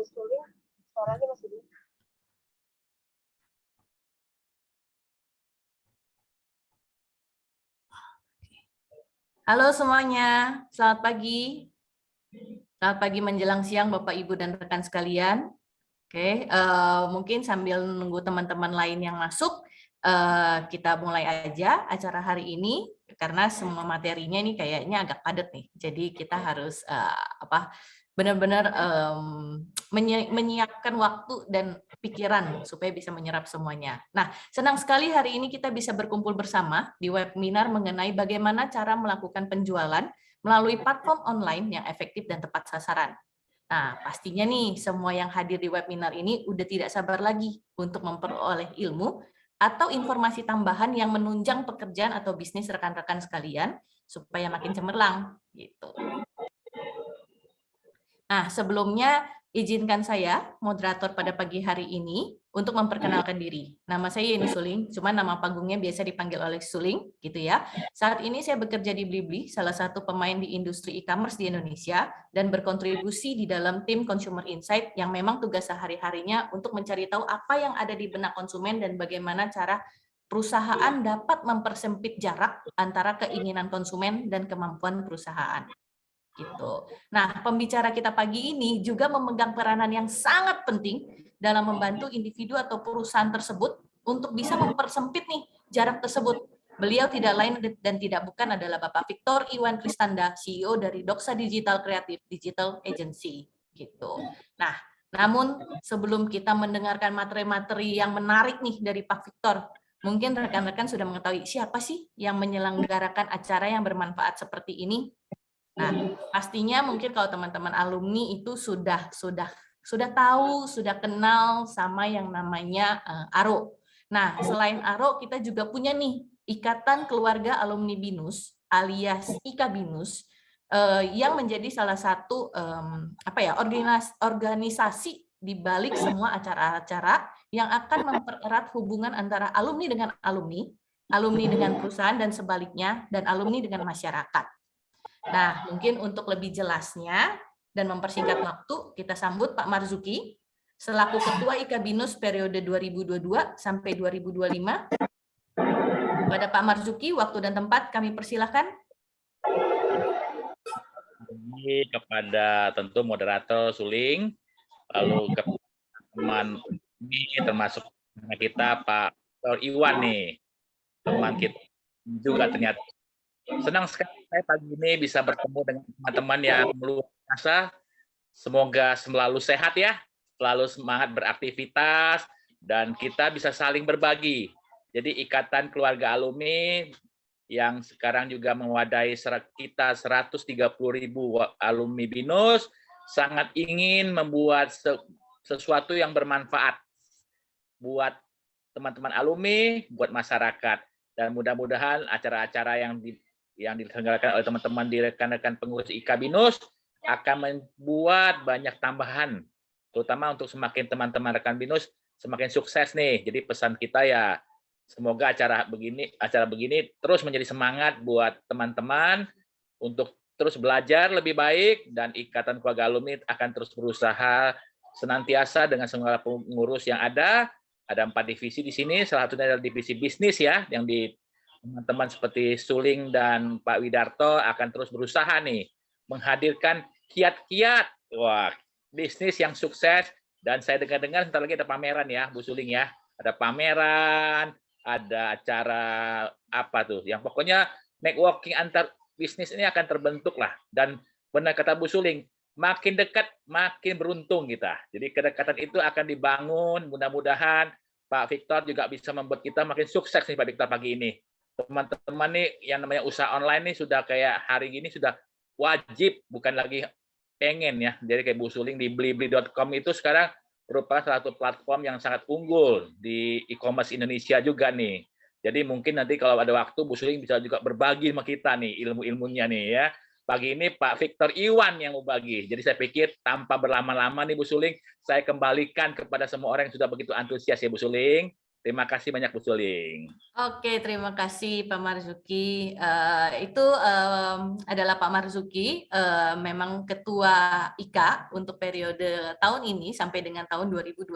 Suling, suaranya masih di. Halo semuanya, selamat pagi. Selamat pagi menjelang siang Bapak, Ibu, dan rekan sekalian. Oke, mungkin sambil menunggu teman-teman lain yang masuk, kita mulai aja acara hari ini karena semua materinya ini kayaknya agak padat nih. Jadi kita harus benar-benar menyiapkan waktu dan pikiran supaya bisa menyerap semuanya. Nah, senang sekali hari ini kita bisa berkumpul bersama di webinar mengenai bagaimana cara melakukan penjualan melalui platform online yang efektif dan tepat sasaran. Nah, pastinya nih semua yang hadir di webinar ini udah tidak sabar lagi untuk memperoleh ilmu atau informasi tambahan yang menunjang pekerjaan atau bisnis rekan-rekan sekalian supaya makin cemerlang gitu. Nah, sebelumnya izinkan saya, moderator pada pagi hari ini, untuk memperkenalkan diri. Nama saya Yeni Suling, cuma nama panggungnya biasa dipanggil oleh Suling, gitu ya. Saat ini saya bekerja di Blibli, salah satu pemain di industri e-commerce di Indonesia, dan berkontribusi di dalam tim Consumer Insight yang memang tugas sehari-harinya untuk mencari tahu apa yang ada di benak konsumen dan bagaimana cara perusahaan dapat mempersempit jarak antara keinginan konsumen dan kemampuan perusahaan. Gitu. Nah, pembicara kita pagi ini juga memegang peranan yang sangat penting dalam membantu individu atau perusahaan tersebut untuk bisa mempersempit nih jarak tersebut. Beliau tidak lain dan tidak bukan adalah Bapak Victor Iwan Kristanda, CEO dari Doxa Digital Creative Digital Agency. Gitu. Nah, namun sebelum kita mendengarkan materi-materi yang menarik nih dari Pak Victor, mungkin rekan-rekan sudah mengetahui siapa sih yang menyelenggarakan acara yang bermanfaat seperti ini. Nah, pastinya mungkin kalau teman-teman alumni itu sudah tahu, sudah kenal sama yang namanya ARO. Nah, selain ARO, kita juga punya nih Ikatan Keluarga Alumni BINUS alias IKA BINUS yang menjadi salah satu organisasi di balik semua acara-acara yang akan mempererat hubungan antara alumni dengan alumni, alumni dengan perusahaan dan sebaliknya, dan alumni dengan masyarakat. Nah, mungkin untuk lebih jelasnya dan mempersingkat waktu, kita sambut Pak Marzuki selaku Ketua IKA BINUS periode 2022 sampai 2025. Kepada Pak Marzuki, waktu dan tempat kami persilahkan. Kepada tentu moderator Suling, lalu ke teman ini termasuk kita Pak Iwan nih, teman kita juga ternyata. Senang sekali saya pagi ini bisa bertemu dengan teman-teman yang luar biasa. Semoga selalu sehat ya, selalu semangat beraktivitas, dan kita bisa saling berbagi. Jadi Ikatan Keluarga Alumni yang sekarang juga mewadahi kita 130.000 alumni BINUS, sangat ingin membuat sesuatu yang bermanfaat buat teman-teman alumni, buat masyarakat. Dan mudah-mudahan acara-acara yang diselenggarakan oleh teman-teman di rekan-rekan pengurus IKA BINUS akan membuat banyak tambahan, terutama untuk semakin teman-teman rekan BINUS semakin sukses nih. Jadi pesan kita ya, semoga acara begini terus menjadi semangat buat teman-teman untuk terus belajar lebih baik, dan Ikatan Keluarga Alumni akan terus berusaha senantiasa dengan segala pengurus yang ada. Ada 4 divisi di sini, salah satunya adalah divisi bisnis ya, yang di teman-teman seperti Suling dan Pak Widarto akan terus berusaha nih menghadirkan kiat-kiat bisnis yang sukses. Dan saya dengar-dengar sebentar lagi ada pameran ya Bu Suling ya, ada pameran, ada acara apa tuh yang pokoknya networking antar bisnis ini akan terbentuk lah. Dan benar kata Bu Suling, makin dekat makin beruntung kita. Jadi kedekatan itu akan dibangun, mudah-mudahan Pak Victor juga bisa membuat kita makin sukses nih Pak Victor pagi ini. Teman-teman nih yang namanya usaha online nih sudah kayak hari ini sudah wajib, bukan lagi pengen ya. Jadi kayak Bu Suling di blibli.com itu sekarang merupakan salah satu platform yang sangat unggul di e-commerce Indonesia juga nih. Jadi mungkin nanti kalau ada waktu Bu Suling bisa juga berbagi sama kita nih ilmu-ilmunya nih ya. Pagi ini Pak Victor Iwan yang mau bagi. Jadi saya pikir tanpa berlama-lama nih Bu Suling, saya kembalikan kepada semua orang yang sudah begitu antusias ya Bu Suling. Terima kasih banyak Bu Suling. Oke, terima kasih Pak Marzuki. Itu adalah Pak Marzuki, memang Ketua IKA untuk periode tahun ini sampai dengan tahun 2025.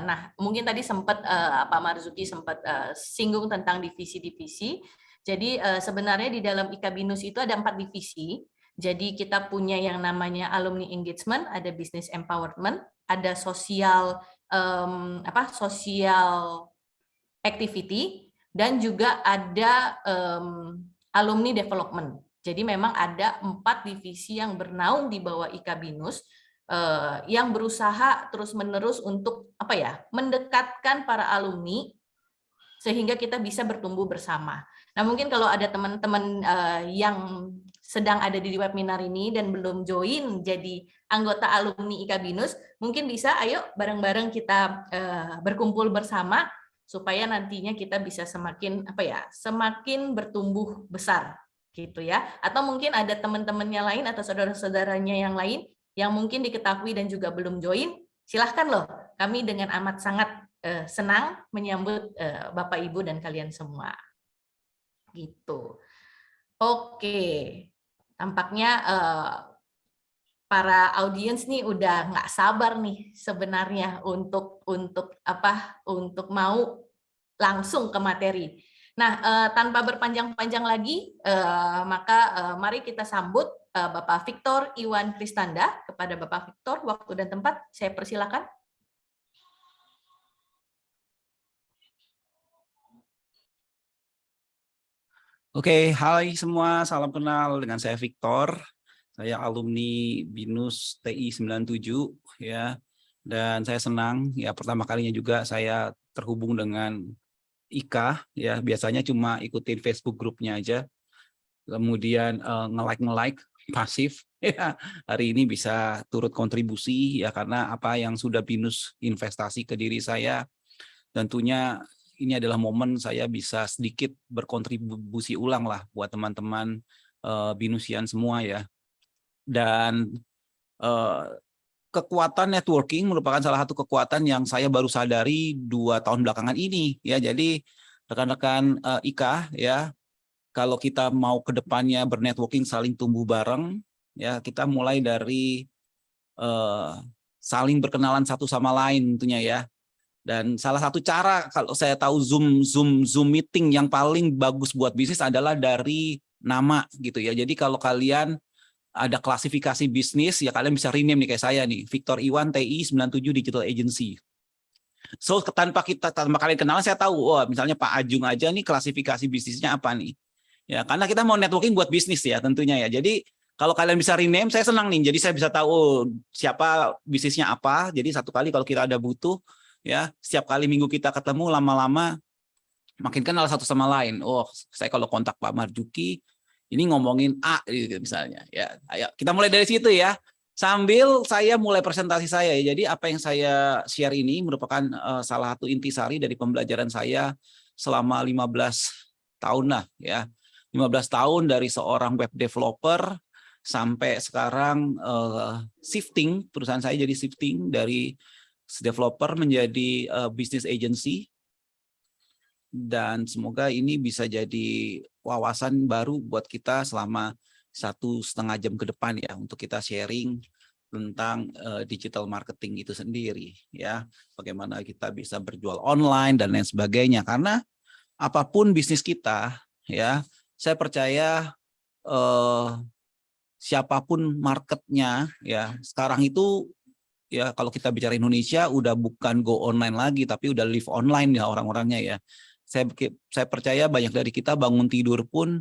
Nah, mungkin tadi sempat Pak Marzuki sempat singgung tentang divisi-divisi. Jadi sebenarnya di dalam IKA BINUS itu ada 4 divisi. Jadi kita punya yang namanya alumni engagement, ada business empowerment, ada sosial sosial activity, dan juga ada alumni development. Jadi memang ada 4 divisi yang bernaung di bawah IKA BINUS yang berusaha terus-menerus untuk mendekatkan para alumni sehingga kita bisa bertumbuh bersama. Nah, mungkin kalau ada teman-teman yang sedang ada di webinar ini dan belum join jadi anggota alumni IKA BINUS, mungkin bisa ayo bareng-bareng kita berkumpul bersama supaya nantinya kita bisa semakin semakin bertumbuh besar gitu ya. Atau mungkin ada teman-temannya lain atau saudara-saudaranya yang lain yang mungkin diketahui dan juga belum join, silahkan loh. Kami dengan amat sangat senang menyambut Bapak Ibu dan kalian semua. Gitu. Oke. Tampaknya para audiens nih udah nggak sabar nih sebenarnya untuk mau langsung ke materi. Nah, tanpa berpanjang-panjang lagi, maka mari kita sambut Bapak Victor Iwan Kristanda. Kepada Bapak Victor, waktu dan tempat saya persilakan. Oke, hai semua, salam kenal, dengan saya Victor. Saya alumni BINUS TI 97 ya. Dan saya senang ya, pertama kalinya juga saya terhubung dengan IKA ya. Biasanya cuma ikutin Facebook grupnya aja. Kemudian nge-like pasif ya. Hari ini bisa turut kontribusi ya, karena apa yang sudah BINUS investasi ke diri saya, tentunya ini adalah momen saya bisa sedikit berkontribusi ulang lah buat teman-teman BINUSian semua ya. Dan kekuatan networking merupakan salah satu kekuatan yang saya baru sadari 2 tahun belakangan ini ya. Jadi rekan-rekan IKA ya, kalau kita mau ke depannya bernetworking, saling tumbuh bareng ya, kita mulai dari saling berkenalan satu sama lain tentunya ya. Dan salah satu cara kalau saya tahu Zoom meeting yang paling bagus buat bisnis adalah dari nama gitu ya. Jadi kalau kalian ada klasifikasi bisnis ya, kalian bisa rename nih kayak saya nih, Victor Iwan TI 97 Digital Agency. So tanpa kalian kenalan, saya tahu misalnya Pak Ajung aja nih klasifikasi bisnisnya apa nih. Ya, karena kita mau networking buat bisnis ya tentunya ya. Jadi kalau kalian bisa rename, saya senang nih. Jadi saya bisa tahu siapa bisnisnya apa. Jadi satu kali kalau kita ada butuh ya, setiap kali minggu kita ketemu, lama-lama makin kenal satu sama lain. Oh, saya kalau kontak Pak Marzuki ini ngomongin A gitu misalnya ya. Ayo kita mulai dari situ ya. Sambil saya mulai presentasi saya ya. Jadi apa yang saya share ini merupakan salah satu intisari dari pembelajaran saya selama 15 tahun lah ya. 15 tahun dari seorang web developer sampai sekarang shifting, perusahaan saya jadi shifting dari developer menjadi business agency. Dan semoga ini bisa jadi wawasan baru buat kita selama 1,5 jam ke depan ya, untuk kita sharing tentang digital marketing itu sendiri ya, bagaimana kita bisa berjual online dan lain sebagainya. Karena apapun bisnis kita ya, saya percaya siapapun marketnya ya, sekarang itu ya, kalau kita bicara Indonesia udah bukan go online lagi, tapi udah live online ya orang-orangnya ya. Saya percaya banyak dari kita bangun tidur pun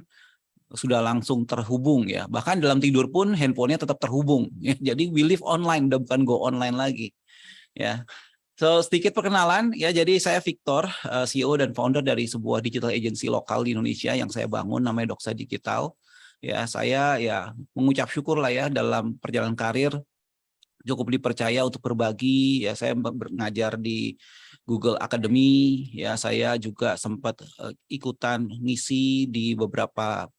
sudah langsung terhubung ya. Bahkan dalam tidur pun handphonenya tetap terhubung. Ya. Jadi we live online, udah bukan go online lagi. Ya. So sedikit perkenalan ya. Jadi saya Victor, CEO dan founder dari sebuah digital agency lokal di Indonesia yang saya bangun, namanya Doxa Digital. Ya, saya ya mengucap syukur lah ya, dalam perjalanan karir cukup dipercaya untuk berbagi ya. Saya mengajar di Google Academy ya, saya juga sempat ikutan ngisi di beberapa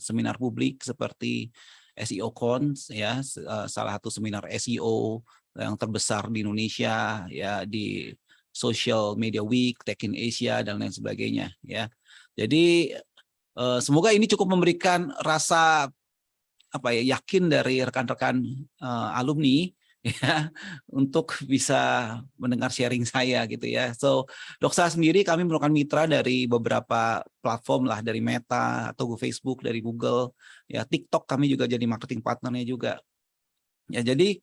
seminar publik seperti SEO Cons ya, salah satu seminar SEO yang terbesar di Indonesia ya, di Social Media Week, Tech in Asia dan lain sebagainya ya. Jadi semoga ini cukup memberikan rasa yakin dari rekan-rekan alumni ya untuk bisa mendengar sharing saya gitu ya. So Doxa sendiri kami merupakan mitra dari beberapa platform lah, dari Meta atau Facebook, dari Google ya, TikTok kami juga jadi marketing partnernya juga. Ya, jadi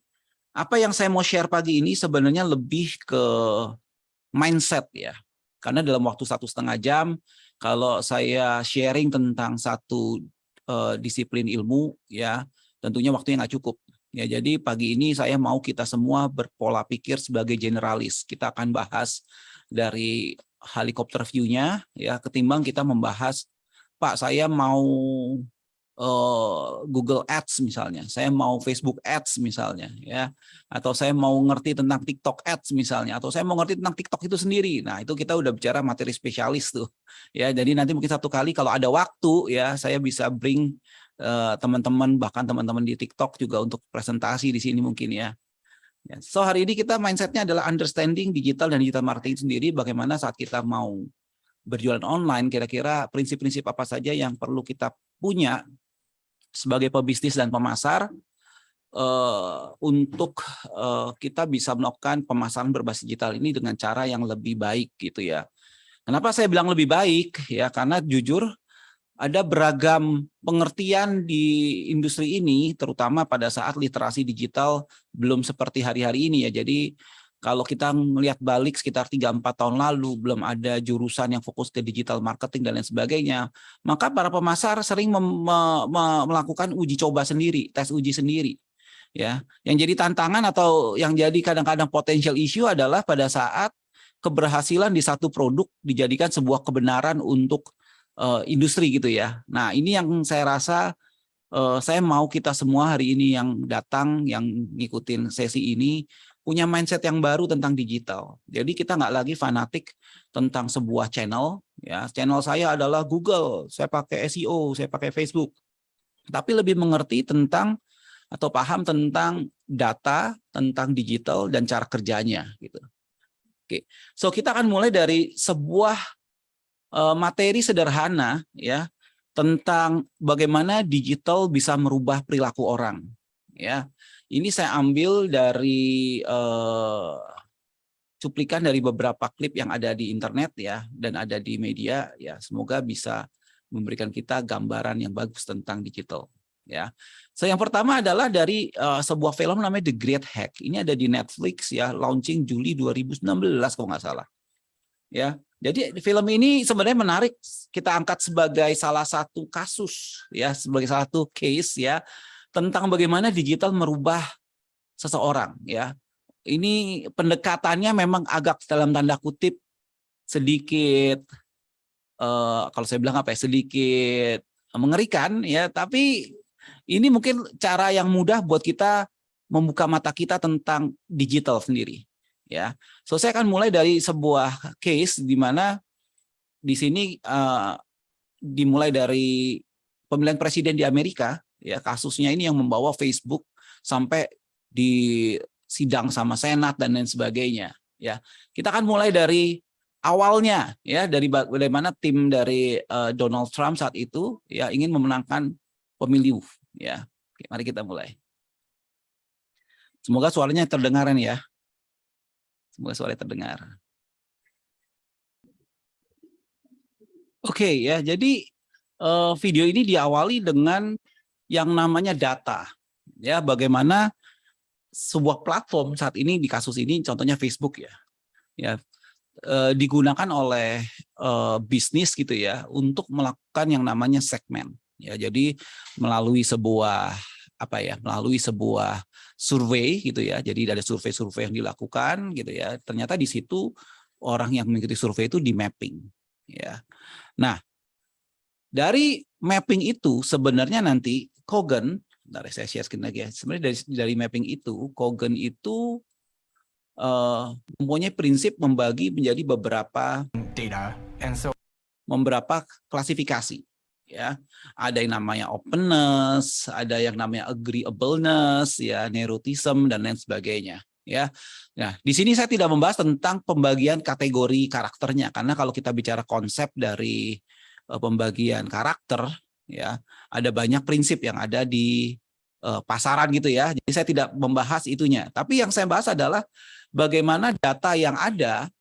apa yang saya mau share pagi ini sebenarnya lebih ke mindset ya. Karena dalam waktu 1,5 jam kalau saya sharing tentang satu disiplin ilmu ya, tentunya waktunya nggak cukup. Ya, jadi pagi ini saya mau kita semua berpola pikir sebagai generalis. Kita akan bahas dari helikopter view-nya ya, ketimbang kita membahas, Pak, saya mau Google Ads misalnya, saya mau Facebook Ads misalnya ya, atau saya mau ngerti tentang TikTok Ads misalnya, atau saya mau ngerti tentang TikTok itu sendiri. Nah, itu kita udah bicara materi spesialis tuh ya. Jadi nanti mungkin satu kali kalau ada waktu ya, saya bisa bring teman-teman, bahkan teman-teman di TikTok juga untuk presentasi di sini mungkin ya. So hari ini kita mindsetnya adalah understanding digital dan digital marketing sendiri, bagaimana saat kita mau berjualan online, kira-kira prinsip-prinsip apa saja yang perlu kita punya sebagai pebisnis dan pemasar untuk kita bisa melakukan pemasaran berbasis digital ini dengan cara yang lebih baik gitu ya. Kenapa saya bilang lebih baik ya? Karena jujur ada beragam pengertian di industri ini, terutama pada saat literasi digital belum seperti hari-hari ini ya. Jadi kalau kita melihat balik sekitar 3-4 tahun lalu, belum ada jurusan yang fokus ke digital marketing dan lain sebagainya, maka para pemasar sering melakukan uji coba sendiri, tes uji sendiri. Ya, yang jadi tantangan atau yang jadi kadang-kadang potential issue adalah pada saat keberhasilan di satu produk dijadikan sebuah kebenaran untuk industri gitu ya. Nah, ini yang saya rasa saya mau kita semua hari ini yang datang, yang ngikutin sesi ini, punya mindset yang baru tentang digital. Jadi kita nggak lagi fanatik tentang sebuah channel. Ya, channel saya adalah Google, saya pakai SEO, saya pakai Facebook. Tapi lebih mengerti tentang atau paham tentang data, tentang digital dan cara kerjanya. Gitu. Oke, so kita akan mulai dari sebuah materi sederhana ya tentang bagaimana digital bisa merubah perilaku orang. Ya, ini saya ambil dari cuplikan dari beberapa klip yang ada di internet ya dan ada di media ya. Semoga bisa memberikan kita gambaran yang bagus tentang digital. Ya, so yang pertama adalah dari sebuah film namanya The Great Hack. Ini ada di Netflix ya, launching Juli 2019 kalau nggak salah. Ya, jadi film ini sebenarnya menarik. Kita angkat sebagai salah satu kasus ya, sebagai salah satu case ya tentang bagaimana digital merubah seseorang ya. Ini pendekatannya memang agak dalam tanda kutip sedikit kalau saya bilang sedikit mengerikan ya, tapi ini mungkin cara yang mudah buat kita membuka mata kita tentang digital sendiri ya. So saya akan mulai dari sebuah case di mana di sini dimulai dari pemilihan presiden di Amerika ya, kasusnya ini yang membawa Facebook sampai di sidang sama Senat dan lain sebagainya ya. Kita akan mulai dari awalnya ya, dari bagaimana tim dari Donald Trump saat itu ya ingin memenangkan pemilu ya. Oke, mari kita mulai. Semoga suaranya terdengar ya. Semoga suaranya terdengar. Oke ya, jadi video ini diawali dengan yang namanya data. Ya, bagaimana sebuah platform saat ini di kasus ini contohnya Facebook ya. Ya, digunakan oleh bisnis gitu ya untuk melakukan yang namanya segmen. Ya, jadi melalui sebuah melalui sebuah survei gitu ya. Jadi ada survei-survei yang dilakukan gitu ya. Ternyata di situ orang yang mengikuti survei itu di mapping ya. Nah, dari mapping itu sebenarnya nanti Kogan, saya share screen lagi ya. Sebenarnya dari mapping itu Kogan itu mempunyai prinsip membagi menjadi beberapa klasifikasi. Ya, ada yang namanya openness, ada yang namanya agreeableness, ya, neuroticism dan lain sebagainya. ya. Nah, di sini saya tidak membahas tentang pembagian kategori karakternya, karena kalau kita bicara konsep dari pembagian karakter, ya, ada banyak prinsip yang ada di pasaran gitu ya. Jadi saya tidak membahas itunya. Tapi yang saya bahas adalah bagaimana data yang ada,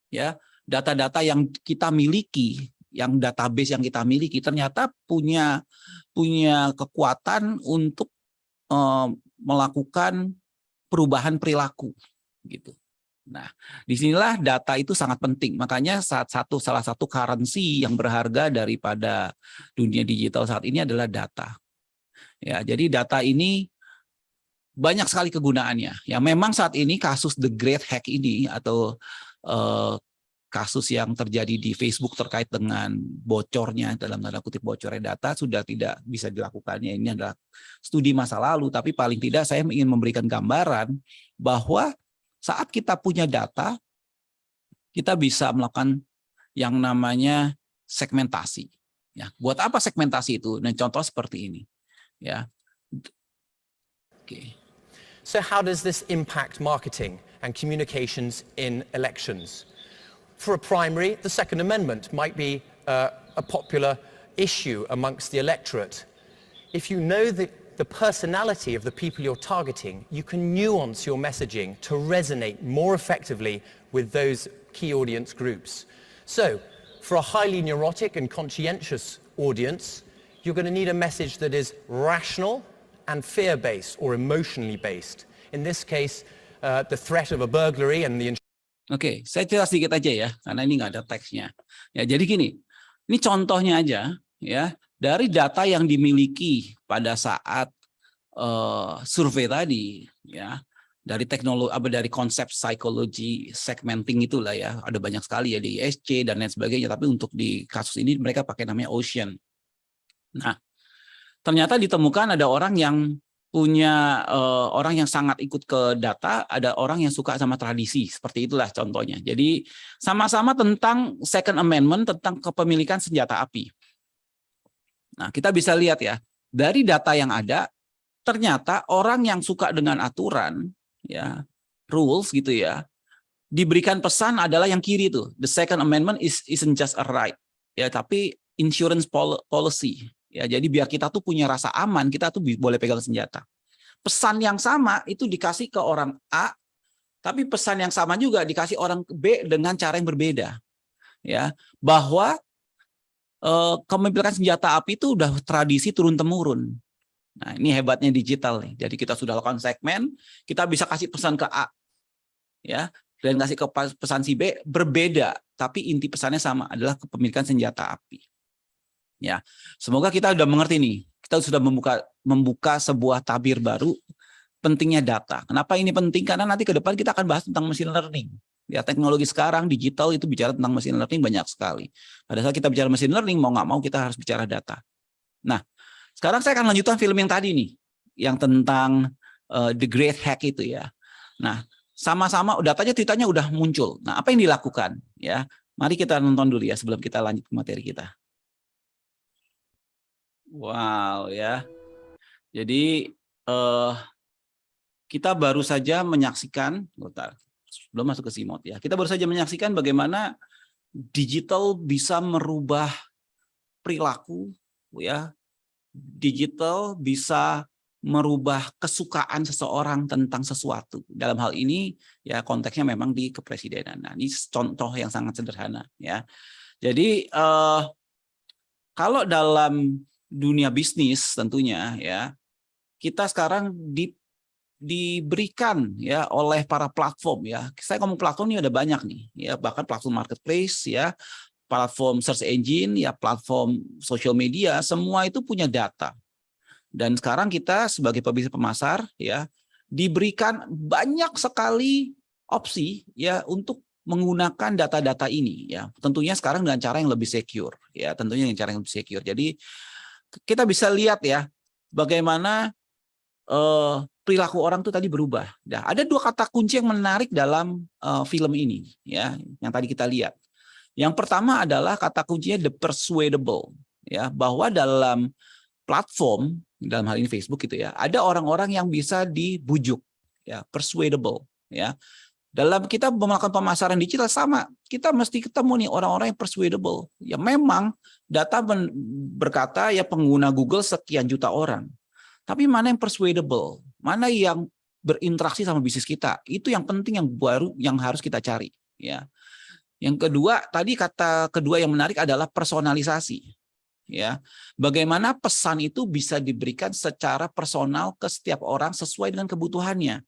ya, data-data yang kita miliki, yang database yang kita miliki ternyata punya kekuatan untuk melakukan perubahan perilaku gitu. Nah, disinilah data itu sangat penting. Makanya salah satu currency yang berharga daripada dunia digital saat ini adalah data. Ya, jadi data ini banyak sekali kegunaannya. Ya, memang saat ini kasus The Great Hack ini atau kasus yang terjadi di Facebook terkait dengan bocornya, dalam tanda kutip bocornya data, sudah tidak bisa dilakukannya. Ini adalah studi masa lalu, tapi paling tidak saya ingin memberikan gambaran bahwa saat kita punya data, kita bisa melakukan yang namanya segmentasi. Ya, buat apa segmentasi itu? Nah, contoh seperti ini. Ya. Oke. So how does this impact marketing and communications in elections? For a primary, the Second Amendment might be a popular issue amongst the electorate. If you know the personality of the people you're targeting, you can nuance your messaging to resonate more effectively with those key audience groups. So, for a highly neurotic and conscientious audience, you're going to need a message that is rational and fear-based or emotionally based. In this case, the threat of a burglary and the Oke, saya cerita sedikit aja ya, karena ini nggak ada teksnya. Ya, jadi gini, ini contohnya aja ya dari data yang dimiliki pada saat survei tadi, ya, dari teknologi, dari konsep psikologi segmenting itulah ya, ada banyak sekali ya di ISC dan lain sebagainya. Tapi untuk di kasus ini mereka pakai namanya Ocean. Nah, ternyata ditemukan ada orang yang punya orang yang sangat ikut ke data, ada orang yang suka sama tradisi, seperti itulah contohnya. Jadi sama-sama tentang Second Amendment, tentang kepemilikan senjata api. Nah, kita bisa lihat ya, dari data yang ada, ternyata orang yang suka dengan aturan, ya, rules gitu ya, diberikan pesan adalah yang kiri tuh. The Second Amendment isn't just a right, ya, tapi insurance policy. Ya, jadi biar kita tuh punya rasa aman, kita tuh boleh pegang senjata. Pesan yang sama itu dikasih ke orang A, tapi pesan yang sama juga dikasih orang B dengan cara yang berbeda. Ya, bahwa kepemilikan senjata api itu udah tradisi turun-temurun. Nah, ini hebatnya digital nih. Jadi kita sudah lakukan segmen, kita bisa kasih pesan ke A, ya, dan kasih ke pesan si B berbeda, tapi inti pesannya sama, adalah kepemilikan senjata api. Ya, semoga kita sudah mengerti nih. Kita sudah membuka sebuah tabir baru pentingnya data. Kenapa ini penting? Karena nanti ke depan kita akan bahas tentang machine learning. Ya, teknologi sekarang digital itu bicara tentang machine learning banyak sekali. Pada saat kita bicara machine learning, mau nggak mau kita harus bicara data. Nah, sekarang saya akan lanjutkan film yang tadi nih, yang tentang The Great Hack itu ya. Nah, sama-sama datanya udah muncul. Nah, apa yang dilakukan? Ya, mari kita nonton dulu ya sebelum kita lanjut ke materi kita. Wow ya. Jadi kita baru saja menyaksikan, sebelum masuk ke Simot ya, kita baru saja menyaksikan bagaimana digital bisa merubah perilaku ya. Digital bisa merubah kesukaan seseorang tentang sesuatu. Dalam hal ini ya konteksnya memang di kepresidenan. Nah, ini contoh yang sangat sederhana ya. Jadi kalau dalam dunia bisnis tentunya ya, kita sekarang diberikan ya oleh para platform ya. Saya ngomong platform ini ada banyak nih ya, bahkan platform marketplace ya, platform search engine ya, platform social media, semua itu punya data. Dan sekarang kita sebagai pebisnis pemasar ya diberikan banyak sekali opsi ya untuk menggunakan data-data ini ya. Tentunya sekarang dengan cara yang lebih secure ya, tentunya dengan cara yang lebih secure. Jadi kita bisa lihat ya bagaimana perilaku orang tuh tadi berubah. Nah, ada dua kata kunci yang menarik dalam film ini ya, yang tadi kita lihat. Yang pertama adalah kata kuncinya the persuadable ya, bahwa dalam platform, dalam hal ini Facebook gitu ya, ada orang-orang yang bisa dibujuk ya, persuadable, ya. Dalam kita melakukan pemasaran digital sama, kita mesti ketemu nih orang-orang yang persuadable. Ya memang data berkata ya pengguna Google sekian juta orang. Tapi mana yang persuadable? Mana yang berinteraksi sama bisnis kita? Itu yang penting, yang baru, yang harus kita cari. Ya. Yang kedua, tadi kata kedua yang menarik adalah personalisasi. Ya, bagaimana pesan itu bisa diberikan secara personal ke setiap orang sesuai dengan kebutuhannya.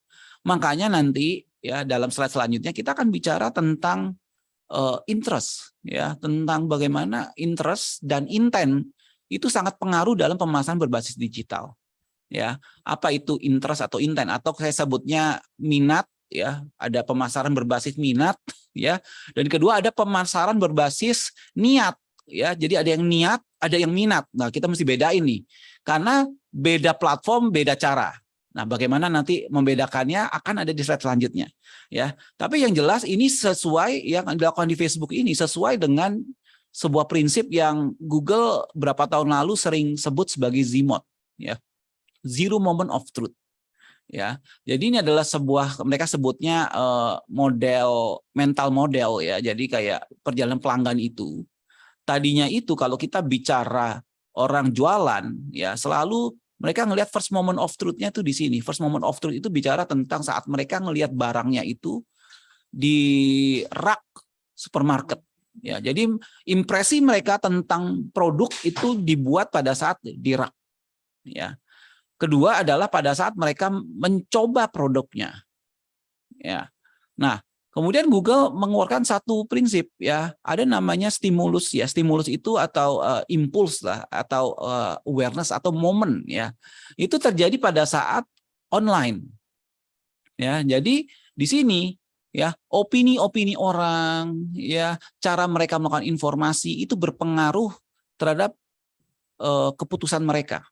Makanya nanti ya dalam slide selanjutnya kita akan bicara tentang interest, ya, tentang bagaimana interest dan intent itu sangat pengaruh dalam pemasaran berbasis digital. Ya, apa itu interest atau intent, atau saya sebutnya minat, ya, ada pemasaran berbasis minat, ya, dan kedua ada pemasaran berbasis niat, ya, jadi ada yang niat, ada yang minat. Nah, kita mesti bedain nih, karena beda platform, beda cara. Nah, bagaimana nanti membedakannya akan ada di slide selanjutnya, ya. Tapi yang jelas ini sesuai yang dilakukan di Facebook ini sesuai dengan sebuah prinsip yang Google berapa tahun lalu sering sebut sebagai ZMOT, ya, Zero Moment of Truth. Ya, jadi ini adalah sebuah, mereka sebutnya model, mental model, ya. Jadi kayak perjalanan pelanggan itu. Tadinya itu kalau kita bicara orang jualan, ya, selalu mereka ngelihat first moment of truth-nya itu di sini. First moment of truth itu bicara tentang saat mereka ngelihat barangnya itu di rak supermarket. Ya, jadi impresi mereka tentang produk itu dibuat pada saat di rak. Ya. Kedua adalah pada saat mereka mencoba produknya. Ya. Nah, kemudian Google mengeluarkan satu prinsip, ya, ada namanya stimulus, ya. Stimulus itu atau impuls lah, atau awareness atau momen, ya. Itu terjadi pada saat online. Ya, jadi di sini, ya, opini-opini orang, ya, cara mereka melakukan informasi itu berpengaruh terhadap keputusan mereka.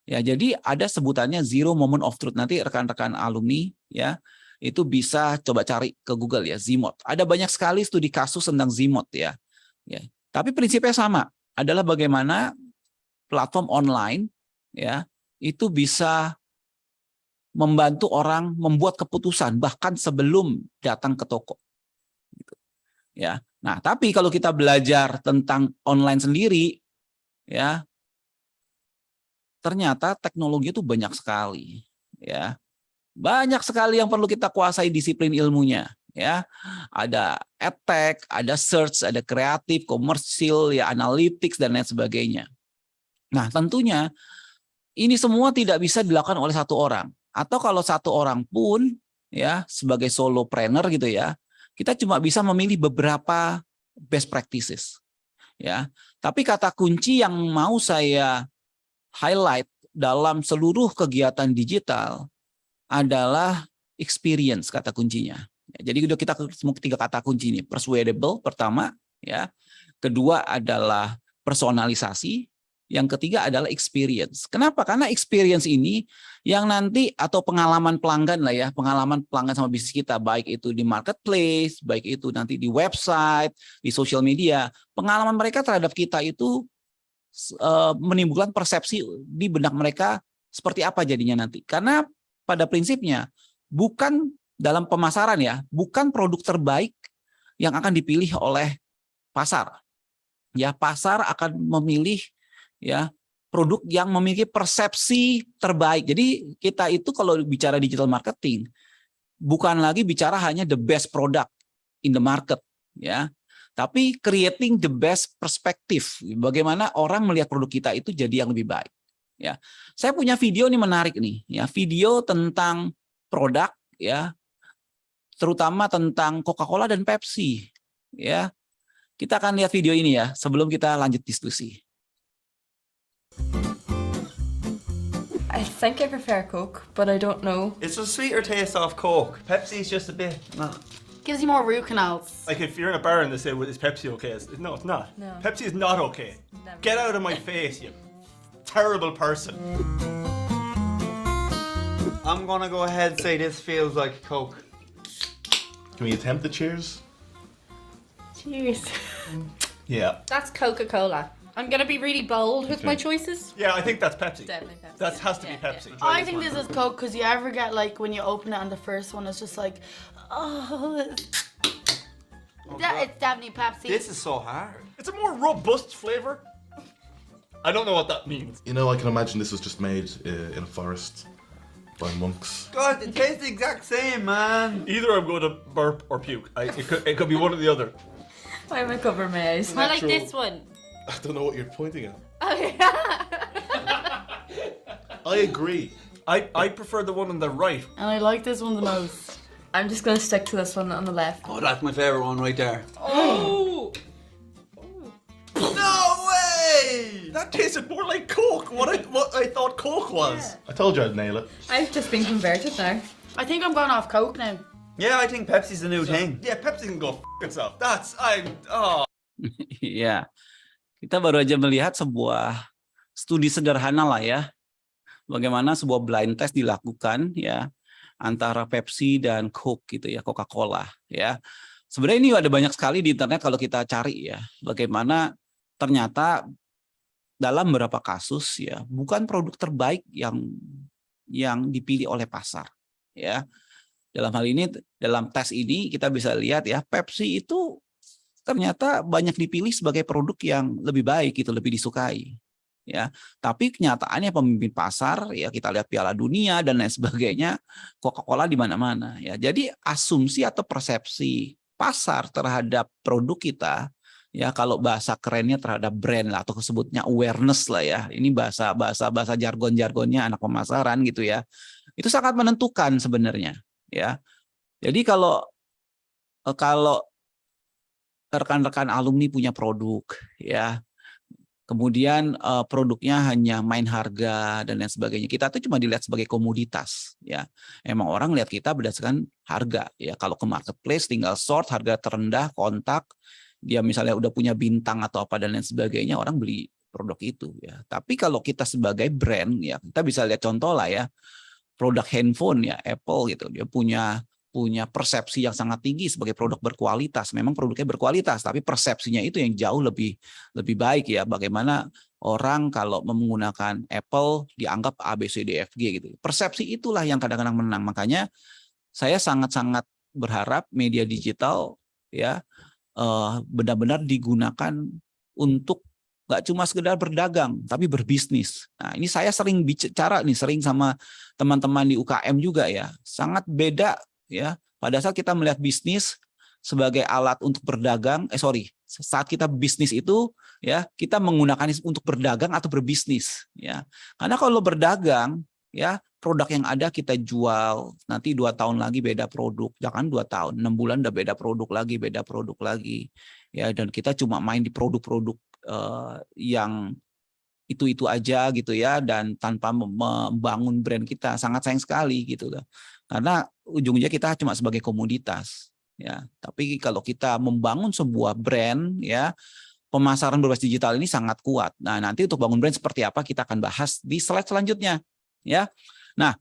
Ya, jadi ada sebutannya zero moment of truth. Nanti rekan-rekan alumni, ya, itu bisa coba cari ke Google, ya, ZMOT. Ada banyak sekali studi kasus tentang ZMOT, ya. Ya. Tapi prinsipnya sama, adalah bagaimana platform online, ya, itu bisa membantu orang membuat keputusan bahkan sebelum datang ke toko. Gitu. Ya. Nah, tapi kalau kita belajar tentang online sendiri, ya, ternyata teknologi itu banyak sekali, ya. Banyak sekali yang perlu kita kuasai disiplin ilmunya, ya. Ada edtech, ada search, ada kreatif, komersil, ya, analytics dan lain sebagainya. Nah, tentunya ini semua tidak bisa dilakukan oleh satu orang. Atau kalau satu orang pun, ya, sebagai solopreneur gitu, ya, kita cuma bisa memilih beberapa best practices, ya. Tapi kata kunci yang mau saya highlight dalam seluruh kegiatan digital adalah experience, kata kuncinya. Jadi udah kita semua tiga kata kunci ini. Persuadable pertama, ya. Kedua adalah personalisasi, yang ketiga adalah experience. Kenapa? Karena experience ini yang nanti atau pengalaman pelanggan lah, ya, pengalaman pelanggan sama bisnis kita, baik itu di marketplace, baik itu nanti di website, di social media, pengalaman mereka terhadap kita itu menimbulkan persepsi di benak mereka seperti apa jadinya nanti. Karena pada prinsipnya bukan dalam pemasaran, ya, bukan produk terbaik yang akan dipilih oleh pasar. Ya, pasar akan memilih, ya, produk yang memiliki persepsi terbaik. Jadi kita itu kalau bicara digital marketing bukan lagi bicara hanya the best product in the market, ya. Tapi creating the best perspective, bagaimana orang melihat produk kita itu jadi yang lebih baik. Ya, saya punya video nih menarik nih, ya, video tentang produk, ya, terutama tentang Coca-Cola dan Pepsi, ya. Kita akan lihat video ini, ya, sebelum kita lanjut diskusi. I think I prefer Coke, but I don't know. It's a sweeter taste of Coke. Pepsi's just a bit. No. Gives you more root canals. Like if you're in a bar and they say, well, is Pepsi okay? No, it's not. No. Pepsi is not okay. Never. Get out of my face, you terrible person. I'm gonna go ahead and say this feels like Coke. Can we attempt the cheers? Cheers. Yeah. That's Coca-Cola. I'm gonna be really bold with my choices. Yeah, I think that's Pepsi. Definitely Pepsi. That has to be Pepsi. I think this is Coke because you ever get like when you open it and the first one is just like, it's definitely Pepsi. This is so hard. It's a more robust flavor. I don't know what that means. You know, I can imagine this was just made in a forest by monks. God, it tastes the exact same, man. Either I'm going to burp or puke. It could be one or the other. Why am I covering my eyes? I like this one. I don't know what you're pointing at. Oh, yeah. I agree. I prefer the one on the right. And I like this one the most. I'm just gonna stick to this one on the left. Oh, that's my favorite one right there. Oh! No way! That tasted more like Coke. What I thought Coke was. I told you I'd nail it. I've just been converted now. I think I'm going off Coke now. Yeah, I think Pepsi's the new thing. Yeah, Pepsi can go f itself. Ya, kita baru aja melihat sebuah studi sederhana lah ya, bagaimana sebuah blind test dilakukan ya antara Pepsi dan Coke gitu ya, Coca-Cola ya. Sebenarnya ini ada banyak sekali di internet kalau kita cari ya, bagaimana ternyata dalam beberapa kasus ya bukan produk terbaik yang dipilih oleh pasar ya. Dalam hal ini, dalam tes ini kita bisa lihat ya, Pepsi itu ternyata banyak dipilih sebagai produk yang lebih baik, gitu, lebih disukai. Ya, tapi kenyataannya pemimpin pasar, ya kita lihat Piala Dunia dan lain sebagainya, Coca-Cola di mana-mana. Ya, jadi asumsi atau persepsi pasar terhadap produk kita, ya kalau bahasa kerennya terhadap brand lah atau sebutnya awareness lah ya. Ini bahasa jargon-jargonnya anak pemasaran gitu ya. Itu sangat menentukan sebenarnya. Ya, jadi kalau rekan-rekan alumni punya produk, ya, kemudian produknya hanya main harga dan lain sebagainya, kita tuh cuma dilihat sebagai komoditas, ya. Emang orang lihat kita berdasarkan harga, ya. Kalau ke marketplace tinggal sort harga terendah, kontak, dia misalnya udah punya bintang atau apa dan lain sebagainya, orang beli produk itu, ya. Tapi kalau kita sebagai brand, ya, kita bisa lihat contoh lah ya. Produk handphone ya Apple gitu, dia punya persepsi yang sangat tinggi sebagai produk berkualitas. Memang produknya berkualitas, tapi persepsinya itu yang jauh lebih baik ya. Bagaimana orang kalau menggunakan Apple dianggap A B C D F G gitu. Persepsi itulah yang kadang-kadang menang. Makanya saya sangat-sangat berharap media digital ya benar-benar digunakan untuk nggak cuma sekedar berdagang, tapi berbisnis. Nah, ini saya sering bicara nih, sering sama teman-teman di UKM juga ya. Sangat beda ya. Pada saat kita melihat bisnis sebagai alat untuk berdagang, saat kita bisnis itu ya kita menggunakan untuk berdagang atau berbisnis ya. Karena kalau berdagang ya produk yang ada kita jual, nanti 2 tahun lagi beda produk, jangan 2 tahun, 6 bulan udah beda produk lagi ya, dan kita cuma main di produk-produk yang itu aja gitu ya, dan tanpa membangun brand kita. Sangat sayang sekali gitu loh, karena ujungnya kita cuma sebagai komoditas ya. Tapi kalau kita membangun sebuah brand ya, pemasaran berbasis digital ini sangat kuat. Nah, nanti untuk bangun brand seperti apa kita akan bahas di slide selanjutnya ya. Nah,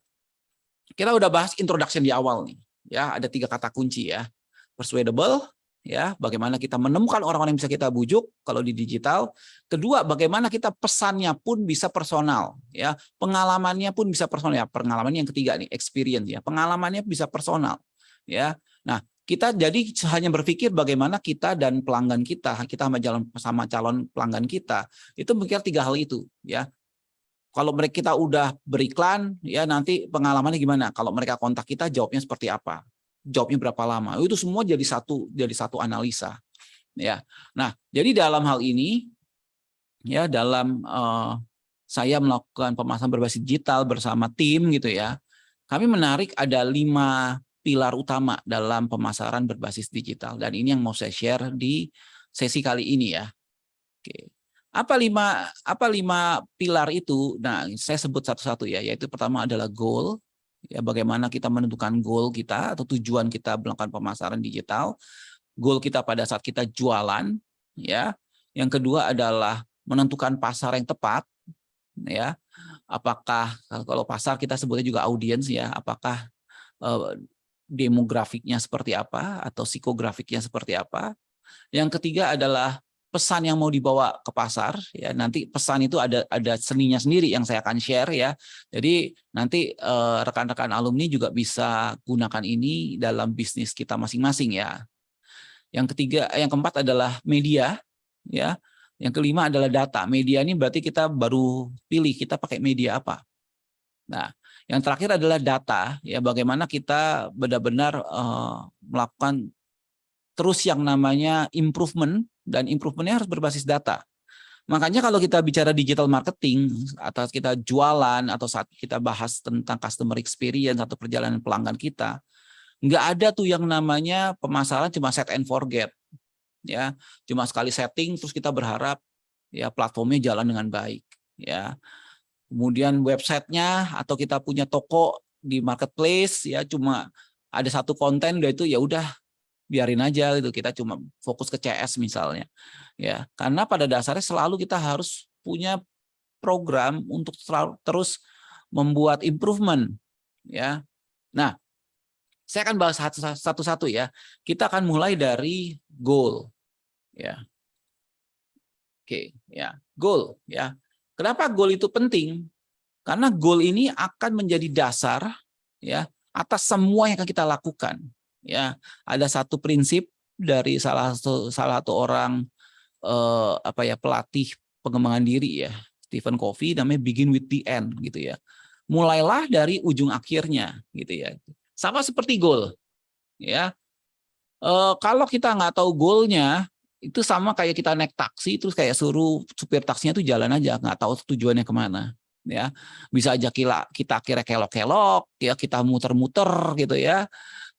kita udah bahas introduction di awal nih ya, ada 3 kata kunci ya. Persuadable ya, bagaimana kita menemukan orang-orang yang bisa kita bujuk kalau di digital. Kedua, bagaimana kita pesannya pun bisa personal ya, pengalamannya pun bisa personal ya. Pengalaman yang ketiga nih, experience ya, pengalamannya bisa personal ya. Nah, kita jadi hanya berpikir bagaimana kita dan pelanggan kita sama calon pelanggan kita itu mikir 3 hal itu ya. Kalau kita udah beriklan ya, nanti pengalamannya gimana? Kalau mereka kontak kita jawabnya seperti apa? Jawabnya berapa lama? Itu semua jadi satu analisa ya. Nah, jadi dalam hal ini ya, dalam saya melakukan pemasaran berbasis digital bersama tim gitu ya, kami menarik ada 5 pilar utama dalam pemasaran berbasis digital, dan ini yang mau saya share di sesi kali ini ya. Oke. Apa 5 pilar itu? Nah, saya sebut satu-satu ya, yaitu pertama adalah goal. Ya, bagaimana kita menentukan goal kita atau tujuan kita melakukan pemasaran digital. Goal kita pada saat kita jualan ya. Yang kedua adalah menentukan pasar yang tepat ya. Apakah kalau pasar kita sebutnya juga audiens ya, apakah demografiknya seperti apa atau psikografiknya seperti apa. Yang ketiga adalah pesan yang mau dibawa ke pasar, ya nanti pesan itu ada seninya sendiri yang saya akan share ya. Jadi nanti rekan-rekan alumni juga bisa gunakan ini dalam bisnis kita masing-masing ya. Yang keempat adalah media ya. Yang kelima adalah data. Media ini berarti kita baru pilih kita pakai media apa. Nah, yang terakhir adalah data ya, bagaimana kita benar-benar melakukan terus yang namanya improvement, dan improvementnya harus berbasis data. Makanya kalau kita bicara digital marketing, atau kita jualan, atau saat kita bahas tentang customer experience atau perjalanan pelanggan kita, nggak ada tuh yang namanya pemasaran cuma set and forget, ya, cuma sekali setting terus kita berharap ya platformnya jalan dengan baik, ya. Kemudian websitenya atau kita punya toko di marketplace, ya cuma ada satu konten udah itu ya udah biarin aja gitu, kita cuma fokus ke CS misalnya ya, karena pada dasarnya selalu kita harus punya program untuk terus membuat improvement ya. Nah, saya akan bahas satu-satu ya. Kita akan mulai dari goal ya. Oke ya, goal ya. Kenapa goal itu penting? Karena goal ini akan menjadi dasar ya atas semua yang akan kita lakukan. Ya, ada satu prinsip dari salah satu orang pelatih pengembangan diri ya, Stephen Covey, namanya begin with the end gitu ya. Mulailah dari ujung akhirnya gitu ya. Sama seperti goal ya. Kalau kita nggak tahu goalnya, itu sama kayak kita naik taksi terus kayak suruh supir taksinya tuh jalan aja, nggak tahu tujuannya kemana ya. Bisa aja kita akhirnya kelok-kelok ya, kita muter-muter gitu ya.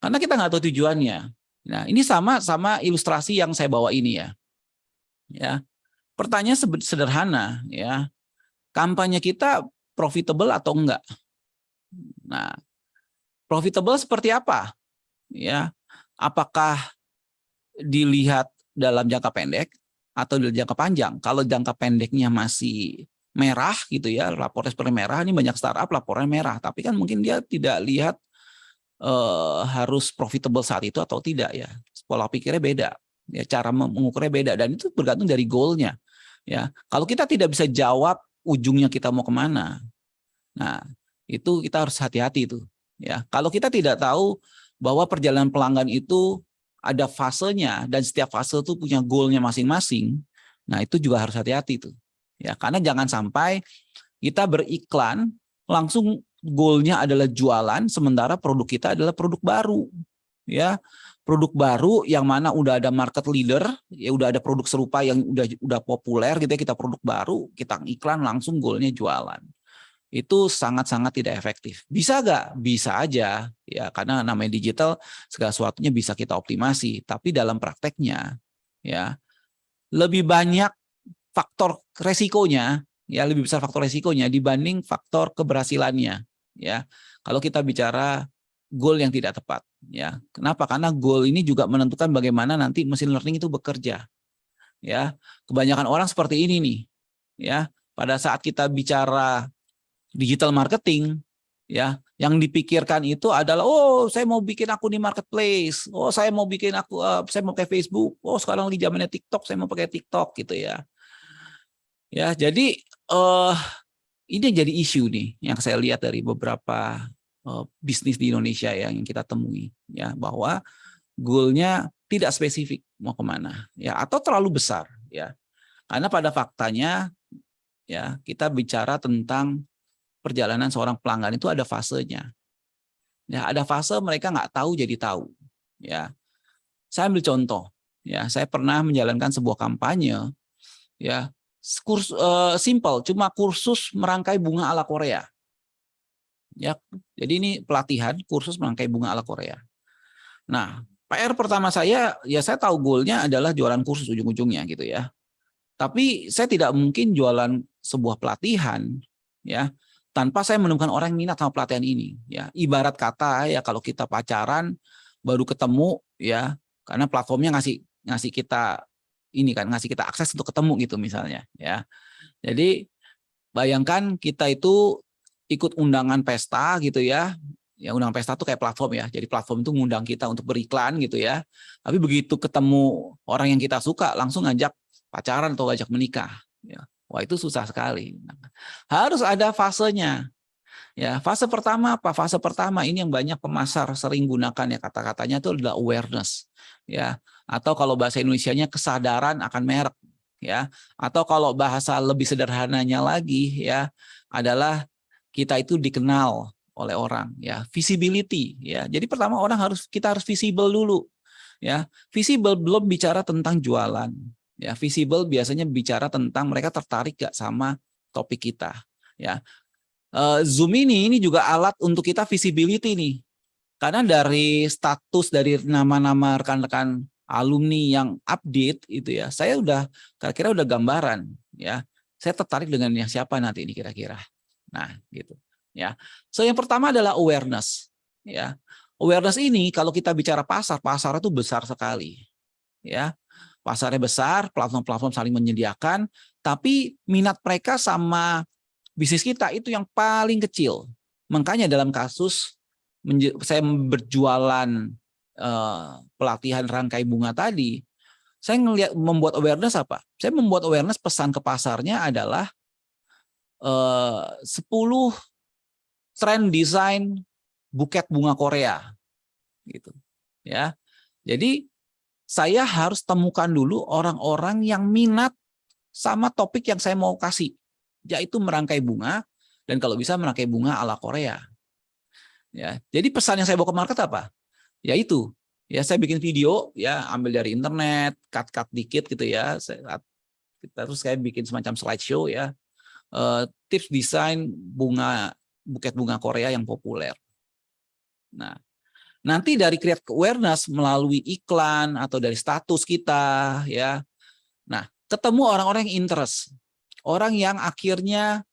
Karena kita nggak tahu tujuannya. Nah, ini sama ilustrasi yang saya bawa ini ya. Ya, pertanyaan sederhana ya. Kampanye kita profitable atau enggak? Nah, profitable seperti apa? Ya, apakah dilihat dalam jangka pendek atau dalam jangka panjang? Kalau jangka pendeknya masih merah gitu ya, laporannya seperti merah. Ini banyak startup laporannya merah, tapi kan mungkin dia tidak lihat harus profitable saat itu atau tidak ya, pola pikirnya beda ya, cara mengukurnya beda, dan itu bergantung dari goalnya ya. Kalau kita tidak bisa jawab ujungnya kita mau kemana, nah itu kita harus hati-hati itu ya. Kalau kita tidak tahu bahwa perjalanan pelanggan itu ada fasenya dan setiap fase itu punya goalnya masing-masing, nah itu juga harus hati-hati tuh ya, karena jangan sampai kita beriklan langsung goalnya adalah jualan, sementara produk kita adalah produk baru, ya, produk baru yang mana udah ada market leader, ya udah ada produk serupa yang udah populer gitu ya, kita produk baru, kita iklan langsung goalnya jualan, itu sangat-sangat tidak efektif. Bisa nggak? Bisa aja, ya, karena namanya digital segala sesuatunya bisa kita optimasi, tapi dalam prakteknya, ya, lebih banyak faktor resikonya. Ya, lebih besar faktor resikonya dibanding faktor keberhasilannya ya. Kalau kita bicara goal yang tidak tepat ya. Kenapa? Karena goal ini juga menentukan bagaimana nanti machine learning itu bekerja. Ya. Kebanyakan orang seperti ini nih. Ya, pada saat kita bicara digital marketing ya, yang dipikirkan itu adalah oh, saya mau bikin akun di marketplace. Oh, saya mau bikin saya mau pakai Facebook. Oh, sekarang lagi zamannya TikTok, saya mau pakai TikTok gitu ya. Ya, jadi ini jadi isu nih yang saya lihat dari beberapa bisnis di Indonesia yang kita temui ya, bahwa goalnya tidak spesifik mau kemana ya, atau terlalu besar ya. Karena pada faktanya ya, kita bicara tentang perjalanan seorang pelanggan itu ada fasenya. Ya, ada fase mereka nggak tahu jadi tahu ya. Saya ambil contoh ya, saya pernah menjalankan sebuah kampanye ya, simple, cuma kursus merangkai bunga ala Korea. Ya, jadi ini pelatihan kursus merangkai bunga ala Korea. Nah, PR pertama saya, ya saya tahu goalnya adalah jualan kursus ujung-ujungnya gitu ya. Tapi saya tidak mungkin jualan sebuah pelatihan ya tanpa saya menemukan orang yang minat sama pelatihan ini. Ya, ibarat kata ya, kalau kita pacaran baru ketemu ya, karena platformnya ngasih kita ini kan, ngasih kita akses untuk ketemu gitu misalnya ya. Jadi bayangkan kita itu ikut undangan pesta gitu ya. Ya, undangan pesta tuh kayak platform ya. Jadi platform itu ngundang kita untuk beriklan gitu ya. Tapi begitu ketemu orang yang kita suka langsung ngajak pacaran atau ajak menikah. Ya. Wah, itu susah sekali. Harus ada fasenya. Ya, fase pertama apa? Fase pertama ini yang banyak pemasar sering gunakan ya, kata-katanya itu adalah awareness. Ya, atau kalau bahasa Indonesianya kesadaran akan merek. Ya, atau kalau bahasa lebih sederhananya lagi ya adalah kita itu dikenal oleh orang ya, visibility ya. Jadi pertama kita harus visible dulu ya. Visible belum bicara tentang jualan ya. Visible biasanya bicara tentang mereka tertarik gak sama topik kita ya. Zoom ini juga alat untuk kita visibility nih. Karena dari status dari nama-nama rekan-rekan alumni yang update itu ya, saya udah kira-kira udah gambaran ya. Saya tertarik dengan yang siapa nanti ini kira-kira. Nah, gitu ya. So yang pertama adalah awareness ya. Awareness ini kalau kita bicara pasar itu besar sekali. Ya. Pasarnya besar, platform-platform saling menyediakan, tapi minat mereka sama bisnis kita itu yang paling kecil. Makanya dalam kasus saya berjualan pelatihan rangkai bunga tadi, saya membuat awareness apa? Saya membuat awareness pesan ke pasarnya adalah 10 tren desain buket bunga Korea, gitu. Ya, jadi saya harus temukan dulu orang-orang yang minat sama topik yang saya mau kasih, yaitu merangkai bunga dan kalau bisa merangkai bunga ala Korea. Ya, jadi pesan yang saya bawa ke market apa? Yaitu, ya saya bikin video, ya ambil dari internet, cut dikit gitu ya. Terus saya bikin semacam slideshow ya, tips desain buket bunga Korea yang populer. Nah, nanti dari create awareness melalui iklan atau dari status kita, ya. Nah, ketemu orang-orang yang interest, orang yang akhirnya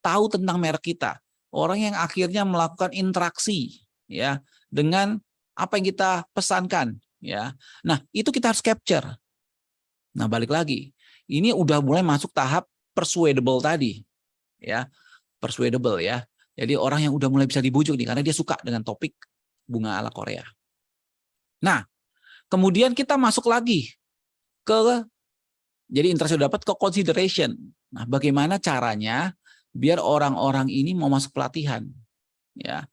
tahu tentang merek kita, orang yang akhirnya melakukan interaksi, ya, dengan apa yang kita pesankan, ya. Nah, itu kita harus capture. Nah, balik lagi. Ini udah mulai masuk tahap persuadable tadi, ya. Persuadable ya. Jadi orang yang udah mulai bisa dibujuk nih karena dia suka dengan topik bunga ala Korea. Nah, kemudian kita masuk lagi ke jadi interest dapat ke consideration. Nah, bagaimana caranya biar orang-orang ini mau masuk pelatihan, ya.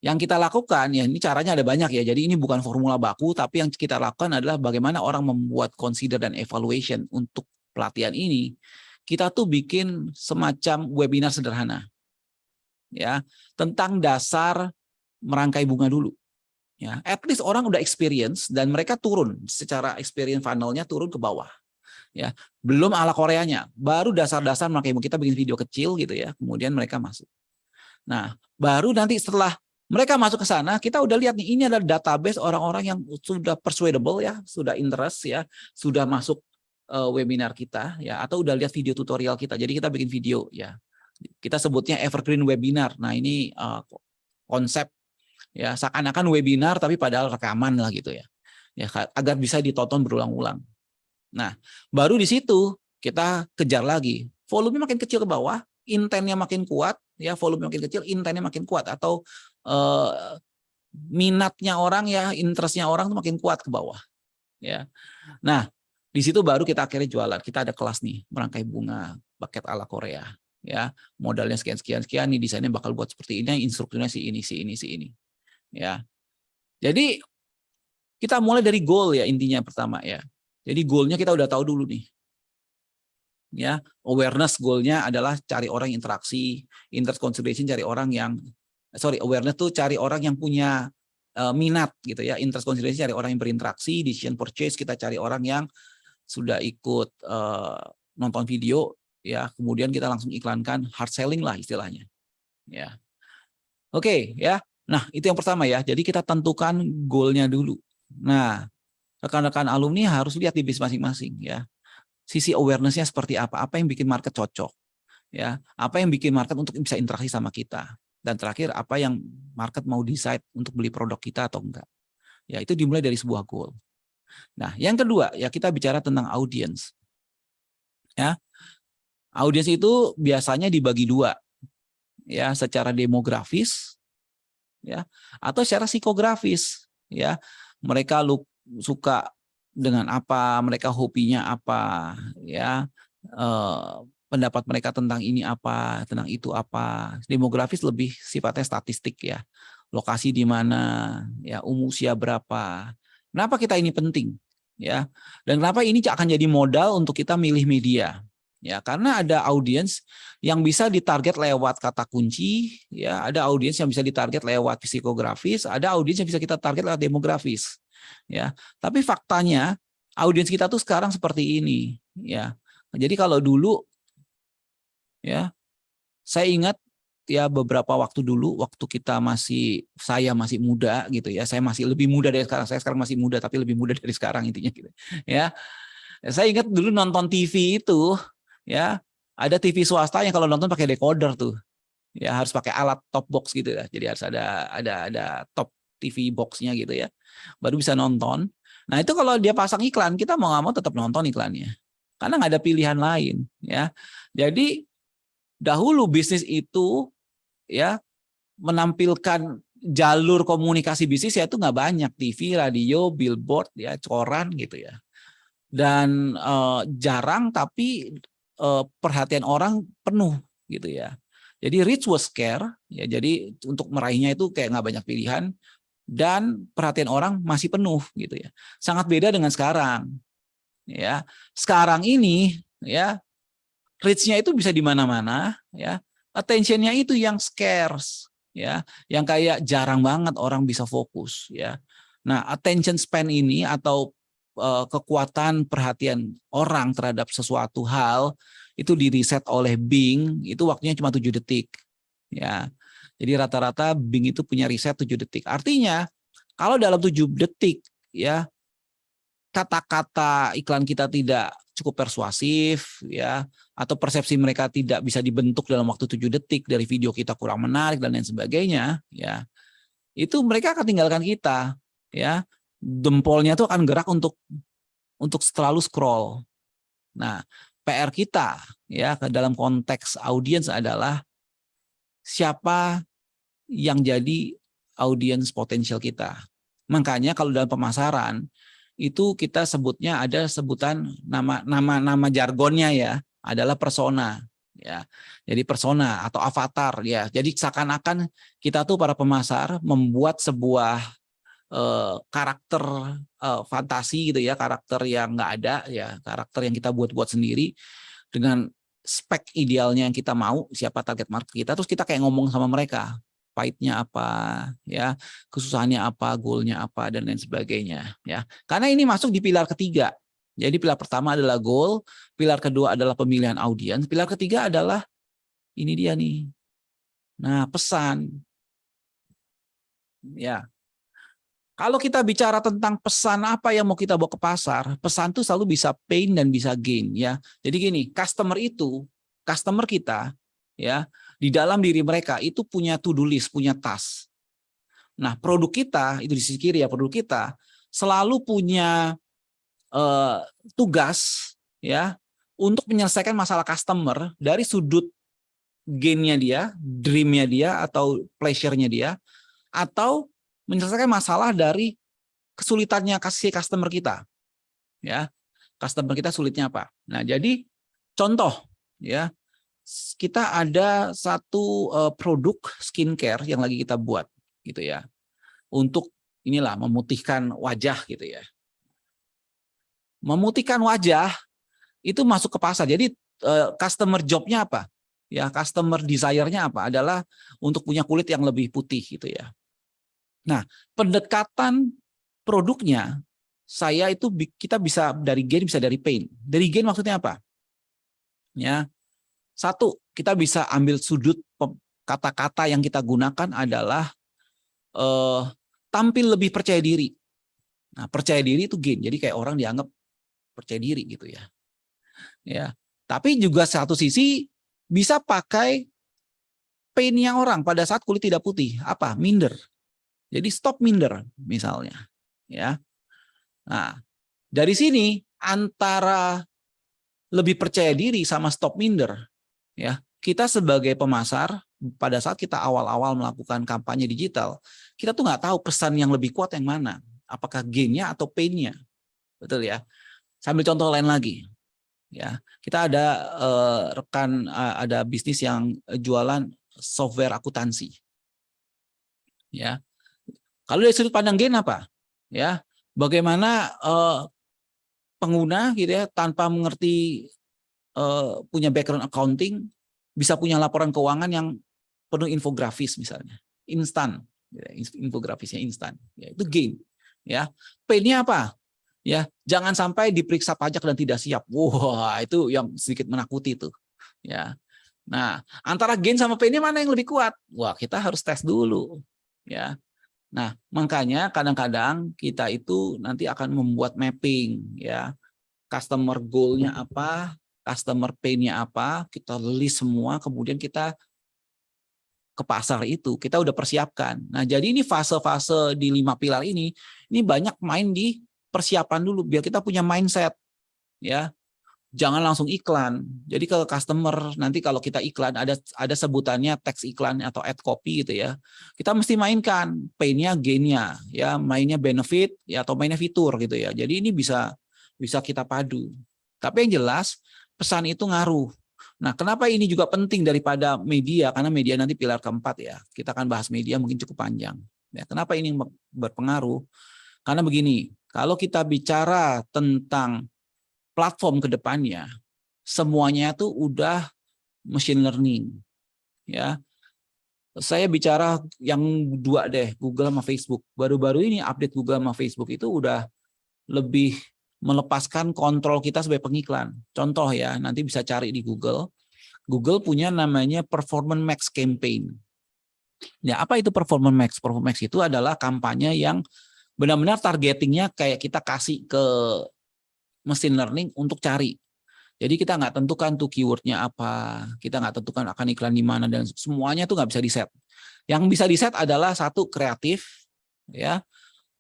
Yang kita lakukan, ya ini caranya ada banyak ya, jadi ini bukan formula baku, tapi yang kita lakukan adalah bagaimana orang membuat consider dan evaluation untuk pelatihan ini. Kita tuh bikin semacam webinar sederhana, ya, tentang dasar merangkai bunga dulu. Ya, at least orang udah experience dan mereka turun secara experience funnelnya turun ke bawah. Ya, belum ala Koreanya, baru dasar-dasar merangkai bunga kita bikin video kecil gitu ya, kemudian mereka masuk. Nah, baru nanti setelah mereka masuk ke sana, kita udah lihat nih, ini adalah database orang-orang yang sudah persuadable ya, sudah interest ya, sudah masuk webinar kita ya, atau udah lihat video tutorial kita. Jadi kita bikin video ya. Kita sebutnya evergreen webinar. Nah, ini konsep ya, seakan-akan webinar tapi padahal rekaman lah gitu ya. Ya, agar bisa ditonton berulang-ulang. Nah, baru di situ kita kejar lagi. Volume makin kecil ke bawah, intennya makin kuat ya, volume makin kecil, intennya makin kuat, atau minatnya orang ya, interestnya orang tuh makin kuat ke bawah ya. Nah, di situ baru kita akhirnya jualan. Kita ada kelas nih, merangkai bunga buket ala Korea ya, modalnya sekian nih, desainnya bakal buat seperti ini, instrukturnya si ini ya. Jadi kita mulai dari goal ya, intinya pertama ya. Jadi goalnya kita udah tahu dulu nih ya. Awareness goalnya adalah cari orang yang interaksi, interest consideration cari orang yang awareness tuh cari orang yang punya minat gitu ya, interest consideration cari orang yang berinteraksi, decision purchase kita cari orang yang sudah ikut nonton video ya, kemudian kita langsung iklankan, hard selling lah istilahnya ya. Oke ya. Nah, itu yang pertama ya. Jadi kita tentukan goalnya dulu. Nah, rekan-rekan alumni harus lihat di bisnis masing-masing ya. Sisi awareness-nya seperti apa yang bikin market cocok ya, apa yang bikin market untuk bisa interaksi sama kita. Dan terakhir, apa yang market mau decide untuk beli produk kita atau enggak. Ya, itu dimulai dari sebuah goal. Nah, yang kedua, ya kita bicara tentang audience. Ya. Audience itu biasanya dibagi dua. Ya, secara demografis ya, atau secara psikografis ya. Mereka suka dengan apa, mereka hobinya apa, ya, pendapat mereka tentang ini apa, tentang itu apa. Demografis lebih sifatnya statistik ya, lokasi di mana, ya, usia berapa. Kenapa kita ini penting, ya? Dan kenapa ini akan jadi modal untuk kita milih media? Ya, karena ada audiens yang bisa ditarget lewat kata kunci, ya, ada audiens yang bisa ditarget lewat psikografis, ada audiens yang bisa kita target lewat demografis, ya. Tapi faktanya audiens kita tuh sekarang seperti ini, ya. Jadi kalau dulu, ya, saya ingat ya beberapa waktu dulu, waktu saya masih muda gitu ya, saya masih lebih muda dari sekarang, saya sekarang masih muda tapi lebih muda dari sekarang intinya gitu, ya. Saya ingat dulu nonton TV itu, ya, ada TV swasta yang kalau nonton pakai decoder tuh, ya, harus pakai alat top box gitu ya, jadi harus ada top TV boxnya gitu ya, baru bisa nonton. Nah itu kalau dia pasang iklan, kita mau nggak mau tetap nonton iklannya, karena nggak ada pilihan lain, ya. Jadi dahulu bisnis itu, ya, menampilkan jalur komunikasi bisnis ya itu nggak banyak, TV, radio, billboard, ya, koran gitu ya, dan jarang tapi perhatian orang penuh gitu ya. Jadi reach was scarce, ya, jadi untuk meraihnya itu kayak nggak banyak pilihan dan perhatian orang masih penuh gitu ya. Sangat beda dengan sekarang, ya. Sekarang ini, ya, reach-nya itu bisa di mana-mana, ya. Attention-nya itu yang scarce, ya, yang kayak jarang banget orang bisa fokus, ya. Nah, attention span ini atau kekuatan perhatian orang terhadap sesuatu hal itu diriset oleh Bing, itu waktunya cuma 7 detik. Ya. Jadi rata-rata Bing itu punya riset 7 detik. Artinya kalau dalam 7 detik, ya, kata-kata iklan kita tidak cukup persuasif, ya, atau persepsi mereka tidak bisa dibentuk dalam waktu 7 detik, dari video kita kurang menarik dan lain sebagainya, ya, itu mereka akan tinggalkan kita, ya. Jempolnya tuh akan gerak untuk selalu scroll. Nah, PR kita, ya, dalam konteks audiens adalah siapa yang jadi audiens potensial kita. Makanya kalau dalam pemasaran itu kita sebutnya ada sebutan nama jargonnya, ya, adalah persona, ya. Jadi persona atau avatar, ya. Jadi seakan-akan kita tuh para pemasar membuat sebuah karakter fantasi gitu ya, karakter yang nggak ada, ya, karakter yang kita buat-buat sendiri dengan spek idealnya yang kita mau, siapa target market kita, terus kita kayak ngomong sama mereka, pahitnya apa, ya, kesusahannya apa, goalnya apa, dan lain sebagainya, ya. Karena ini masuk di pilar ketiga. Jadi pilar pertama adalah goal, pilar kedua adalah pemilihan audiens, pilar ketiga adalah ini dia nih. Nah, pesan, ya. Kalau kita bicara tentang pesan apa yang mau kita bawa ke pasar, pesan itu selalu bisa pain dan bisa gain, ya. Jadi gini, customer kita, ya, di dalam diri mereka itu punya to-do list, punya task. Nah, produk kita itu di sisi kiri, ya, produk kita selalu punya tugas, ya, untuk menyelesaikan masalah customer dari sudut gain-nya dia, dream-nya dia atau pleasure-nya dia, atau menyelesaikan masalah dari kesulitannya customer kita, ya. Customer kita sulitnya apa? Nah, jadi contoh, ya, kita ada satu produk skincare yang lagi kita buat, gitu ya, untuk inilah memutihkan wajah, gitu ya. Memutihkan wajah itu masuk ke pasar. Jadi customer job-nya apa? Ya, customer desire-nya apa? Adalah untuk punya kulit yang lebih putih, gitu ya. Nah, pendekatan produknya kita bisa dari gain, bisa dari pain. Dari gain maksudnya apa? Ya, satu, kita bisa ambil sudut kata-kata yang kita gunakan adalah tampil lebih percaya diri. Nah, percaya diri itu gain. Jadi kayak orang dianggap percaya diri gitu ya. Ya, tapi juga satu sisi bisa pakai painnya orang pada saat kulit tidak putih. Apa? Minder. Jadi stop minder misalnya, ya. Nah, dari sini antara lebih percaya diri sama stop minder, ya. Kita sebagai pemasar pada saat kita awal-awal melakukan kampanye digital, kita tuh nggak tahu pesan yang lebih kuat yang mana, apakah gain-nya atau pain-nya. betul ya. Sambil contoh lain lagi, ya kita ada rekan ada bisnis yang jualan software akuntansi, ya. Kalau dari sudut pandang Gain apa, ya bagaimana pengguna gitu ya tanpa mengerti punya background accounting bisa punya laporan keuangan yang penuh infografis misalnya, instan, ya, infografisnya instan, ya, itu Gain, ya. Pain-nya apa? Ya, jangan sampai diperiksa pajak dan tidak siap. Wah, itu yang sedikit menakuti itu. Ya. Nah, antara Gain sama Pain-nya mana yang lebih kuat? Wah, kita harus tes dulu. Ya. Nah, makanya kadang-kadang kita itu nanti akan membuat mapping, ya. Customer goal-nya apa, customer pain-nya apa, kita list semua, kemudian kita ke pasar itu, kita udah persiapkan. Nah, jadi ini fase-fase di 5 pilar ini banyak main di persiapan dulu biar kita punya mindset, ya. Jangan langsung iklan. Jadi ke customer nanti kalau kita iklan ada sebutannya teks iklan atau ad copy gitu ya. Kita mesti mainkan pain-nya, gain-nya, ya, mainnya benefit ya atau mainnya fitur gitu ya. Jadi ini bisa kita padu. Tapi yang jelas pesan itu ngaruh. Nah, kenapa ini juga penting daripada media? Karena media nanti pilar keempat ya. Kita akan bahas media mungkin cukup panjang. Ya, kenapa ini berpengaruh? Karena begini, kalau kita bicara tentang platform ke depannya, semuanya itu udah machine learning. Ya. Saya bicara yang dua deh, Google sama Facebook. Baru-baru ini update Google sama Facebook itu udah lebih melepaskan kontrol kita sebagai pengiklan. Contoh ya, nanti bisa cari di Google. Google punya namanya Performance Max Campaign. Ya, apa itu Performance Max? Performance Max itu adalah kampanye yang benar-benar targetingnya kayak kita kasih ke machine learning untuk cari. Jadi kita nggak tentukan tuh keywordnya apa, kita nggak tentukan akan iklan di mana, dan semuanya tuh nggak bisa di-set. Yang bisa di-set adalah satu kreatif, ya.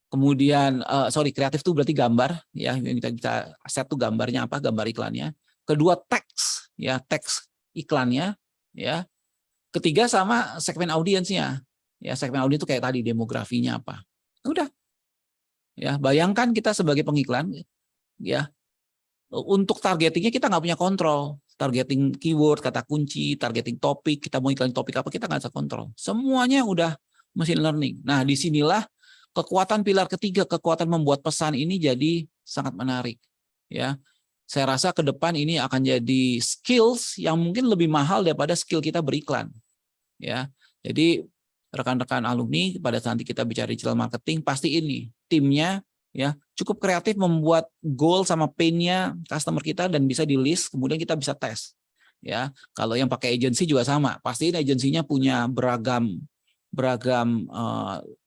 Kemudian kreatif tuh berarti gambar, ya. Yang kita set tuh gambarnya apa, gambar iklannya. Kedua teks, ya, teks iklannya, ya. Ketiga sama segmen audiensnya, ya. Segmen audiens itu kayak tadi demografinya apa. Udah. Ya, bayangkan kita sebagai pengiklan, ya, untuk targetingnya kita nggak punya kontrol. Targeting keyword, kata kunci, targeting topik, kita mau iklan topik apa, kita nggak bisa kontrol. Semuanya udah machine learning. Nah, disinilah kekuatan pilar ketiga, kekuatan membuat pesan ini jadi sangat menarik. Ya, saya rasa ke depan ini akan jadi skills yang mungkin lebih mahal daripada skill kita beriklan. Ya, jadi rekan-rekan alumni pada saat kita bicara digital marketing, pasti ini timnya ya cukup kreatif membuat goal sama pain-nya customer kita dan bisa di list, kemudian kita bisa tes. Ya, kalau yang pakai agency juga sama, pasti agensinya punya beragam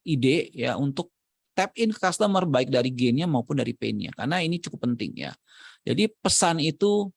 ide ya untuk tap in ke customer baik dari gain-nya maupun dari pain-nya, karena ini cukup penting ya. Jadi pesan itu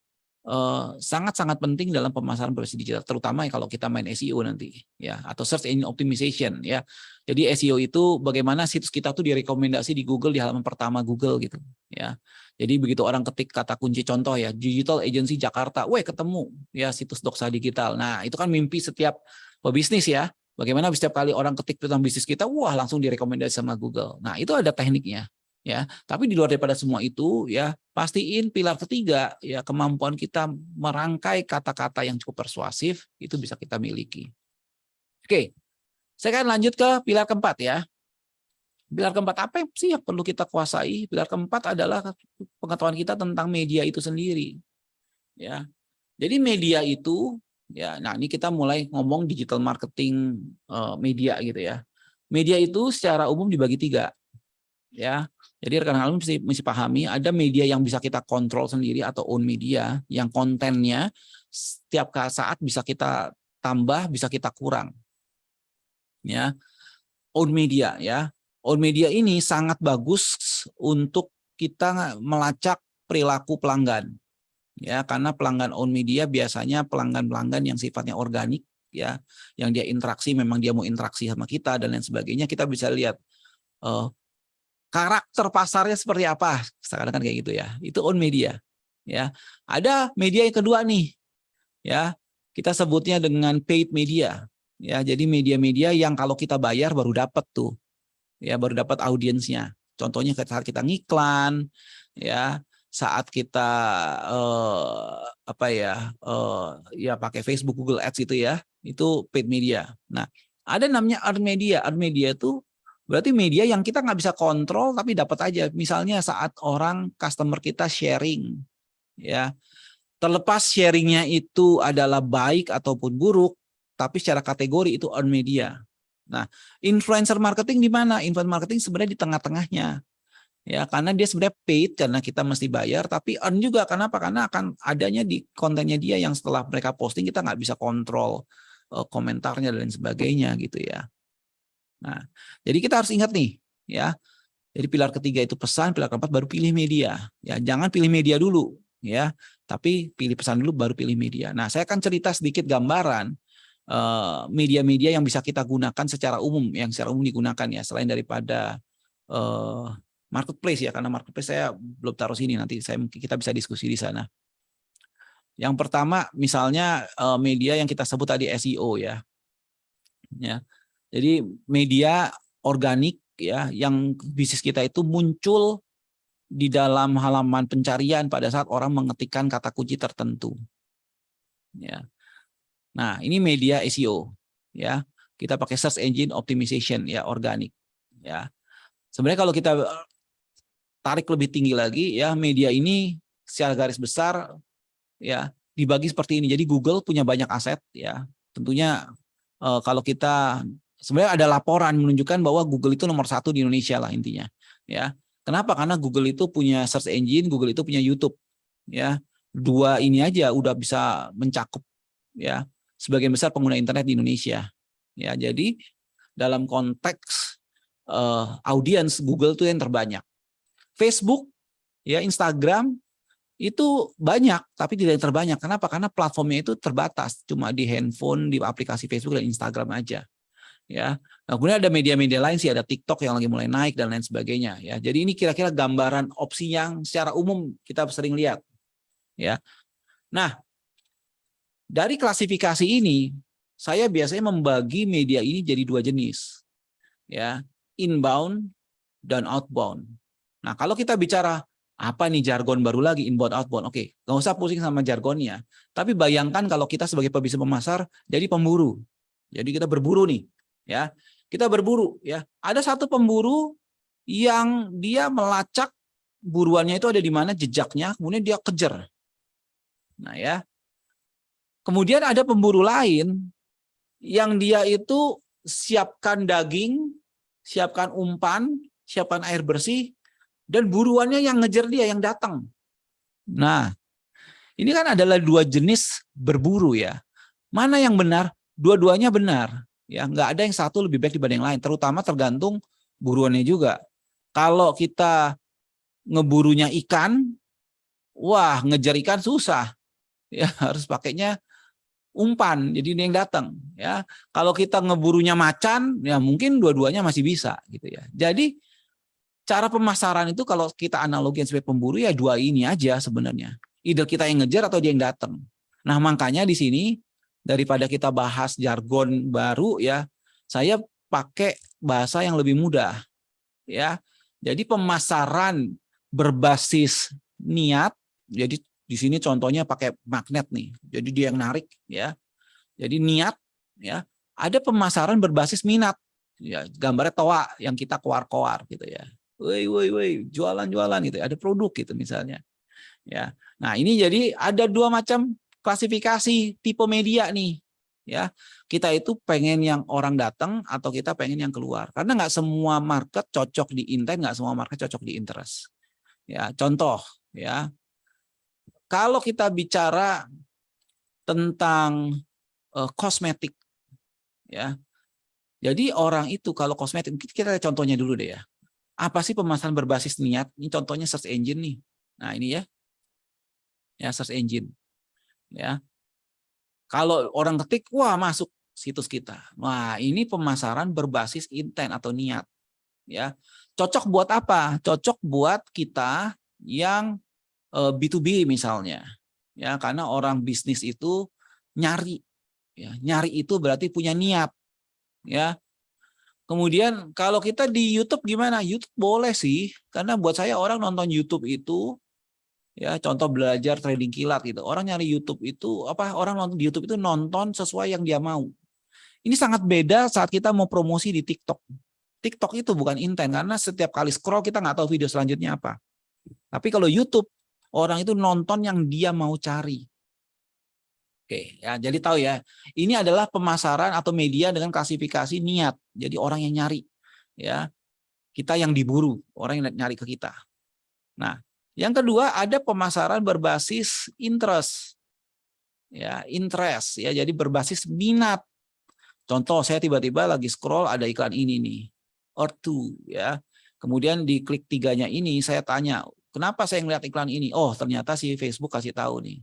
sangat-sangat penting dalam pemasaran berbasis digital, terutama kalau kita main SEO nanti ya, atau search engine optimization ya. Jadi SEO itu bagaimana situs kita tuh direkomendasi di Google di halaman pertama Google gitu ya. Jadi begitu orang ketik kata kunci contoh ya, digital agency Jakarta, ketemu ya situs Doxa Digital. Nah, itu kan mimpi setiap pebisnis ya. Bagaimana setiap kali orang ketik tentang bisnis kita, langsung direkomendasi sama Google. Nah, itu ada tekniknya. Ya, tapi di luar daripada semua itu ya pastiin pilar ketiga ya, kemampuan kita merangkai kata-kata yang cukup persuasif itu bisa kita miliki. Oke, saya akan lanjut ke pilar keempat ya. Pilar keempat apa sih yang perlu kita kuasai? Pilar keempat adalah pengetahuan kita tentang media itu sendiri. Ya, jadi media itu ya, nah ini kita mulai ngomong digital marketing media gitu ya. Media itu secara umum dibagi 3 ya. Jadi rekan-rekan alumni mesti pahami ada media yang bisa kita kontrol sendiri atau own media, yang kontennya setiap saat bisa kita tambah, bisa kita kurang. Ya. Own media ya. Own media ini sangat bagus untuk kita melacak perilaku pelanggan. Ya, karena pelanggan own media biasanya pelanggan-pelanggan yang sifatnya organik ya, yang dia interaksi, memang dia mau interaksi sama kita dan lain sebagainya, kita bisa lihat karakter pasarnya seperti apa, sekarang kan kayak gitu ya. Itu own media. Ya, ada media yang kedua nih, ya kita sebutnya dengan paid media. Ya, jadi media-media yang kalau kita bayar baru dapat tuh, ya baru dapat audiensnya. Contohnya saat kita ngiklan, ya saat kita ya pakai Facebook, Google Ads itu ya, itu paid media. Nah, ada namanya earned media. Earned media itu berarti media yang kita nggak bisa kontrol tapi dapat aja. Misalnya saat orang customer kita sharing, ya terlepas sharingnya itu adalah baik ataupun buruk, tapi secara kategori itu earned media. Nah, influencer marketing di mana? Influencer marketing sebenarnya di tengah-tengahnya. Ya, karena dia sebenarnya paid karena kita mesti bayar, tapi earn juga. Kenapa? Karena akan adanya di kontennya dia yang setelah mereka posting kita nggak bisa kontrol komentarnya dan sebagainya gitu ya. Nah, jadi kita harus ingat nih, ya. Jadi pilar ketiga itu pesan, pilar keempat baru pilih media. Ya, jangan pilih media dulu, ya. Tapi pilih pesan dulu baru pilih media. Nah, saya akan cerita sedikit gambaran media-media yang bisa kita gunakan secara umum, yang secara umum digunakan ya, selain daripada marketplace ya, karena marketplace saya belum taruh sini, nanti kita bisa diskusi di sana. Yang pertama misalnya media yang kita sebut tadi SEO ya. Ya. Jadi media organik ya yang bisnis kita itu muncul di dalam halaman pencarian pada saat orang mengetikkan kata kunci tertentu. Ya. Nah, ini media SEO ya. Kita pakai search engine optimization ya, organik ya. Sebenarnya kalau kita tarik lebih tinggi lagi ya, media ini secara garis besar ya dibagi seperti ini. Jadi Google punya banyak aset ya. Tentunya kalau kita sebenarnya ada laporan menunjukkan bahwa Google itu nomor 1 di Indonesia lah intinya ya. Kenapa? Karena Google itu punya search engine, Google itu punya YouTube ya. Dua ini aja udah bisa mencakup ya sebagian besar pengguna internet di Indonesia ya. Jadi dalam konteks audiens Google itu yang terbanyak. Facebook, ya Instagram itu banyak, tapi tidak yang terbanyak. Kenapa? Karena platformnya itu terbatas, cuma di handphone, di aplikasi Facebook dan Instagram aja. Ya, nah, kemudian ada media-media lain sih, ada TikTok yang lagi mulai naik dan lain sebagainya. Ya, jadi ini kira-kira gambaran opsi yang secara umum kita sering lihat. Ya, nah dari klasifikasi ini, saya biasanya membagi media ini jadi 2 jenis, ya, inbound dan outbound. Nah, kalau kita bicara apa nih jargon baru lagi, inbound, outbound, oke, nggak usah pusing sama jargonnya. Tapi bayangkan kalau kita sebagai pebisnis pemasar jadi pemburu. Jadi kita berburu nih, ya. Kita berburu, ya. Ada satu pemburu yang dia melacak buruannya itu ada di mana jejaknya, kemudian dia kejar. Nah, ya. Kemudian ada pemburu lain yang dia itu siapkan daging, siapkan umpan, siapkan air bersih, dan buruannya yang ngejar dia, yang datang. Nah, ini kan adalah 2 jenis berburu ya. Mana yang benar? Dua-duanya benar. Ya, nggak ada yang satu lebih baik dibanding yang lain. Terutama tergantung buruannya juga. Kalau kita ngeburunya ikan, wah ngejar ikan susah. Ya, harus pakainya umpan, jadi ini yang datang. Ya, kalau kita ngeburunya macan, ya mungkin dua-duanya masih bisa gitu ya. Jadi cara pemasaran itu kalau kita analogikan sebagai pemburu ya 2 ini aja sebenarnya. Either kita yang ngejar atau dia yang datang. Nah, makanya di sini daripada kita bahas jargon baru ya, saya pakai bahasa yang lebih mudah. Ya. Jadi pemasaran berbasis niat. Jadi di sini contohnya pakai magnet nih. Jadi dia yang narik ya. Jadi niat ya. Ada pemasaran berbasis minat. Ya, gambarnya toa yang kita koar-koar gitu ya. Woi, jualan-jualan gitu. Ada produk gitu misalnya. Ya. Nah, ini jadi ada 2 macam klasifikasi tipe media nih. Ya. Kita itu pengen yang orang datang atau kita pengen yang keluar. Karena nggak semua market cocok di intent, nggak semua market cocok di interest. Ya, contoh ya. Kalau kita bicara tentang kosmetik ya. Jadi orang itu kalau kosmetik, kita lihat contohnya dulu deh ya. Apa sih pemasaran berbasis niat? Ini contohnya search engine nih. Nah, ini ya. Ya, search engine. Ya. Kalau orang ketik, wah masuk situs kita. Wah, ini pemasaran berbasis intent atau niat. Ya. Cocok buat apa? Cocok buat kita yang B2B misalnya. Ya, karena orang bisnis itu nyari. Ya, nyari itu berarti punya niat. Ya. Kemudian kalau kita di YouTube gimana? YouTube boleh sih, karena buat saya orang nonton YouTube itu, ya contoh belajar trading kilat gitu. Orang nyari YouTube itu orang nonton di YouTube itu nonton sesuai yang dia mau. Ini sangat beda saat kita mau promosi di TikTok. TikTok itu bukan intent karena setiap kali scroll kita nggak tahu video selanjutnya apa. Tapi kalau YouTube orang itu nonton yang dia mau cari. Oke, ya jadi tahu ya. Ini adalah pemasaran atau media dengan klasifikasi niat. Jadi orang yang nyari, ya. Kita yang diburu, orang yang nyari ke kita. Nah, yang kedua ada pemasaran berbasis interest. Ya, interest ya. Jadi berbasis minat. Contoh saya tiba-tiba lagi scroll ada iklan ini nih. Or two ya. Kemudian di klik 3-nya ini saya tanya, "Kenapa saya ngeliat iklan ini?" Oh, ternyata si Facebook kasih tahu nih.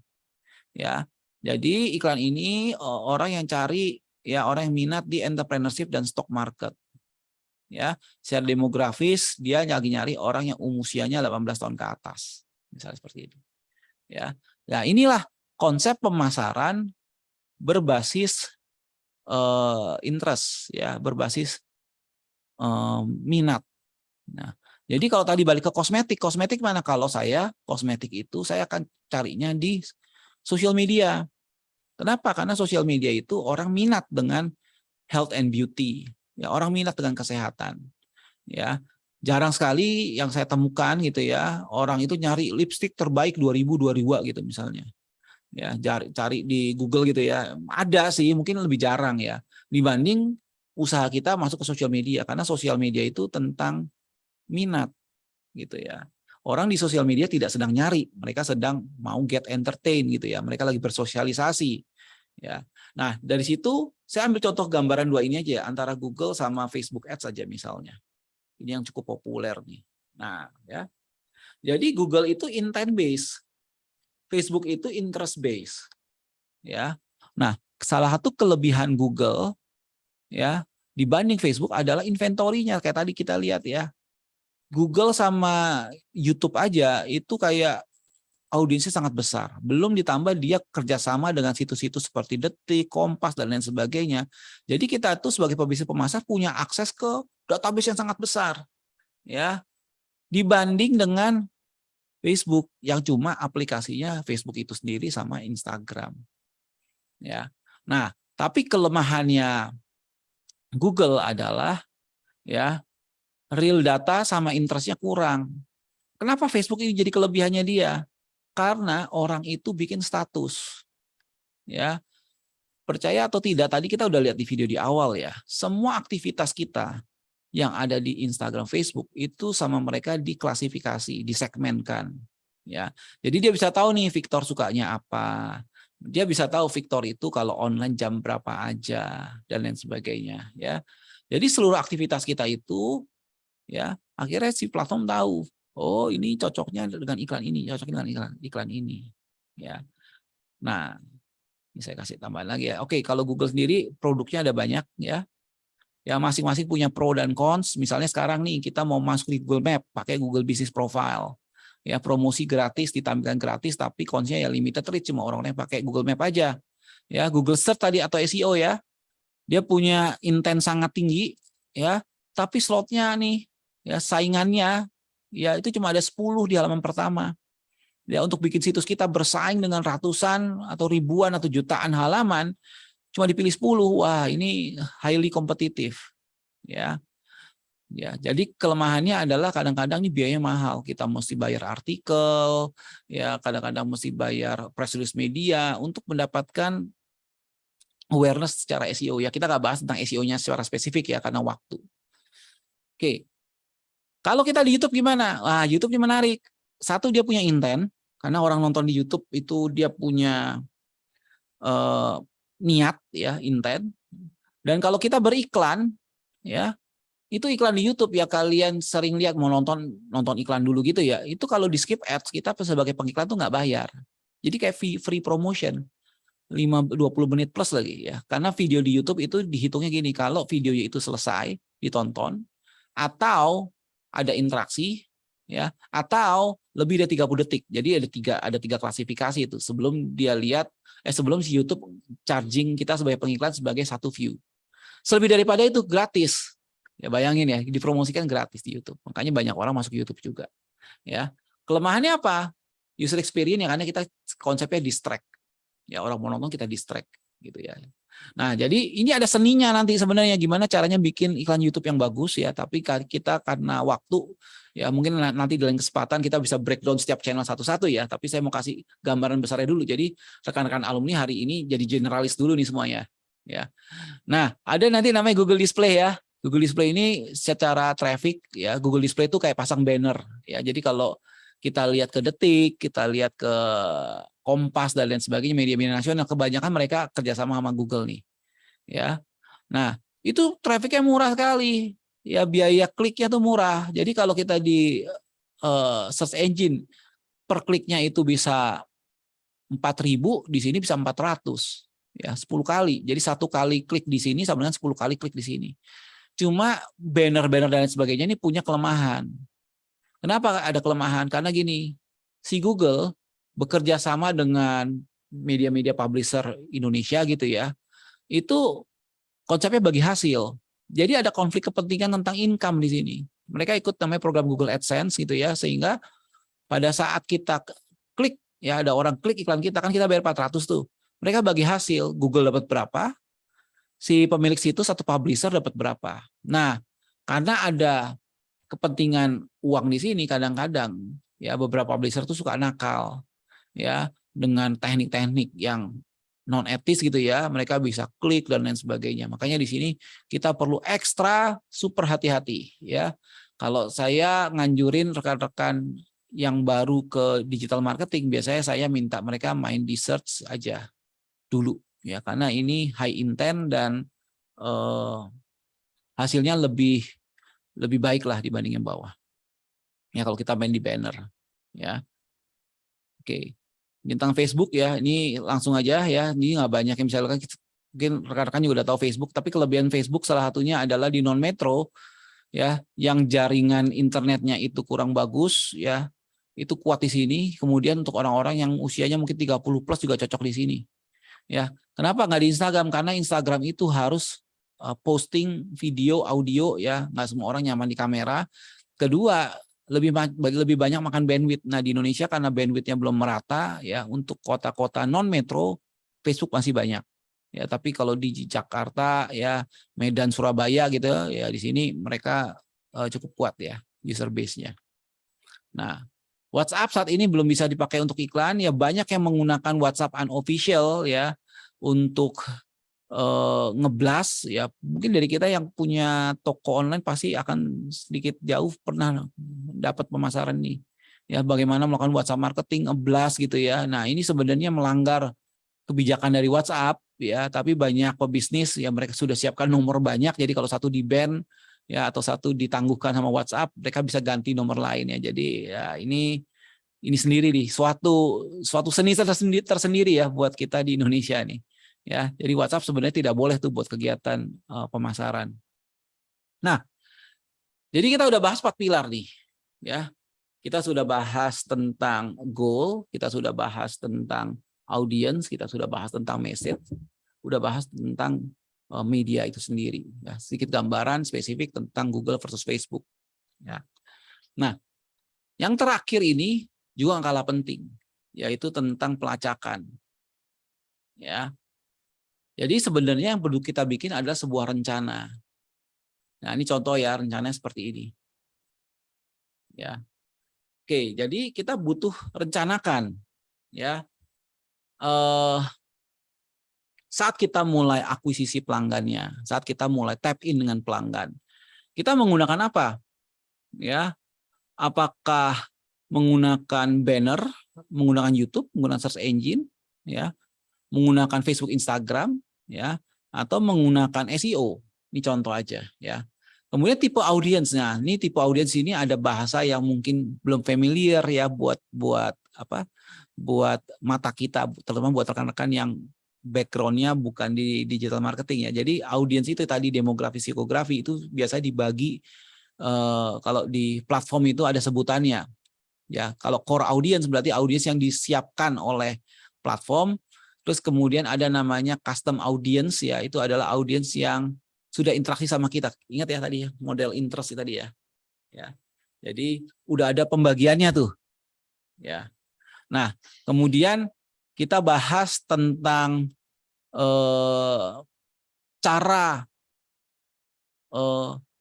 Ya. Jadi iklan ini orang yang cari ya orang yang minat di entrepreneurship dan stock market. Ya, secara demografis dia lagi nyari orang yang usianya 18 tahun ke atas. Misalnya seperti itu. Ya. Nah, inilah konsep pemasaran berbasis interest ya, berbasis minat. Nah, jadi kalau tadi balik ke kosmetik mana? Kalau saya kosmetik itu saya akan carinya di sosial media. Kenapa? Karena sosial media itu orang minat dengan health and beauty. Ya, orang minat dengan kesehatan. Ya, jarang sekali yang saya temukan gitu ya, orang itu nyari lipstik terbaik 2022 gitu misalnya. Ya, cari di Google gitu ya. Ada sih, mungkin lebih jarang ya. Dibanding usaha kita masuk ke sosial media karena sosial media itu tentang minat gitu ya. Orang di sosial media tidak sedang nyari, mereka sedang mau get entertain gitu ya. Mereka lagi bersosialisasi. Ya. Nah, dari situ saya ambil contoh gambaran dua ini aja antara Google sama Facebook Ads saja misalnya. Ini yang cukup populer nih. Nah, ya. Jadi Google itu intent based. Facebook itu interest based. Ya. Nah, salah satu kelebihan Google ya dibanding Facebook adalah inventory-nya kayak tadi kita lihat ya. Google sama YouTube aja itu kayak audiensnya sangat besar. Belum ditambah dia kerjasama dengan situs-situs seperti Detik, Kompas, dan lain sebagainya. Jadi kita tuh sebagai pebisnis pemasar punya akses ke database yang sangat besar. Ya, dibanding dengan Facebook yang cuma aplikasinya Facebook itu sendiri sama Instagram. Ya. Nah, tapi kelemahannya Google adalah ya real data sama interestnya kurang. Kenapa Facebook ini jadi kelebihannya dia? Karena orang itu bikin status. Ya. Percaya atau tidak, tadi kita udah lihat di video di awal ya. Semua aktivitas kita yang ada di Instagram, Facebook itu sama mereka diklasifikasi, disegmenkan. Ya. Jadi dia bisa tahu nih Victor sukanya apa. Dia bisa tahu Victor itu kalau online jam berapa aja dan lain sebagainya. Ya. Jadi seluruh aktivitas kita itu ya akhirnya si platform tahu, oh ini cocoknya dengan iklan ini, cocoknya dengan iklan ini. Ya. Nah, ini saya kasih tambahan lagi ya. Oke, kalau Google sendiri produknya ada banyak ya. Ya masing-masing punya pro dan cons. Misalnya sekarang nih kita mau masuk di Google Map pakai Google Business Profile. Ya promosi gratis, ditampilkan gratis, tapi consnya ya limited reach, cuma orang-orang yang pakai Google Map aja. Ya Google Search tadi atau SEO ya, dia punya intent sangat tinggi ya, tapi slotnya nih ya saingannya ya itu cuma ada 10 di halaman pertama. Ya untuk bikin situs kita bersaing dengan ratusan atau ribuan atau jutaan halaman cuma dipilih 10. Wah, ini highly kompetitif. Ya. Ya, jadi kelemahannya adalah kadang-kadang ini biayanya mahal. Kita mesti bayar artikel, ya kadang-kadang mesti bayar press release media untuk mendapatkan awareness secara SEO. Ya, kita nggak bahas tentang SEO-nya secara spesifik ya karena waktu. Oke. Kalau kita di YouTube gimana? Wah, YouTube ini menarik. Satu, dia punya intent, karena orang nonton di YouTube itu dia punya niat, ya, intent. Dan kalau kita beriklan, ya, itu iklan di YouTube ya kalian sering lihat mau nonton iklan dulu gitu ya. Itu kalau di skip ads kita sebagai pengiklan tuh nggak bayar. Jadi kayak free promotion 20 menit plus lagi ya. Karena video di YouTube itu dihitungnya gini, kalau videonya itu selesai ditonton atau ada interaksi ya atau lebih dari 30 detik. Jadi ada tiga klasifikasi itu sebelum dia lihat sebelum si YouTube charging kita sebagai pengiklan sebagai satu view. Selebih daripada itu gratis. Ya bayangin ya, dipromosikan gratis di YouTube. Makanya banyak orang masuk YouTube juga. Ya. Kelemahannya apa? User experience yang karena kita konsepnya distract. Ya, orang mau nonton kita distract gitu ya. Nah, jadi ini ada seninya nanti sebenarnya gimana caranya bikin iklan YouTube yang bagus ya, tapi kita karena waktu ya mungkin nanti di lain kesempatan kita bisa breakdown setiap channel satu-satu ya, tapi saya mau kasih gambaran besarnya dulu. Jadi rekan-rekan alumni hari ini jadi generalis dulu nih semuanya ya. Nah, ada nanti namanya Google Display ya. Google Display ini secara traffic ya, Google Display itu kayak pasang banner ya. Jadi kalau kita lihat ke Detik, kita lihat ke Kompas dan lain sebagainya, media-media nasional, kebanyakan mereka kerjasama sama Google nih, ya. Nah, itu trafficnya murah sekali, ya biaya kliknya tuh murah. Jadi kalau kita di search engine per kliknya itu bisa 4.000, di sini bisa 400, ya 10 kali. Jadi 1 kali klik di sini sama dengan 10 kali klik di sini. Cuma banner-banner dan lain sebagainya ini punya kelemahan. Kenapa ada kelemahan? Karena gini, si Google bekerja sama dengan media-media publisher Indonesia gitu ya, itu konsepnya bagi hasil. Jadi ada konflik kepentingan tentang income di sini. Mereka ikut namanya program Google AdSense gitu ya, sehingga pada saat kita klik, ya ada orang klik iklan kita, kan kita bayar 400 tuh. Mereka bagi hasil, Google dapat berapa, si pemilik situs atau publisher dapat berapa. Nah, karena ada kepentingan uang di sini, kadang-kadang ya beberapa publisher tuh suka nakal. Ya, dengan teknik-teknik yang non etis gitu ya, mereka bisa klik dan lain sebagainya. Makanya di sini kita perlu ekstra super hati-hati ya. Kalau saya nganjurin rekan-rekan yang baru ke digital marketing, biasanya saya minta mereka main di search aja dulu ya, karena ini high intent dan hasilnya lebih baik lah dibanding yang bawah. Ya kalau kita main di banner ya. Oke. Tentang Facebook ya, ini langsung aja ya, ini nggak banyak yang bisa lakukan, mungkin rekan-rekan juga udah tahu Facebook, tapi kelebihan Facebook salah satunya adalah di non metro ya, yang jaringan internetnya itu kurang bagus ya, itu kuat di sini. Kemudian untuk orang-orang yang usianya mungkin 30 plus juga cocok di sini ya. Kenapa nggak di Instagram? Karena Instagram itu harus posting video, audio ya, nggak semua orang nyaman di kamera. Kedua, lebih banyak makan bandwidth. Nah di Indonesia karena bandwidthnya belum merata ya, untuk kota-kota non metro Facebook masih banyak ya, tapi kalau di Jakarta ya, Medan, Surabaya gitu ya, di sini mereka cukup kuat ya user base-nya. Nah WhatsApp saat ini belum bisa dipakai untuk iklan ya, banyak yang menggunakan WhatsApp unofficial ya untuk ngeblas ya. Mungkin dari kita yang punya toko online pasti akan sedikit jauh pernah dapat pemasaran nih ya, bagaimana melakukan WhatsApp marketing ngeblas gitu ya. Nah ini sebenarnya melanggar kebijakan dari WhatsApp ya, tapi banyak pebisnis ya, mereka sudah siapkan nomor banyak, jadi kalau satu di ban ya atau satu ditangguhkan sama WhatsApp, mereka bisa ganti nomor lain ya. Jadi ya ini sendiri nih suatu seni tersendiri ya buat kita di Indonesia nih. Ya, jadi WhatsApp sebenarnya tidak boleh tuh buat kegiatan pemasaran. Nah, jadi kita udah bahas 4 pilar nih, ya. Kita sudah bahas tentang goal, kita sudah bahas tentang audience, kita sudah bahas tentang message, udah bahas tentang media itu sendiri. Ya, sedikit gambaran spesifik tentang Google versus Facebook. Ya. Nah, yang terakhir ini juga kalah penting, yaitu tentang pelacakan. Ya. Jadi sebenarnya yang perlu kita bikin adalah sebuah rencana. Nah, ini contoh ya, rencananya seperti ini. Ya. Oke, jadi kita butuh rencanakan ya. Saat kita mulai akuisisi pelanggannya, saat kita mulai tap in dengan pelanggan, kita menggunakan apa? Ya. Apakah menggunakan banner, menggunakan YouTube, menggunakan search engine, ya, menggunakan Facebook, Instagram, ya, atau menggunakan SEO. Ini contoh aja ya. Kemudian tipe audiensnya. Ini tipe audiens ini ada bahasa yang mungkin belum familiar ya buat mata kita, terutama buat rekan-rekan yang background-nya bukan di digital marketing ya. Jadi audiens itu tadi demografi, psikografi itu biasanya dibagi kalau di platform itu ada sebutannya. Ya, kalau core audience berarti audiens yang disiapkan oleh platform. Terus kemudian ada namanya custom audience ya, itu adalah audiens yang sudah interaksi sama kita. Ingat ya tadi ya, model interest tadi ya. Ya. Jadi udah ada pembagiannya tuh. Ya. Nah, kemudian kita bahas tentang cara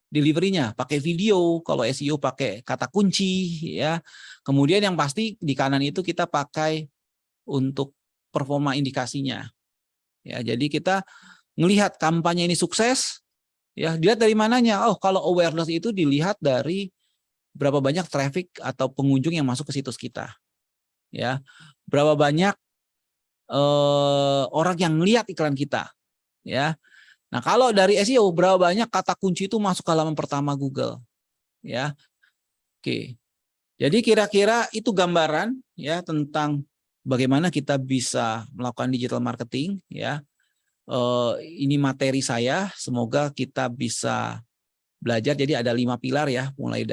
delivery-nya, pakai video, kalau SEO pakai kata kunci ya. Kemudian yang pasti di kanan itu kita pakai untuk performa indikasinya. Ya, jadi kita melihat kampanye ini sukses, ya, dilihat dari mananya? Oh, kalau awareness itu dilihat dari berapa banyak traffic atau pengunjung yang masuk ke situs kita. Ya. Berapa banyak orang yang lihat iklan kita. Ya. Nah, kalau dari SEO berapa banyak kata kunci itu masuk ke halaman pertama Google, ya. Oke. Jadi kira-kira itu gambaran ya tentang bagaimana kita bisa melakukan digital marketing, ya. Ini materi saya, semoga kita bisa belajar. Jadi ada 5 pilar ya, mulai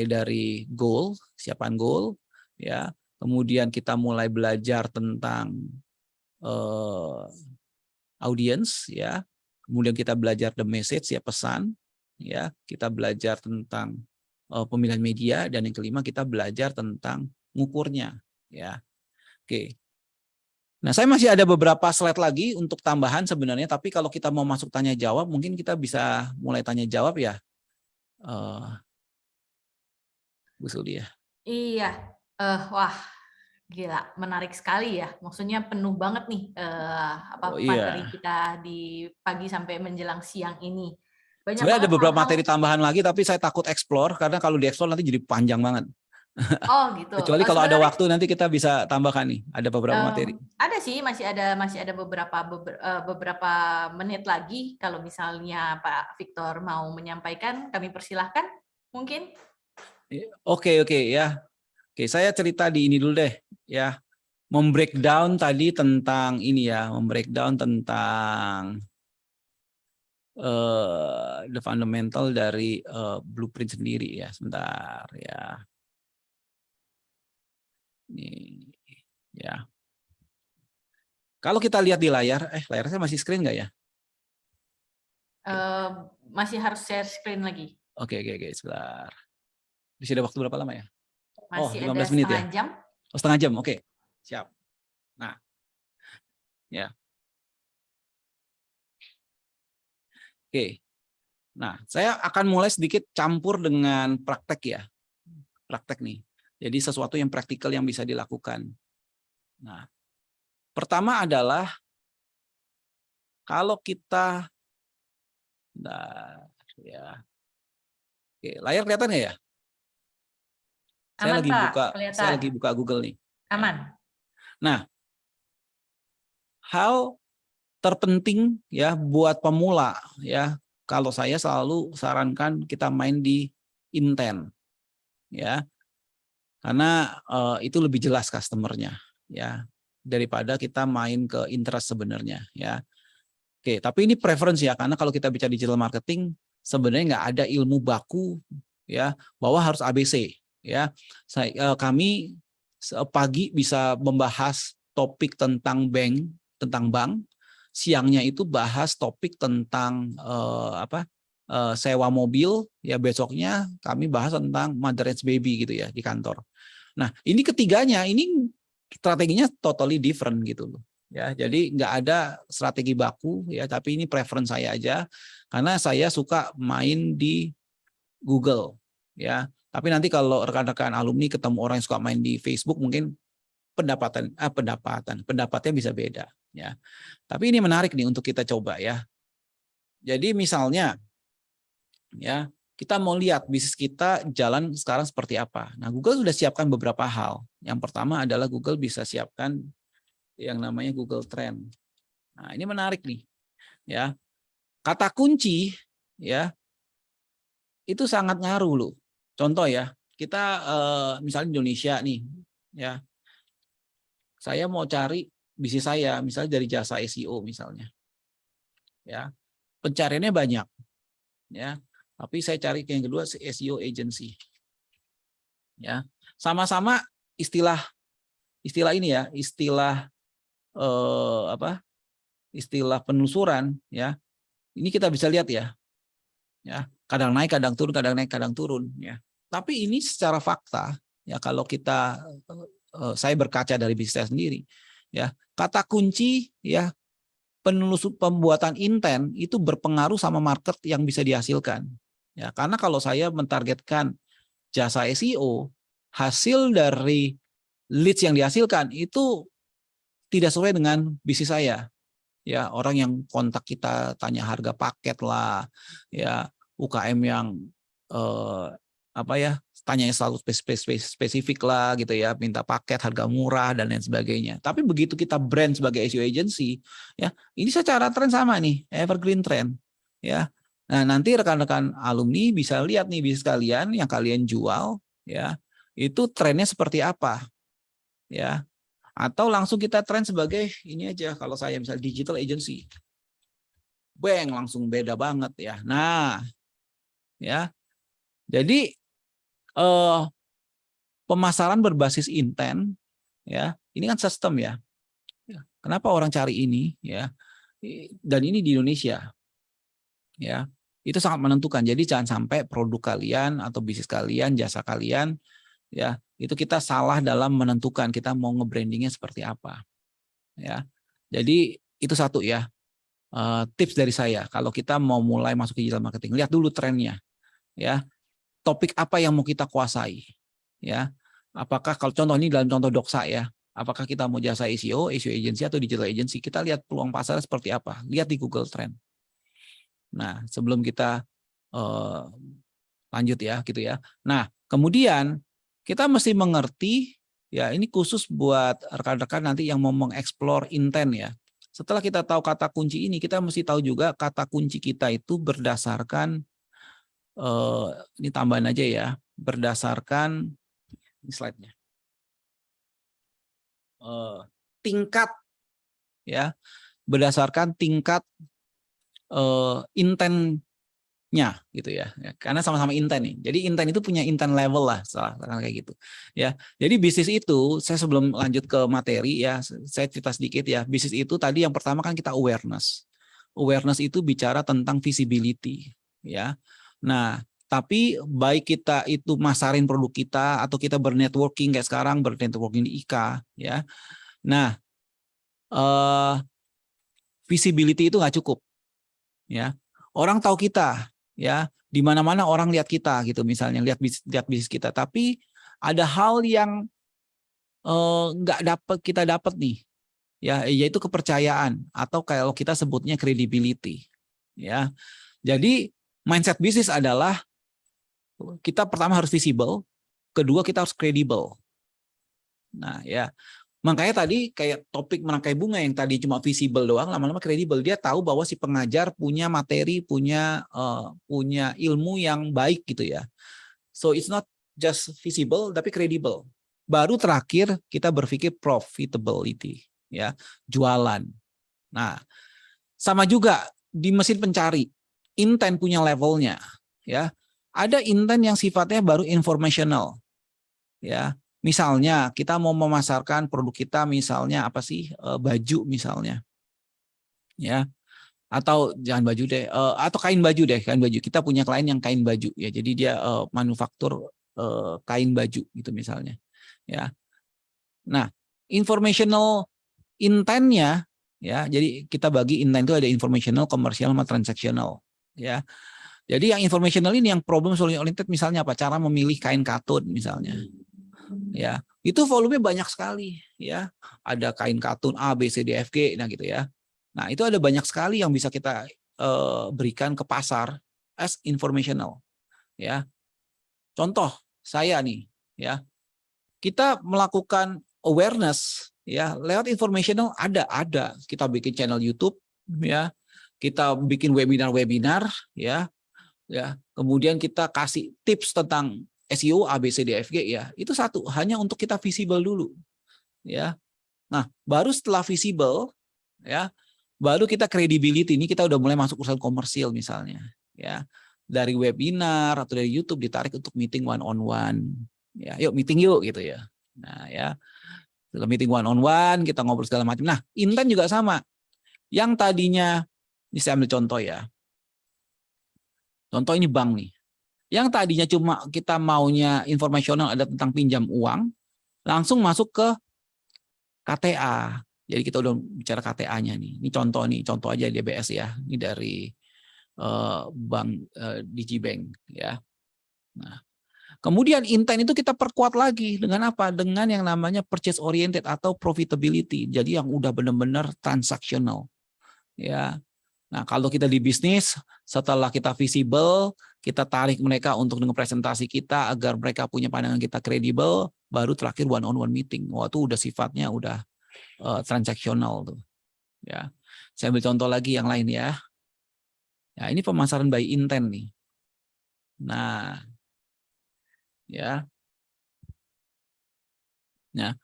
dari goal, siapan goal, ya. Kemudian kita mulai belajar tentang audience, ya. Kemudian kita belajar the message, ya, pesan, ya. Kita belajar tentang pemilihan media, dan yang kelima kita belajar tentang ngukurnya, ya. Oke. Nah, saya masih ada beberapa slide lagi untuk tambahan sebenarnya, tapi kalau kita mau masuk tanya jawab, mungkin kita bisa mulai tanya jawab ya, Bu Suli ya. Iya, wah. Gila, menarik sekali ya. Maksudnya penuh banget nih materi kita di pagi sampai menjelang siang ini. Banyak Sebenarnya ada banget beberapa hal-hal. materi tambahan lagi, tapi saya takut explore karena kalau di explore nanti jadi panjang banget. Oh gitu. Kecuali kalau ada Sebenarnya, waktu nanti kita bisa tambahkan nih. Ada beberapa materi. ada sih, masih ada beberapa menit lagi. Kalau misalnya Pak Victor mau menyampaikan, kami persilahkan. Mungkin. Oke ya. Oke, saya cerita di ini dulu deh ya. Membreakdown tadi tentang ini ya, membreakdown tentang the fundamental dari blueprint sendiri ya. Sebentar ya. Ini ya. Kalau kita lihat di layar, layar saya masih screen nggak ya? Masih harus share screen lagi. Oke, sebentar. Masih ada waktu berapa lama ya? Masih 15 ada menit setengah ya? jam. Oh, setengah jam, oke. Siap. Nah, ya. Oke. Nah, saya akan mulai sedikit campur dengan praktek ya. Praktek nih. Jadi sesuatu yang praktikal yang bisa dilakukan. Nah, pertama adalah kalau kita, ya. Oke, layar kelihatan nggak ya? Aman, Saya lagi buka Google nih. Aman. Nah, hal terpenting ya buat pemula ya, kalau saya selalu sarankan kita main di intent ya, karena itu lebih jelas customernya ya daripada kita main ke interest sebenarnya ya. Oke, tapi ini preference ya, karena kalau kita bicara digital marketing sebenarnya nggak ada ilmu baku ya bahwa harus ABC ya. Kami pagi bisa membahas topik tentang bank, siangnya itu bahas topik tentang sewa mobil, ya besoknya kami bahas tentang mother's baby gitu ya di kantor. Nah, ini ketiganya ini strateginya totally different gitu loh. Ya, jadi nggak ada strategi baku ya, tapi ini preference saya aja karena saya suka main di Google ya. Tapi nanti kalau rekan-rekan alumni ketemu orang yang suka main di Facebook, mungkin pendapatnya bisa beda ya. Tapi ini menarik nih untuk kita coba ya. Jadi misalnya ya, kita mau lihat bisnis kita jalan sekarang seperti apa. Nah, Google sudah siapkan beberapa hal. Yang pertama adalah Google bisa siapkan yang namanya Google Trend. Nah, ini menarik nih. Ya. Kata kunci ya itu sangat ngaruh loh. Contoh ya, kita misalnya Indonesia nih ya. Saya mau cari bisnis saya misalnya dari jasa SEO misalnya. Ya. Pencariannya banyak. Ya. Tapi saya cari yang kedua SEO agency. Ya. Sama-sama istilah ini ya, istilah istilah penelusuran, ya, ini kita bisa lihat ya, kadang naik, kadang turun, kadang naik, kadang turun, ya. Tapi ini secara fakta, ya, kalau kita, saya berkaca dari bisnis saya sendiri, ya, kata kunci, ya, pembuatan intent itu berpengaruh sama market yang bisa dihasilkan, ya, karena kalau saya mentargetkan jasa SEO, hasil dari leads yang dihasilkan itu tidak sesuai dengan bisnis saya. Ya, orang yang kontak kita tanya harga paket lah, ya, UKM yang tanya selalu spesifik lah gitu ya, minta paket harga murah dan lain sebagainya. Tapi begitu kita brand sebagai SEO agency, ya, ini secara tren sama nih, evergreen trend, ya. Nah, nanti rekan-rekan alumni bisa lihat nih bisnis kalian yang kalian jual, ya, itu trennya seperti apa, ya. Atau langsung kita tren sebagai ini aja, kalau saya misalnya digital agency, bang, langsung beda banget ya. Nah, ya, jadi pemasaran berbasis intent, ya, ini kan sistem ya. Kenapa orang cari ini, ya? Dan ini di Indonesia, ya, itu sangat menentukan. Jadi jangan sampai produk kalian atau bisnis kalian, jasa kalian, ya, itu kita salah dalam menentukan kita mau nge-brandingnya seperti apa, ya. Jadi itu satu ya, tips dari saya kalau kita mau mulai masuk ke digital marketing, lihat dulu trennya, ya, topik apa yang mau kita kuasai, ya. Apakah kalau contoh ini dalam contoh Doksa ya, apakah kita mau jasa SEO agency atau digital agency, kita lihat peluang pasar seperti apa, lihat di Google Trend. Nah, sebelum kita lanjut ya, gitu ya. Nah, kemudian kita mesti mengerti, ya, ini khusus buat rekan-rekan nanti yang mau mengeksplor intent ya. Setelah kita tahu kata kunci ini, kita mesti tahu juga kata kunci kita itu berdasarkan, ini tambahan aja ya, berdasarkan ini slide-nya, tingkat, ya, berdasarkan tingkat intentnya gitu ya, karena sama-sama intent nih. Jadi intent itu punya intent level lah, salah kayak gitu ya. Jadi bisnis itu, saya sebelum lanjut ke materi ya, saya cerita sedikit ya. Bisnis itu tadi yang pertama kan kita awareness itu bicara tentang visibility, ya. Nah, tapi baik kita itu masarin produk kita atau kita bernetworking kayak sekarang, bernetworking di IKA, ya. Nah, visibility itu nggak cukup, ya. Orang tahu kita, ya, di mana-mana orang lihat kita gitu, misalnya lihat bisnis kita, tapi ada hal yang nggak kita dapat nih, ya, yaitu kepercayaan atau kalau kita sebutnya credibility, ya. Jadi mindset bisnis adalah kita pertama harus visible, kedua kita harus credible. Nah, ya. Makanya tadi kayak topik merangkai bunga yang tadi cuma visible doang, lama-lama kredibel. Dia tahu bahwa si pengajar punya materi, punya ilmu yang baik gitu ya. So it's not just visible tapi kredibel. Baru terakhir kita berpikir profitability, ya, jualan. Nah, sama juga di mesin pencari, intent punya levelnya, ya. Ada intent yang sifatnya baru informational, ya. Misalnya kita mau memasarkan produk kita, misalnya apa sih, baju misalnya, ya, atau jangan baju deh, atau kain baju deh, kain baju. Kita punya klien yang kain baju, ya, jadi dia manufaktur kain baju gitu misalnya, ya. Nah, informational intentnya, ya, jadi kita bagi intent itu ada informational, komersial, sama transactional, ya. Jadi yang informational ini yang problem solution oriented, misalnya apa, cara memilih kain katun misalnya. Ya, itu volumenya banyak sekali, ya. Ada kain katun A, B, C, D, F, G, nah gitu ya. Nah, itu ada banyak sekali yang bisa kita berikan ke pasar as informational, ya. Contoh saya nih, ya. Kita melakukan awareness, ya, lewat informational ada. Kita bikin channel YouTube, ya. Kita bikin webinar, ya. Ya, kemudian kita kasih tips tentang SEO A, B, C, D, F, G, ya. Itu satu, hanya untuk kita visible dulu, ya. Nah, baru setelah visible, ya, baru kita credibility. Ini kita udah mulai masuk urusan komersil misalnya, ya. Dari webinar atau dari YouTube ditarik untuk meeting one on one, ya. Yuk meeting yuk gitu ya. Nah, ya. Setelah meeting one on one kita ngobrol segala macam. Nah, intent juga sama. Yang tadinya, ini saya ambil contoh ya. Contoh ini bank nih. Yang tadinya cuma kita maunya informasional ada tentang pinjam uang, langsung masuk ke KTA. Jadi kita udah bicara KTA-nya nih. Ini contoh aja DBS ya. Ini dari bank Digibank ya. Nah, kemudian intent itu kita perkuat lagi dengan apa? Dengan yang namanya purchase oriented atau profitability. Jadi yang udah benar-benar transaksional. Ya. Nah, kalau kita di bisnis, setelah kita visible, kita tarik mereka untuk dengan presentasi kita agar mereka punya pandangan kita kredibel, baru terakhir one-on-one meeting. Wah, itu udah sifatnya udah transaksional tuh. Ya. Saya ambil contoh lagi yang lain ya. Ya, ini pemasaran by intent nih. Nah, ya. Nah,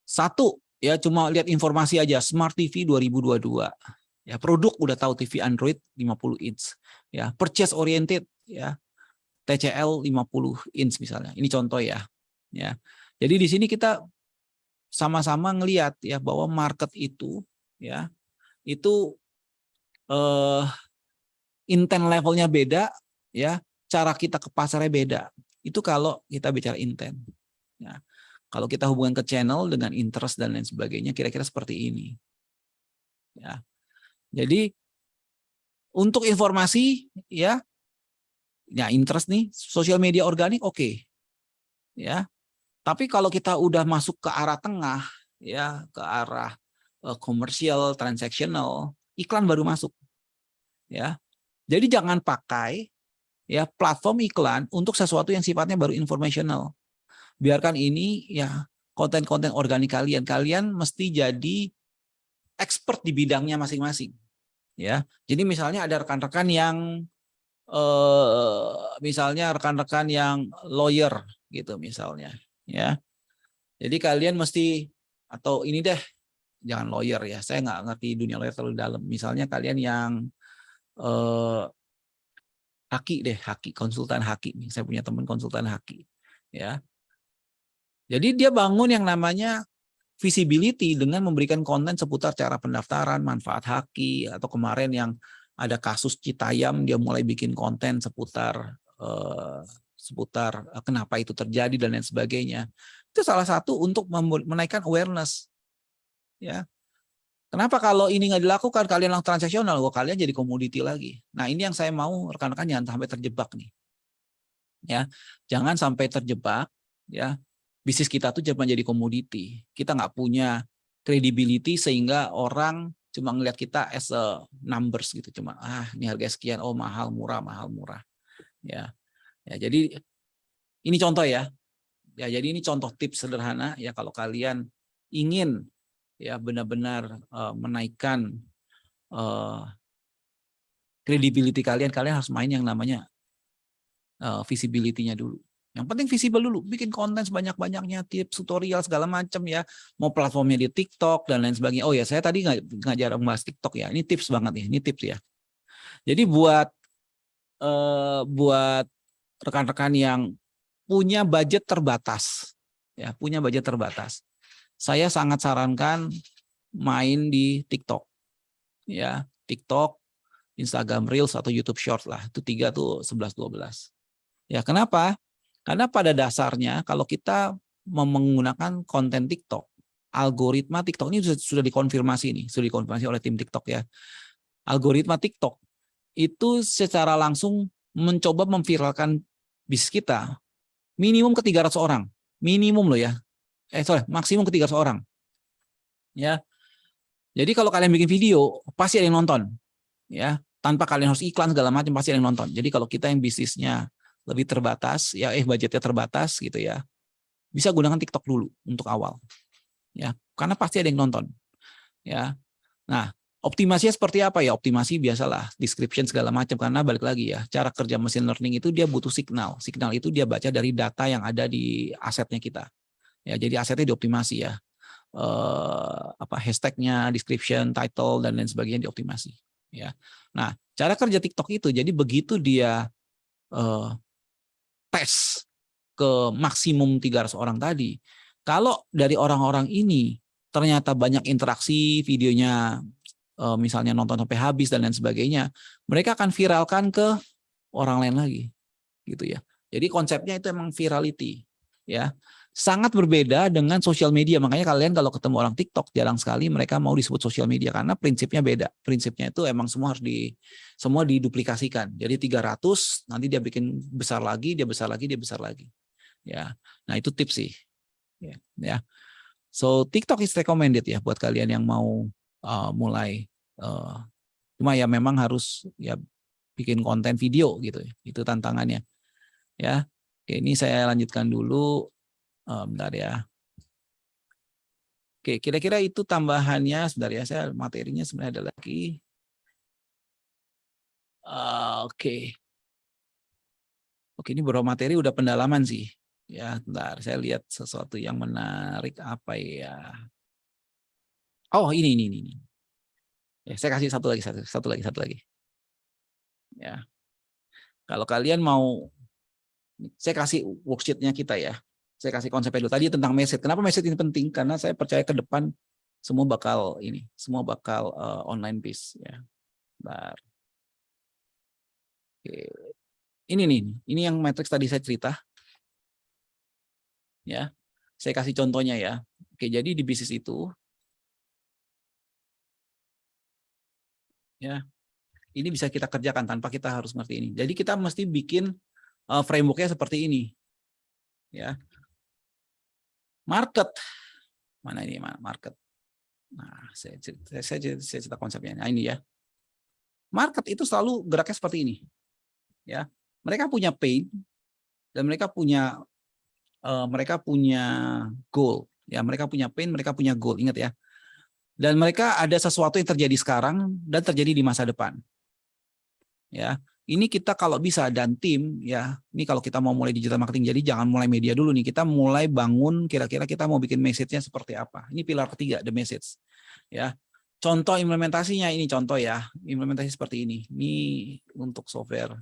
satu ya cuma lihat informasi aja Smart TV 2022. Ya, produk udah tahu TV Android 50 inch. Ya, purchase oriented ya. TCL 50 inch misalnya. Ini contoh ya. Ya. Jadi di sini kita sama-sama ngelihat ya bahwa market itu ya itu intent levelnya beda ya, cara kita ke pasarnya beda. Itu kalau kita bicara intent. Ya. Kalau kita hubungan ke channel dengan interest dan lain sebagainya kira-kira seperti ini. Ya. Jadi untuk informasi ya interest nih sosial media organik oke. Ya. Tapi kalau kita udah masuk ke arah tengah ya, ke arah komersial, transaksional, iklan baru masuk. Ya. Jadi jangan pakai ya platform iklan untuk sesuatu yang sifatnya baru informational. Biarkan ini ya konten-konten organik kalian. Kalian mesti jadi expert di bidangnya masing-masing. Ya, jadi misalnya ada rekan-rekan yang lawyer gitu misalnya, ya. Jadi kalian mesti atau ini deh, jangan lawyer ya. Saya nggak ngerti dunia lawyer terlalu dalam. Misalnya kalian yang haki, konsultan haki. Saya punya teman konsultan haki, ya. Jadi dia bangun yang namanya visibility dengan memberikan konten seputar cara pendaftaran, manfaat haki, atau kemarin yang ada kasus Citayam dia mulai bikin konten seputar kenapa itu terjadi dan lain sebagainya. Itu salah satu untuk menaikkan awareness. Ya. Kenapa kalau ini nggak dilakukan kalian langsung transaksional, kalian jadi komoditi lagi. Nah, ini yang saya mau rekan-rekan jangan sampai terjebak nih. Ya, jangan sampai terjebak ya. Bisnis kita tuh cuma jadi komoditi. Kita nggak punya credibility sehingga orang cuma ngelihat kita as a numbers gitu. Cuma ini harga sekian, oh mahal murah. Ya. Ya, jadi ini contoh ya. Ya, jadi ini contoh tips sederhana ya kalau kalian ingin ya benar-benar menaikkan credibility kalian harus main yang namanya visibility-nya dulu. Yang penting visible dulu, bikin konten sebanyak-banyaknya, tips, tutorial segala macam ya. Mau platformnya di TikTok dan lain sebagainya. Oh ya, saya tadi nggak jarang bahas TikTok ya. Ini tips banget ya, ini tips ya. Jadi buat rekan-rekan yang punya budget terbatas, ya punya budget terbatas, saya sangat sarankan main di TikTok, ya TikTok, Instagram Reels atau YouTube Short lah. Itu 3 tuh 11-12. Ya kenapa? Karena pada dasarnya kalau kita menggunakan konten TikTok, algoritma TikTok ini sudah dikonfirmasi nih, sudah dikonfirmasi oleh tim TikTok ya. Algoritma TikTok itu secara langsung mencoba memviralkan bisnis kita minimum ke 300 orang. Minimum loh ya. Maksimum ke 300 orang. Ya. Jadi kalau kalian bikin video, pasti ada yang nonton. Ya, tanpa kalian harus iklan segala macam pasti ada yang nonton. Jadi kalau kita yang bisnisnya lebih terbatas, ya budgetnya terbatas gitu ya, bisa gunakan TikTok dulu untuk awal, ya, karena pasti ada yang nonton, ya. Nah, optimasinya seperti apa ya? Optimasi biasalah, description segala macam karena balik lagi ya, cara kerja machine learning itu dia butuh signal, signal itu dia baca dari data yang ada di asetnya kita, ya. Jadi asetnya dioptimasi ya, hashtagnya, description, title dan lain sebagainya dioptimasi, ya. Nah, cara kerja TikTok itu jadi begitu dia tes ke maksimum 300 orang tadi. Kalau dari orang-orang ini ternyata banyak interaksi, videonya misalnya nonton sampai habis dan lain sebagainya, mereka akan viralkan ke orang lain lagi, gitu ya. Jadi konsepnya itu emang virality, ya. Sangat berbeda dengan sosial media. Makanya kalian kalau ketemu orang TikTok jarang sekali mereka mau disebut sosial media karena prinsipnya beda. Prinsipnya itu emang semua harus semua diduplikasikan. Jadi 300 nanti dia bikin besar lagi, dia besar lagi, dia besar lagi. Ya. Nah, itu tips sih. Ya. So TikTok is recommended ya buat kalian yang mau mulai. Cuma ya memang harus ya bikin konten video gitu ya. Itu tantangannya. Ya. Oke, ini saya lanjutkan dulu. Bentar ya. Oke, kira-kira itu tambahannya. Sebentar ya, saya materinya sebenarnya ada lagi. Oke. Oke, ini beberapa materi udah pendalaman sih. Ya, bentar, saya lihat sesuatu yang menarik apa ya. Oh, ini. Ya, saya kasih satu lagi. Ya. Kalau kalian mau, saya kasih worksheet-nya kita ya. Saya kasih konsepnya dulu. Tadi tentang message. Kenapa message ini penting? Karena saya percaya ke depan semua bakal online based ya. Bentar. Oke. Ini yang matrix tadi saya cerita. Ya. Saya kasih contohnya ya. Oke, jadi di bisnis itu ya. Ini bisa kita kerjakan tanpa kita harus ngerti ini. Jadi kita mesti bikin framework-nya seperti ini. Ya. Market. Mana ini market? Nah, saya cerita konsepnya. Nah, ini ya. Market itu selalu geraknya seperti ini. Ya. Mereka punya pain dan mereka punya goal. Ya, mereka punya pain, mereka punya goal. Ingat ya. Dan mereka ada sesuatu yang terjadi sekarang dan terjadi di masa depan. Ya. Ini kita kalau bisa dan tim ya, ini kalau kita mau mulai digital marketing, jadi jangan mulai media dulu nih, kita mulai bangun kira-kira kita mau bikin message-nya seperti apa. Ini pilar ketiga, the message. Ya. Contoh implementasinya ini contoh ya, implementasi seperti ini. Ini untuk software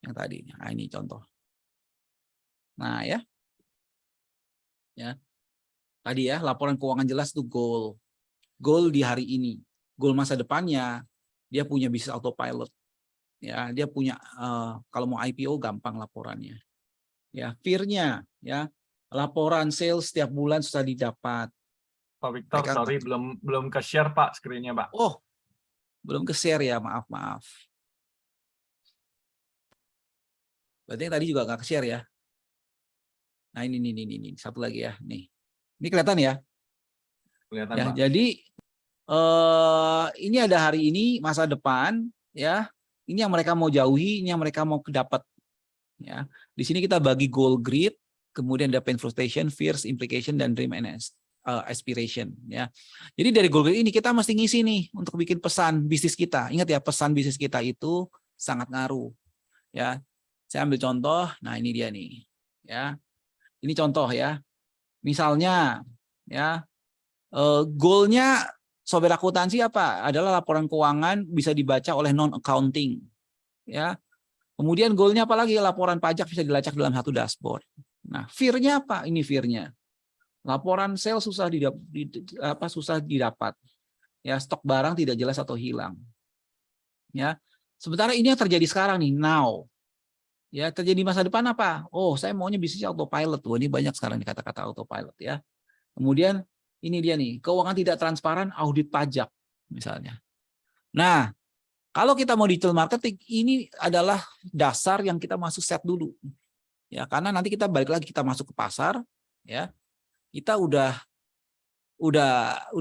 yang tadi. Nah, ini contoh. Nah, ya. Ya. Tadi ya, laporan keuangan jelas itu goal. Goal di hari ini. Goal masa depannya dia punya bisnis autopilot. Ya, dia punya kalau mau IPO gampang laporannya. Ya, fear-nya ya, laporan sales setiap bulan susah didapat. Pak Victor, sorry belum ke-share Pak screen-nya, Pak. Oh. Belum ke-share ya, maaf. Berarti yang tadi juga nggak ke-share ya. Nah, ini satu lagi ya, nih. Ini kelihatan ya? Kelihatan, ya, Pak. jadi ini ada hari ini, masa depan ya. Ini yang mereka mau jauhi, ini yang mereka mau dapat. Ya, di sini kita bagi goal grid, kemudian ada pain, frustration, fears, implication, dan dream and aspiration. Ya, jadi dari goal grid ini kita mesti ngisi nih untuk bikin pesan bisnis kita. Ingat ya, pesan bisnis kita itu sangat ngaruh. Ya, saya ambil contoh. Nah, ini dia nih. Ya, ini contoh ya. Misalnya, ya, goalnya software akuntansi apa? Adalah laporan keuangan bisa dibaca oleh non-accounting. Ya. Kemudian goalnya apa lagi? Laporan pajak bisa dilacak dalam satu dashboard. Nah, fear-nya apa? Ini fear-nya. Laporan sales susah didapat. Ya, stok barang tidak jelas atau hilang. Ya. Sementara ini yang terjadi sekarang nih, now. Ya, terjadi masa depan apa? Oh, saya maunya bisnisnya autopilot. Wah, ini banyak sekarang nih kata-kata autopilot ya. Kemudian ini dia nih, keuangan tidak transparan, audit pajak misalnya. Nah, kalau kita mau digital marketing, ini adalah dasar yang kita masuk set dulu. Ya, karena nanti kita balik lagi kita masuk ke pasar, ya. Kita udah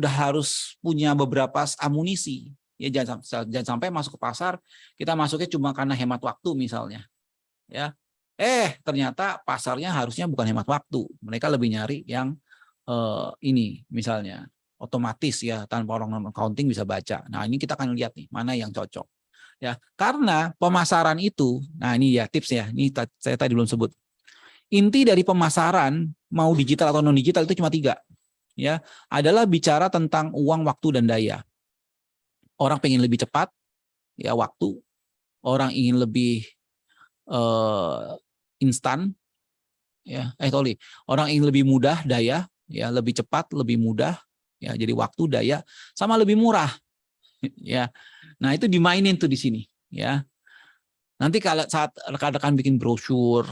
harus punya beberapa amunisi. Ya, jangan sampai masuk ke pasar kita masuknya cuma karena hemat waktu misalnya. Ya. Ternyata pasarnya harusnya bukan hemat waktu. Mereka lebih nyari yang ini misalnya otomatis ya, tanpa orang non-accounting bisa baca. Nah, ini kita akan lihat nih mana yang cocok. Ya, karena pemasaran itu, nah ini ya tips ya. Ini saya tadi belum sebut. Inti dari pemasaran mau digital atau non digital itu cuma 3. Ya, adalah bicara tentang uang, waktu, dan daya. Orang pengen lebih cepat ya waktu, orang ingin lebih instan ya, orang ingin lebih mudah daya. Ya, lebih cepat, lebih mudah, ya, jadi waktu, daya, sama lebih murah. Ya. Nah, itu dimainin tuh di sini, ya. Nanti kalau saat rekan-rekan bikin brosur,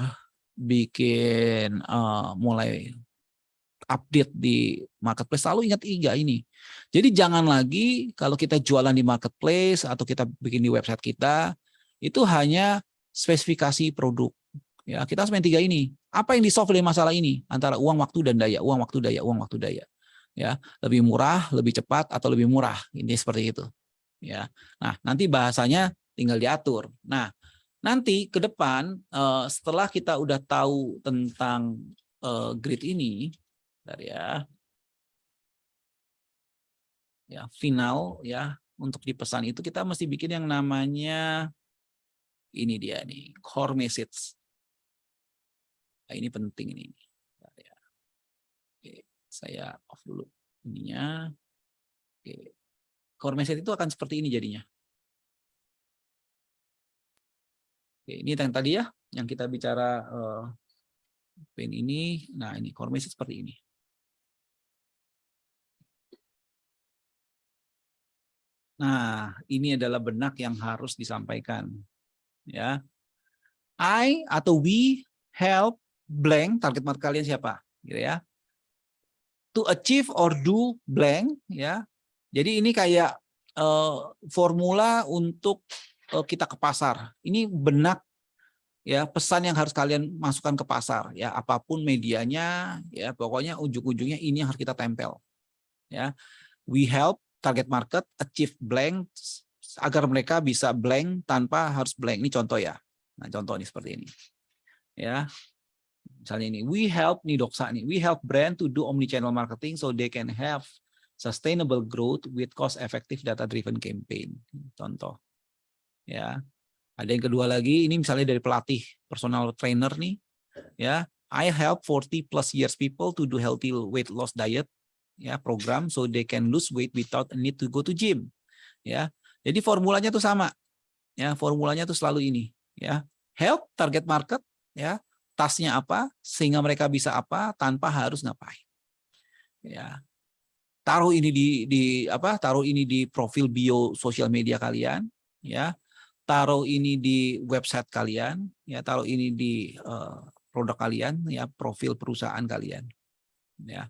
bikin mulai update di marketplace, selalu ingat 3 ini. Jadi jangan lagi kalau kita jualan di marketplace atau kita bikin di website kita, itu hanya spesifikasi produk. Ya, kita harus main 3 ini. Apa yang di-solve dari masalah ini? Antara uang, waktu, dan daya. Uang, waktu, daya. Uang, waktu, daya. Ya, lebih murah, lebih cepat, atau lebih murah. Ini seperti itu. Ya. Nah, nanti bahasanya tinggal diatur. Nah, nanti ke depan setelah kita udah tahu tentang grid ini, ya, final ya, untuk dipesan itu kita mesti bikin yang namanya ini dia nih, core message. Nah, ini penting ini. Ya. Oke, saya off dulu ininya. Oke. Core message itu akan seperti ini jadinya. Oke, ini yang tadi ya, yang kita bicara pen ini. Nah, ini core message seperti ini. Nah, ini adalah benak yang harus disampaikan. Ya, I atau we help blank, target market kalian siapa, gitu ya. To achieve or do blank, ya. Jadi ini kayak formula untuk kita ke pasar. Ini benak ya, pesan yang harus kalian masukkan ke pasar ya, apapun medianya ya, pokoknya ujung-ujungnya ini yang harus kita tempel. Ya. We help target market achieve blank agar mereka bisa blank tanpa harus blank. Ini contoh ya. Nah, contoh ini seperti ini. Ya. Misalnya ini, we help nih Doksa nih, we help brand to do omnichannel marketing so they can have sustainable growth with cost-effective data-driven campaign. Contoh, ya. Ada yang kedua lagi, ini misalnya dari pelatih, personal trainer nih, ya. I help 40+ years people to do healthy weight loss diet, ya, program so they can lose weight without a need to go to gym, ya. Jadi formulanya tuh sama, ya. Formulanya tuh selalu ini, ya. Help target market, ya. Tasnya apa, sehingga mereka bisa apa tanpa harus ngapain, ya. Taruh ini taruh ini di profil bio sosial media kalian, ya. Taruh ini di website kalian, ya. Taruh ini di produk kalian, ya, profil perusahaan kalian, ya.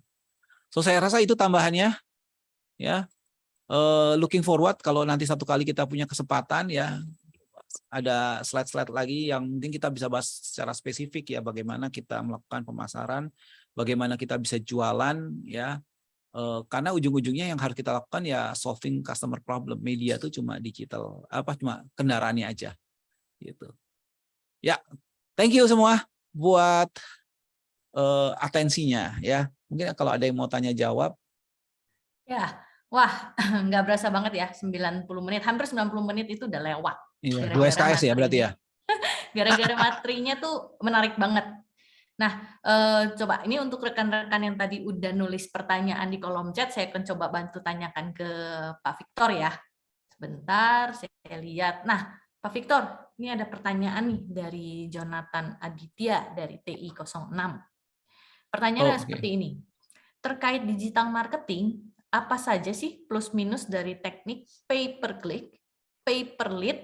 So saya rasa itu tambahannya, ya. Looking forward kalau nanti satu kali kita punya kesempatan, ya, ada slide-slide lagi yang mungkin kita bisa bahas secara spesifik ya, bagaimana kita melakukan pemasaran, bagaimana kita bisa jualan, ya. Karena ujung-ujungnya yang harus kita lakukan ya solving customer problem. Media itu cuma digital, cuma kendaraannya aja, gitu. Ya, thank you semua buat atensinya ya. Mungkin kalau ada yang mau tanya jawab. Ya, wah, nggak berasa banget ya 90 menit, hampir 90 menit itu udah lewat. Iya, 2 SKS ya berarti ya. Gara-gara materinya tuh menarik banget. Nah, coba ini untuk rekan-rekan yang tadi udah nulis pertanyaan di kolom chat, saya akan coba bantu tanyakan ke Pak Victor ya. Sebentar, saya lihat. Nah, Pak Victor, ini ada pertanyaan nih dari Jonathan Aditya dari TI 06. Pertanyaannya seperti ini. Terkait digital marketing, apa saja sih plus minus dari teknik pay per click, pay per lead,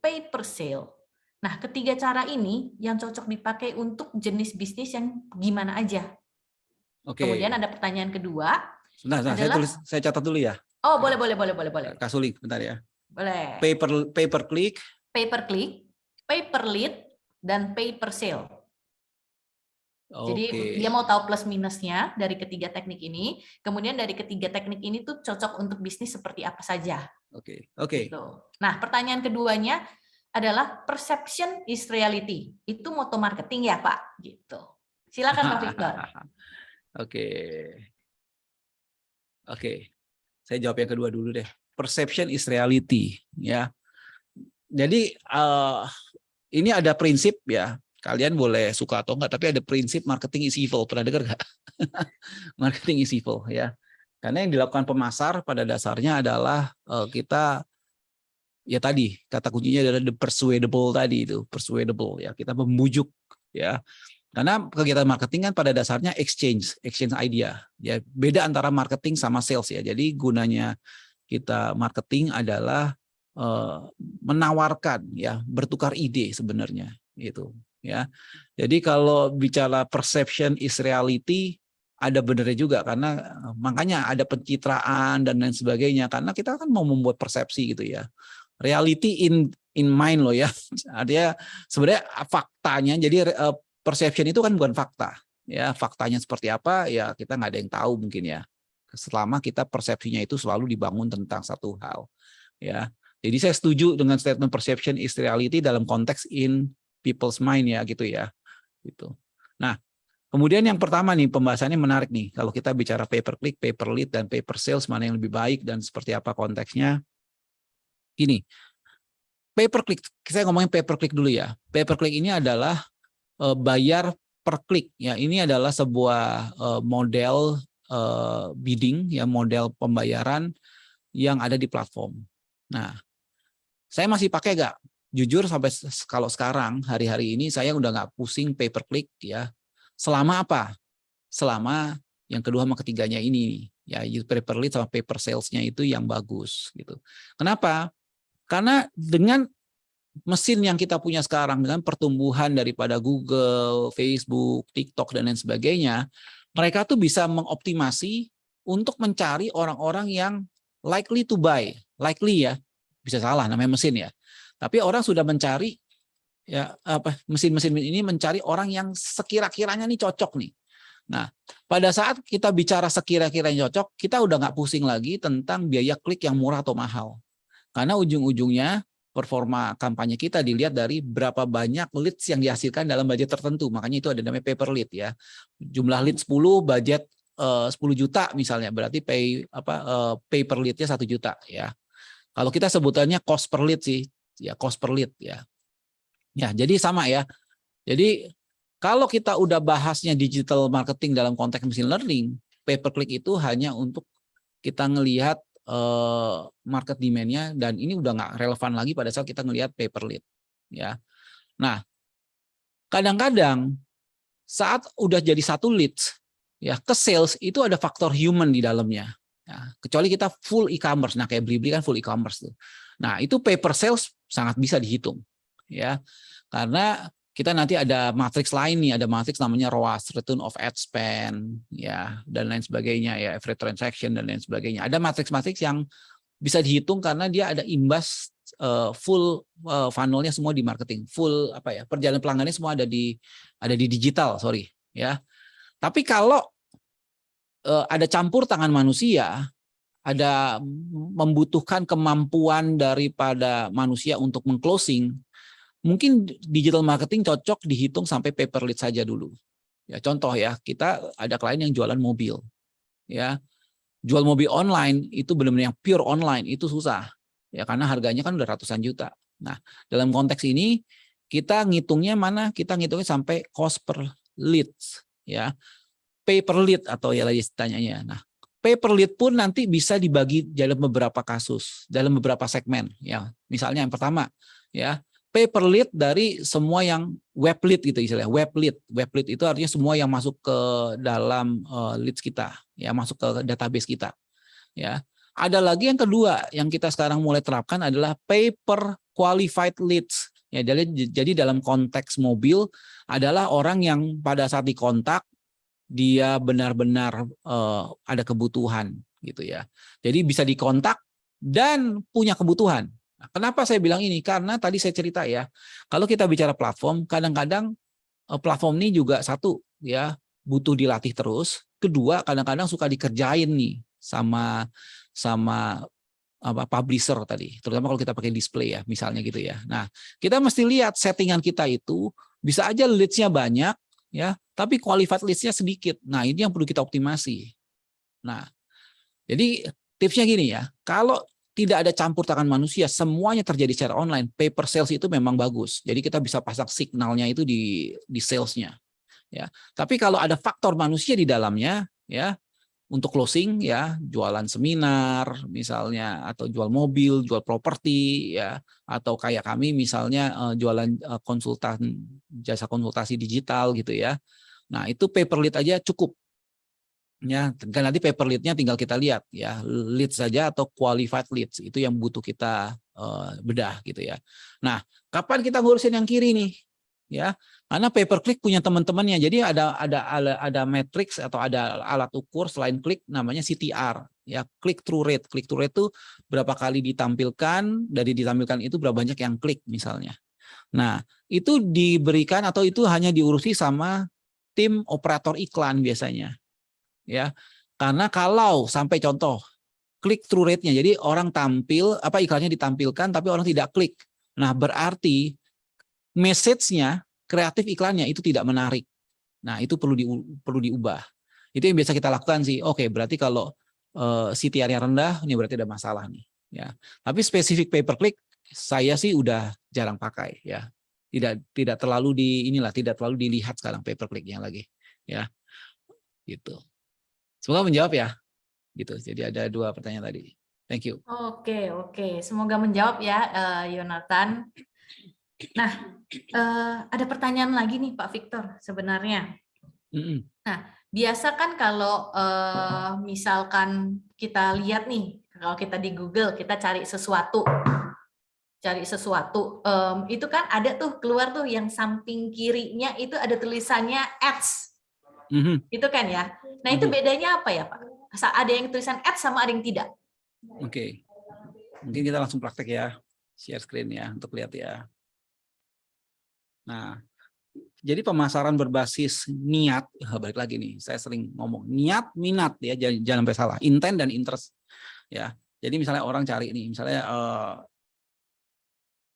pay per sale? Nah, ketiga cara ini yang cocok dipakai untuk jenis bisnis yang gimana aja. Oke. Kemudian ada pertanyaan kedua. Nah, saya catat dulu ya. Oh, boleh. Kak Suli, bentar ya. Boleh. Pay per click, pay per lead, dan pay per sale. Jadi dia mau tahu plus minusnya dari ketiga teknik ini. Kemudian dari ketiga teknik ini tuh cocok untuk bisnis seperti apa saja. Oke. Gitu. Nah, pertanyaan keduanya adalah perception is reality. Itu moto marketing ya, Pak? Gitu. Silakan Pak Victor. Oke. Saya jawab yang kedua dulu deh. Perception is reality, ya. Jadi ini ada prinsip ya. Kalian boleh suka atau enggak, tapi ada prinsip marketing is evil. Pernah dengar nggak? Marketing is evil, ya. Karena yang dilakukan pemasar pada dasarnya adalah kita, ya tadi kata kuncinya adalah the persuadable tadi itu, persuadable ya, kita membujuk ya. Karena kegiatan marketing kan pada dasarnya exchange idea ya. Beda antara marketing sama sales ya. Jadi gunanya kita marketing adalah menawarkan ya, bertukar ide sebenarnya itu ya. Jadi kalau bicara perception is reality, ada benernya juga, karena makanya ada pencitraan dan lain sebagainya, karena kita kan mau membuat persepsi gitu ya. Reality in mind loh ya. Artinya sebenarnya faktanya, jadi perception itu kan bukan fakta ya. Faktanya seperti apa ya kita nggak ada yang tahu mungkin ya, selama kita persepsinya itu selalu dibangun tentang satu hal ya. Jadi saya setuju dengan statement perception is reality dalam konteks in people's mind ya gitu ya. Gitu. Nah, kemudian yang pertama nih, pembahasannya menarik nih. Kalau kita bicara pay per click, pay per lead, dan pay per sales, mana yang lebih baik dan seperti apa konteksnya. Gini, pay per click, saya ngomongin pay per click dulu ya. Pay per click ini adalah bayar per klik ya. Ini adalah sebuah model bidding ya, model pembayaran yang ada di platform. Nah, saya masih pakai nggak? Jujur sampai kalau sekarang hari-hari ini saya udah nggak pusing pay per click ya. Selama apa? Selama yang kedua sama ketiganya ini ya, pay per lead sama pay per sales-nya itu yang bagus gitu. Kenapa? Karena dengan mesin yang kita punya sekarang, dengan pertumbuhan daripada Google, Facebook, TikTok dan lain sebagainya, mereka tuh bisa mengoptimasi untuk mencari orang-orang yang likely to buy. Likely ya, bisa salah namanya mesin ya. Tapi orang sudah mencari ya, mesin-mesin ini mencari orang yang sekira-kiranya nih cocok nih. Nah, pada saat kita bicara sekira-kiranya cocok, kita udah nggak pusing lagi tentang biaya klik yang murah atau mahal. Karena ujung-ujungnya performa kampanye kita dilihat dari berapa banyak leads yang dihasilkan dalam budget tertentu. Makanya itu ada namanya pay per lead ya. Jumlah lead 10, budget 10 juta misalnya, berarti pay per lead-nya 1 juta ya. Kalau kita sebutannya cost per lead sih, ya cost per lead ya. Ya, jadi sama ya. Jadi kalau kita udah bahasnya digital marketing dalam konteks machine learning, pay per click itu hanya untuk kita ngelihat market demand-nya, dan ini udah nggak relevan lagi pada saat kita ngelihat pay per lead ya. Nah, kadang-kadang saat udah jadi satu leads ya ke sales, itu ada faktor human di dalamnya. Ya, kecuali kita full e-commerce, nah kayak Blibli kan full e-commerce tuh. Nah itu pay per sales sangat bisa dihitung, ya, karena kita nanti ada matriks lain nih, ada matriks namanya ROAS, return of ad spend, ya, dan lain sebagainya, ya, every transaction dan lain sebagainya. Ada matriks-matriks yang bisa dihitung karena dia ada imbas full funnelnya semua di marketing, full perjalanan pelanggannya semua ada di digital, sorry, ya. Tapi kalau ada campur tangan manusia, ada membutuhkan kemampuan daripada manusia untuk mengclosing, mungkin digital marketing cocok dihitung sampai pay per lead saja dulu. Ya, contoh ya, kita ada klien yang jualan mobil. Ya. Jual mobil online itu benar-benar yang pure online itu susah. Ya, karena harganya kan udah ratusan juta. Nah, dalam konteks ini kita ngitungnya mana? Kita ngitungnya sampai cost per lead, ya. Pay per lead atau ya lagi tanyanya. Nah, pay per lead pun nanti bisa dibagi dalam beberapa kasus, dalam beberapa segmen. Ya, misalnya yang pertama, ya, pay per lead dari semua yang web lead gitu istilahnya. Web lead itu artinya semua yang masuk ke dalam leads kita, ya, masuk ke database kita. Ya, ada lagi yang kedua yang kita sekarang mulai terapkan adalah pay per qualified leads. Ya, jadi dalam konteks mobil adalah orang yang pada saat dikontak dia benar-benar ada kebutuhan gitu ya. Jadi bisa dikontak dan punya kebutuhan. Nah, kenapa saya bilang ini? Karena tadi saya cerita ya, kalau kita bicara platform, kadang-kadang platform ini juga satu ya butuh dilatih terus. Kedua, kadang-kadang suka dikerjain nih sama publisher tadi, terutama kalau kita pakai display ya, misalnya gitu ya. Nah, kita mesti lihat settingan kita itu bisa aja leads-nya banyak ya, tapi qualified list-nya sedikit. Nah, ini yang perlu kita optimasi. Nah, jadi tipsnya gini ya, kalau tidak ada campur tangan manusia, semuanya terjadi secara online, pay per sales itu memang bagus. Jadi kita bisa pasang signalnya itu di sales-nya. Ya. Tapi kalau ada faktor manusia di dalamnya, ya, untuk closing ya, jualan seminar misalnya, atau jual mobil, jual properti ya, atau kayak kami misalnya jualan konsultan, jasa konsultasi digital gitu ya. Nah, itu pay per lead aja cukup. Ya, kan nanti paper lead-nya tinggal kita lihat ya, lead saja atau qualified leads itu yang butuh kita bedah gitu ya. Nah, kapan kita ngurusin yang kiri nih? Ya, karena pay per click punya teman-temannya. Jadi ada matrix atau ada alat ukur selain klik namanya CTR ya, click through rate. Click through rate itu berapa kali ditampilkan, dari ditampilkan itu berapa banyak yang klik misalnya. Nah, itu diberikan atau itu hanya diurusi sama tim operator iklan biasanya. Ya, karena kalau sampai contoh click through rate-nya, jadi orang tampil apa iklannya ditampilkan tapi orang tidak klik, nah berarti message-nya, kreatif iklannya itu tidak menarik. Nah itu perlu diubah. Itu yang biasa kita lakukan sih. Oke, berarti kalau CTR-nya rendah, ini berarti ada masalah nih. Ya, tapi spesifik pay per click saya sih udah jarang pakai ya. Tidak terlalu tidak terlalu dilihat sekarang pay per click-nya lagi. Ya, gitu. Semoga menjawab ya, gitu. Jadi ada 2 pertanyaan tadi. Thank you. Oke. Semoga menjawab ya, Yonatan. Nah, ada pertanyaan lagi nih Pak Victor sebenarnya. Nah, biasa kan kalau misalkan kita lihat nih, kalau kita di Google kita cari sesuatu, itu kan ada tuh keluar tuh yang samping kirinya itu ada tulisannya ads. Itu kan ya. Nah, itu bedanya apa ya, Pak? Ada yang tulisan ads sama ada yang tidak. Oke. Mungkin kita langsung praktek ya. Share screen ya untuk lihat ya. Nah, jadi pemasaran berbasis niat, balik lagi nih, saya sering ngomong niat, minat ya, jangan sampai salah, intent dan interest ya. Jadi misalnya orang cari nih, misalnya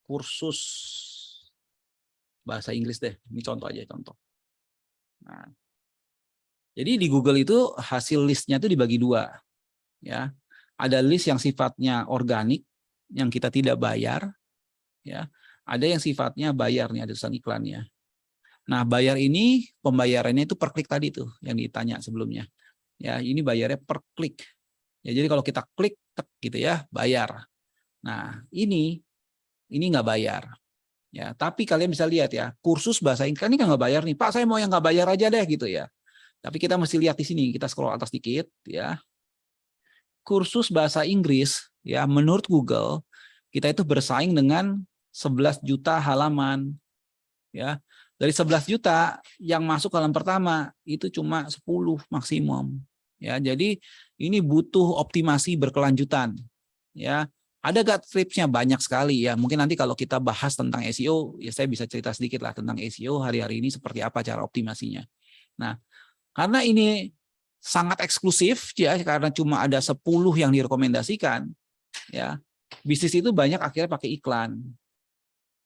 kursus bahasa Inggris deh, ini contoh aja contoh. Nah, jadi di Google itu hasil listnya itu dibagi 2 ya. Ada list yang sifatnya organik yang kita tidak bayar ya. Ada yang sifatnya bayar nih, ada tulisan iklannya. Nah, bayar ini pembayarannya itu per klik tadi tuh yang ditanya sebelumnya. Ya, ini bayarnya per klik. Ya, jadi kalau kita klik gitu ya, bayar. Nah, ini nggak bayar. Ya, tapi kalian bisa lihat ya, kursus bahasa Inggris ini nggak bayar nih. Pak, saya mau yang nggak bayar aja deh gitu ya. Tapi kita mesti lihat di sini, kita scroll atas dikit ya. Kursus bahasa Inggris ya, menurut Google kita itu bersaing dengan 11 juta halaman. Ya. Dari 11 juta yang masuk halaman pertama itu cuma 10 maksimum. Ya, jadi ini butuh optimasi berkelanjutan. Ya. Ada gut tripsnya banyak sekali ya. Mungkin nanti kalau kita bahas tentang SEO, ya saya bisa cerita sedikit lah tentang SEO hari-hari ini seperti apa cara optimasinya. Nah, karena ini sangat eksklusif ya, karena cuma ada 10 yang direkomendasikan, ya bisnis itu banyak akhirnya pakai iklan.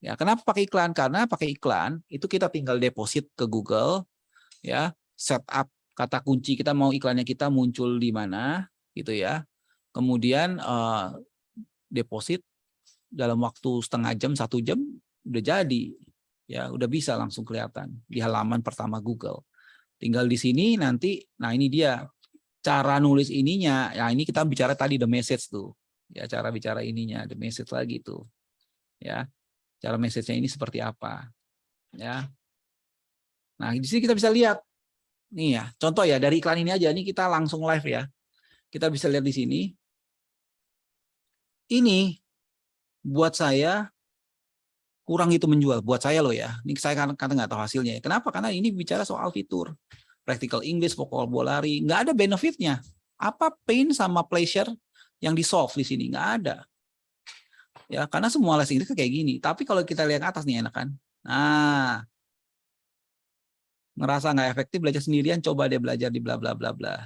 Ya, kenapa pakai iklan? Karena pakai iklan itu kita tinggal deposit ke Google, ya setup kata kunci kita mau iklannya kita muncul di mana, gitu ya. Kemudian deposit dalam waktu setengah jam, 1 jam udah jadi, ya udah bisa langsung kelihatan di halaman pertama Google. Tinggal di sini nanti, nah ini dia cara nulis ininya. Ya ini kita bicara tadi the message tuh. Ya cara bicara ininya the message lagi tuh. Ya cara message-nya ini seperti apa. Ya. Nah di sini kita bisa lihat. Nih ya contoh ya dari iklan ini aja. Ini kita langsung live ya. Kita bisa lihat di sini. Ini buat saya kurang itu menjual buat saya loh ya. Ini saya kan nggak tahu hasilnya. Kenapa? Karena ini bicara soal fitur, practical English, vocabulary, nggak ada benefitnya. Apa pain sama pleasure yang di solve di sini? Nggak ada. Ya, karena semua les Inggris kayak gini. Tapi kalau kita lihat atas nih enak kan. Nah, ngerasa nggak efektif belajar sendirian, coba deh belajar di bla bla bla bla.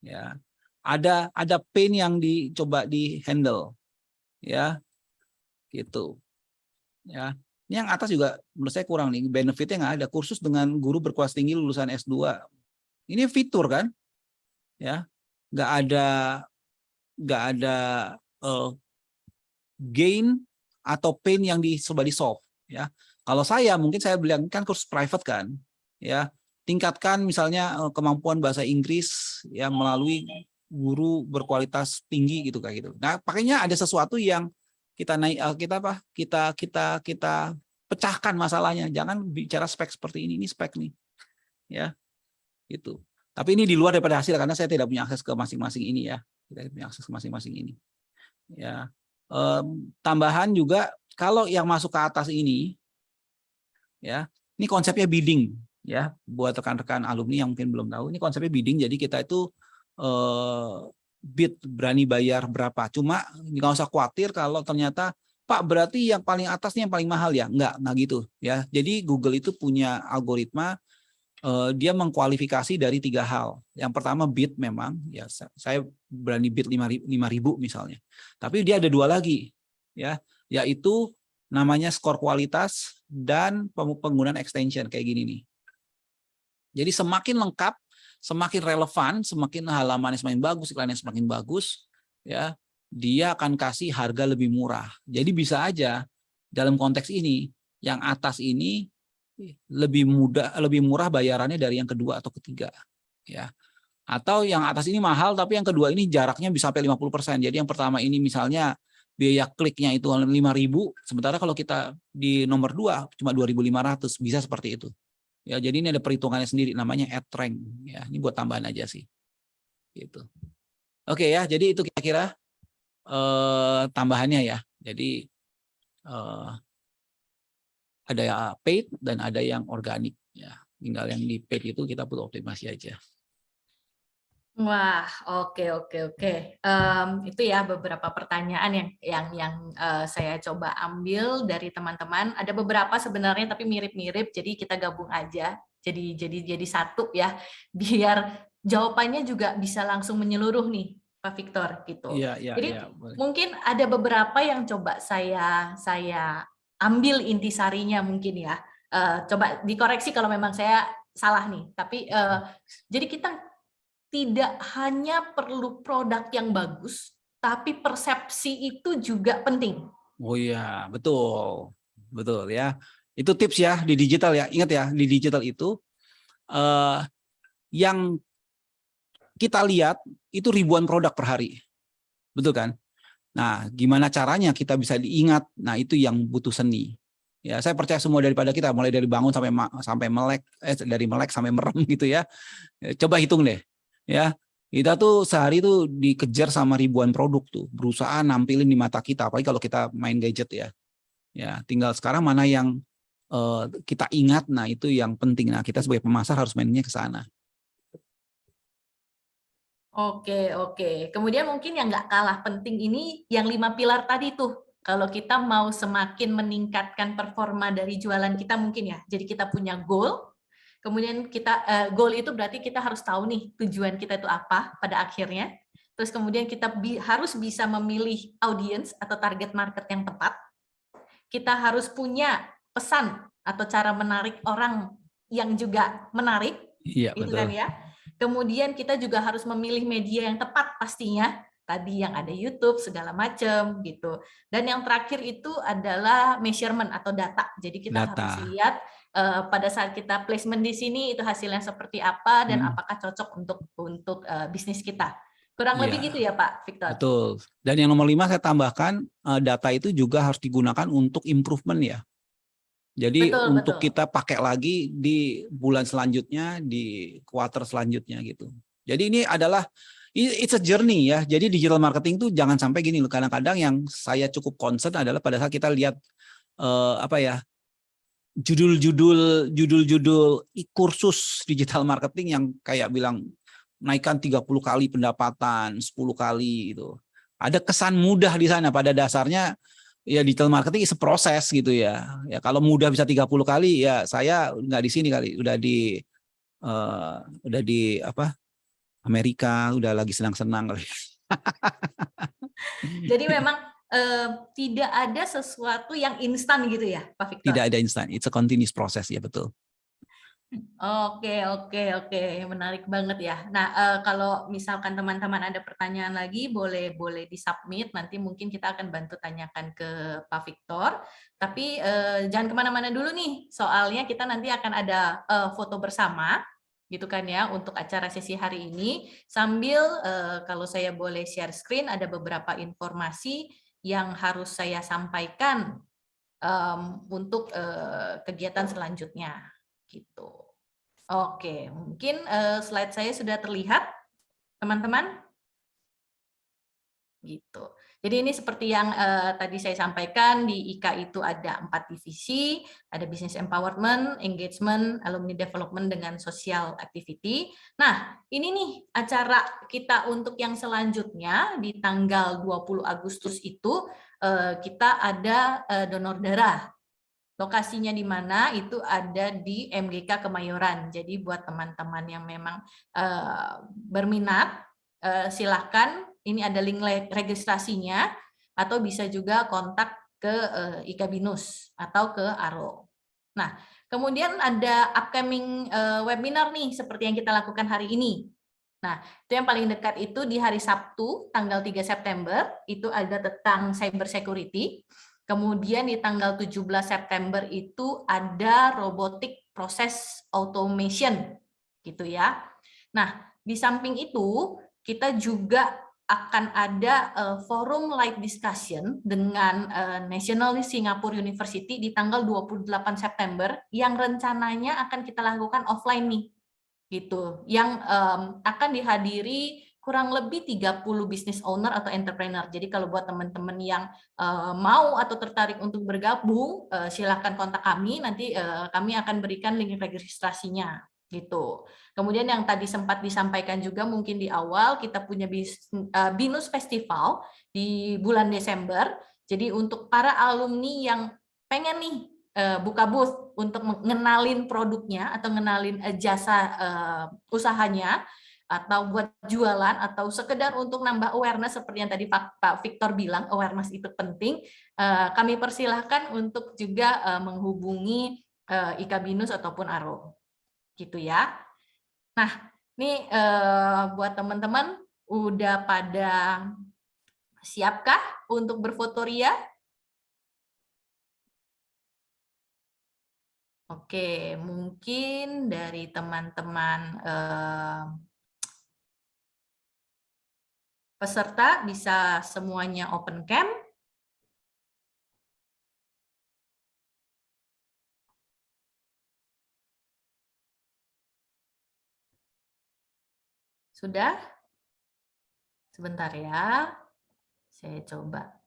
Ya, ada pain yang dicoba di handle, ya, gitu. Ya, ini yang atas juga menurut saya kurang nih, benefitnya nggak ada. Kursus dengan guru berkualitas tinggi lulusan S2. Ini fitur kan, ya, nggak ada gain atau pain yang coba di solve. Ya, kalau saya mungkin saya bilang kan kursus private kan, ya, tingkatkan misalnya kemampuan bahasa Inggris yang melalui guru berkualitas tinggi gitu kayak gitu. Nah, pakainya ada sesuatu yang kita pecahkan masalahnya. Jangan bicara spek seperti ini spek nih. Ya. Gitu. Tapi ini di luar daripada hasil karena saya tidak punya akses ke masing-masing ini ya. Tidak punya akses ke masing-masing ini. Ya. Tambahan juga kalau yang masuk ke atas ini ya, ini konsepnya bidding ya, buat rekan-rekan alumni yang mungkin belum tahu, ini konsepnya bidding. Jadi kita itu bid, berani bayar berapa. Cuma nggak usah khawatir kalau ternyata Pak berarti yang paling atasnya yang paling mahal ya. Nggak gitu ya. Jadi Google itu punya algoritma, dia mengkualifikasi dari 3 hal. Yang pertama bid, memang ya saya berani bid 5.000 misalnya. Tapi dia ada 2 lagi ya, yaitu namanya skor kualitas dan penggunaan extension kayak gini nih. Jadi semakin lengkap, semakin relevan, semakin halamannya semakin bagus, iklannya semakin bagus, ya dia akan kasih harga lebih murah. Jadi bisa aja dalam konteks ini yang atas ini lebih murah bayarannya dari yang kedua atau ketiga, ya. Atau yang atas ini mahal tapi yang kedua ini jaraknya bisa sampai 50%. Jadi yang pertama ini misalnya biaya kliknya itu 5.000, sementara kalau kita di nomor 2 cuma 2.500, bisa seperti itu. Ya, jadi ini ada perhitungannya sendiri namanya ad rank, ya. Ini buat tambahan aja sih. Gitu. Oke ya, jadi itu kira-kira tambahannya ya. Jadi ada yang paid dan ada yang organik ya. Tinggal yang di paid itu kita perlu optimasi aja. Wah, oke. Itu ya beberapa pertanyaan yang saya coba ambil dari teman-teman. Ada beberapa sebenarnya tapi mirip-mirip, jadi kita gabung aja. Jadi satu ya, biar jawabannya juga bisa langsung menyeluruh nih, Pak Victor gitu. Jadi mungkin ada beberapa yang coba saya ambil intisarinya mungkin ya. Coba dikoreksi kalau memang saya salah nih. Tapi jadi kita tidak hanya perlu produk yang bagus, tapi persepsi itu juga penting. Oh iya, betul ya. Itu tips ya di digital ya. Ingat ya, di digital itu yang kita lihat itu ribuan produk per hari, betul kan? Nah, gimana caranya kita bisa diingat? Nah, itu yang butuh seni. Ya, saya percaya semua daripada kita, mulai dari bangun sampai melek, dari melek sampai merem gitu ya. Coba hitung deh. Ya, kita tuh sehari tuh dikejar sama ribuan produk tuh, berusaha nampilin di mata kita, apalagi kalau kita main gadget ya. Ya, tinggal sekarang mana yang kita ingat, nah itu yang penting. Nah, kita sebagai pemasar harus mainnya ke sana. Oke. Kemudian mungkin yang nggak kalah penting ini yang 5 pilar tadi tuh. Kalau kita mau semakin meningkatkan performa dari jualan kita mungkin ya. Jadi kita punya goal. Kemudian kita goal itu berarti kita harus tahu nih tujuan kita itu apa pada akhirnya. Terus kemudian kita harus bisa memilih audience atau target market yang tepat. Kita harus punya pesan atau cara menarik orang yang juga menarik. Iya, gitu betul. kan ya. Kemudian kita juga harus memilih media yang tepat pastinya. Tadi yang ada YouTube segala macam gitu. Dan yang terakhir itu adalah measurement atau data. Jadi kita harus lihat pada saat kita placement di sini itu hasilnya seperti apa dan apakah cocok untuk bisnis kita. Kurang lebih gitu ya Pak Victor. Betul. Dan yang nomor 5 saya tambahkan, data itu juga harus digunakan untuk improvement ya. Jadi untuk kita pakai lagi di bulan selanjutnya, di quarter selanjutnya gitu. Jadi ini adalah it's a journey ya. Jadi digital marketing tuh jangan sampai gini loh. Kadang-kadang yang saya cukup concern adalah pada saat kita lihat judul-judul kursus digital marketing yang kayak bilang naikkan 30 kali pendapatan, 10 kali gitu. Ada kesan mudah di sana, pada dasarnya ya digital marketing is a proses gitu ya. Ya kalau mudah bisa 30 kali ya saya nggak di sini kali, udah di Amerika, udah lagi senang-senang kali. Jadi memang tidak ada sesuatu yang instan gitu ya, Pak Victor? Tidak ada instan, it's a continuous process ya, betul. Oke, menarik banget ya. Nah, kalau misalkan teman-teman ada pertanyaan lagi, boleh di-submit. Nanti mungkin kita akan bantu tanyakan ke Pak Victor. Tapi jangan kemana-mana dulu nih, soalnya kita nanti akan ada foto bersama, gitu kan ya, untuk acara sesi hari ini. Sambil kalau saya boleh share screen, ada beberapa informasi yang harus saya sampaikan untuk kegiatan selanjutnya, gitu. Oke, mungkin slide saya sudah terlihat, teman-teman. Gitu. Jadi ini seperti yang tadi saya sampaikan, di IKA itu ada 4 divisi, ada business empowerment, engagement, alumni development, dengan social activity. Nah, ini nih acara kita untuk yang selanjutnya di tanggal 20 Agustus itu kita ada donor darah. Lokasinya di mana? Itu ada di MGK Kemayoran. Jadi buat teman-teman yang memang berminat, silakan, ini ada link registrasinya, atau bisa juga kontak ke IKA BINUS atau ke ARO. Nah, kemudian ada upcoming webinar nih, seperti yang kita lakukan hari ini. Nah, itu yang paling dekat itu di hari Sabtu, tanggal 3 September, itu ada tentang cyber security. Kemudian di tanggal 17 September itu ada robotic process automation, gitu ya. Nah, di samping itu, kita juga akan ada forum live discussion dengan National Singapore University di tanggal 28 September yang rencananya akan kita lakukan offline nih, gitu. Yang akan dihadiri kurang lebih 30 business owner atau entrepreneur. Jadi kalau buat teman-teman yang mau atau tertarik untuk bergabung, silakan kontak kami, nanti kami akan berikan link registrasinya. Gitu. Kemudian yang tadi sempat disampaikan juga mungkin di awal, kita punya BINUS Festival di bulan Desember. Jadi untuk para alumni yang pengen nih buka booth untuk mengenalin produknya atau ngenalin jasa usahanya, atau buat jualan, atau sekedar untuk nambah awareness seperti yang tadi Pak Victor bilang, awareness itu penting, kami persilahkan untuk juga menghubungi IKA BINUS ataupun ARO. Gitu ya. Nah, ini buat teman-teman udah pada siapkah untuk berfoto ria? Oke, mungkin dari teman-teman peserta bisa semuanya open cam. Sudah? Sebentar ya, saya coba.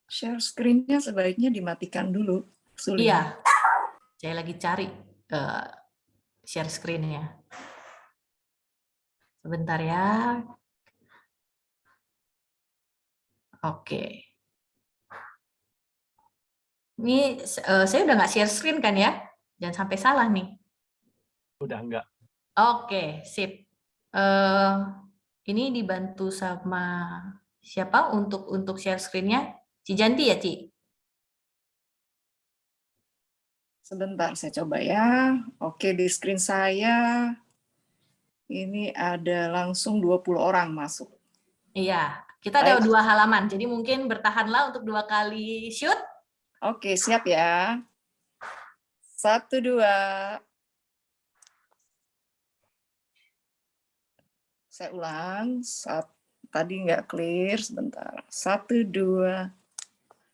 Share screen-nya sebaiknya dimatikan dulu. Sulit. Iya, saya lagi cari share screen-nya. Sebentar ya. Oke. Ini saya udah nggak share screen kan ya? Jangan sampai salah nih. Udah enggak. Oke, sip. Ini dibantu sama siapa untuk share screen-nya? Cijanti ya, Ci? Sebentar, saya coba ya. Oke, di screen saya ini ada langsung 20 orang masuk. Iya, kita ada 2 halaman, jadi mungkin bertahanlah untuk 2 kali shoot. Oke, siap ya. 1, 2. Saya ulang, tadi nggak clear, sebentar. 1, 2,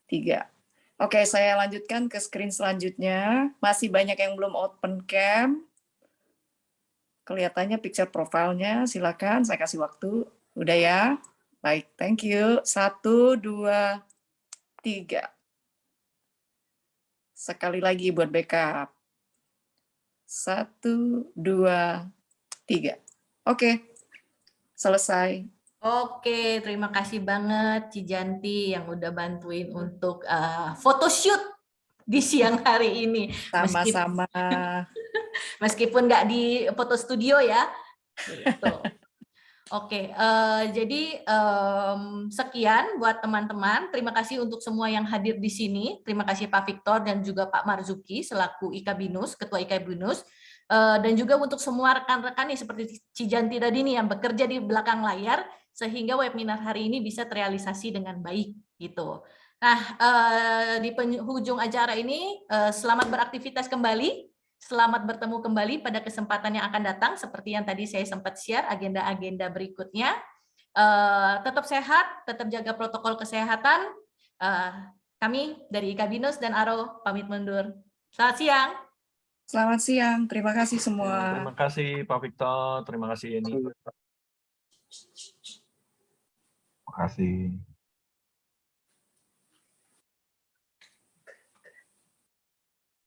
3. Oke, saya lanjutkan ke screen selanjutnya. Masih banyak yang belum open cam. Kelihatannya picture profile-nya, silakan saya kasih waktu. Udah ya? Baik, thank you. 1, 2, 3. Sekali lagi buat backup. 1, 2, 3. Oke. Selesai. Oke, terima kasih banget Cijanti yang udah bantuin untuk photoshoot di siang hari ini. Sama-sama. Meskipun nggak di foto studio ya. Gitu. Oke, jadi sekian buat teman-teman. Terima kasih untuk semua yang hadir di sini. Terima kasih Pak Victor dan juga Pak Marzuki selaku IKA BINUS, Ketua IKA BINUS. Dan juga untuk semua rekan-rekan nih seperti Cijanti tadi nih yang bekerja di belakang layar sehingga webinar hari ini bisa terrealisasi dengan baik gitu. Nah, di penghujung acara ini selamat beraktivitas kembali, selamat bertemu kembali pada kesempatan yang akan datang seperti yang tadi saya sempat share agenda-agenda berikutnya. Tetap sehat, tetap jaga protokol kesehatan. Kami dari IKA BINUS dan ARO pamit mundur. Selamat siang. Selamat siang. Terima kasih semua. Terima kasih Pak Victor, terima kasih Yeni. Terima kasih.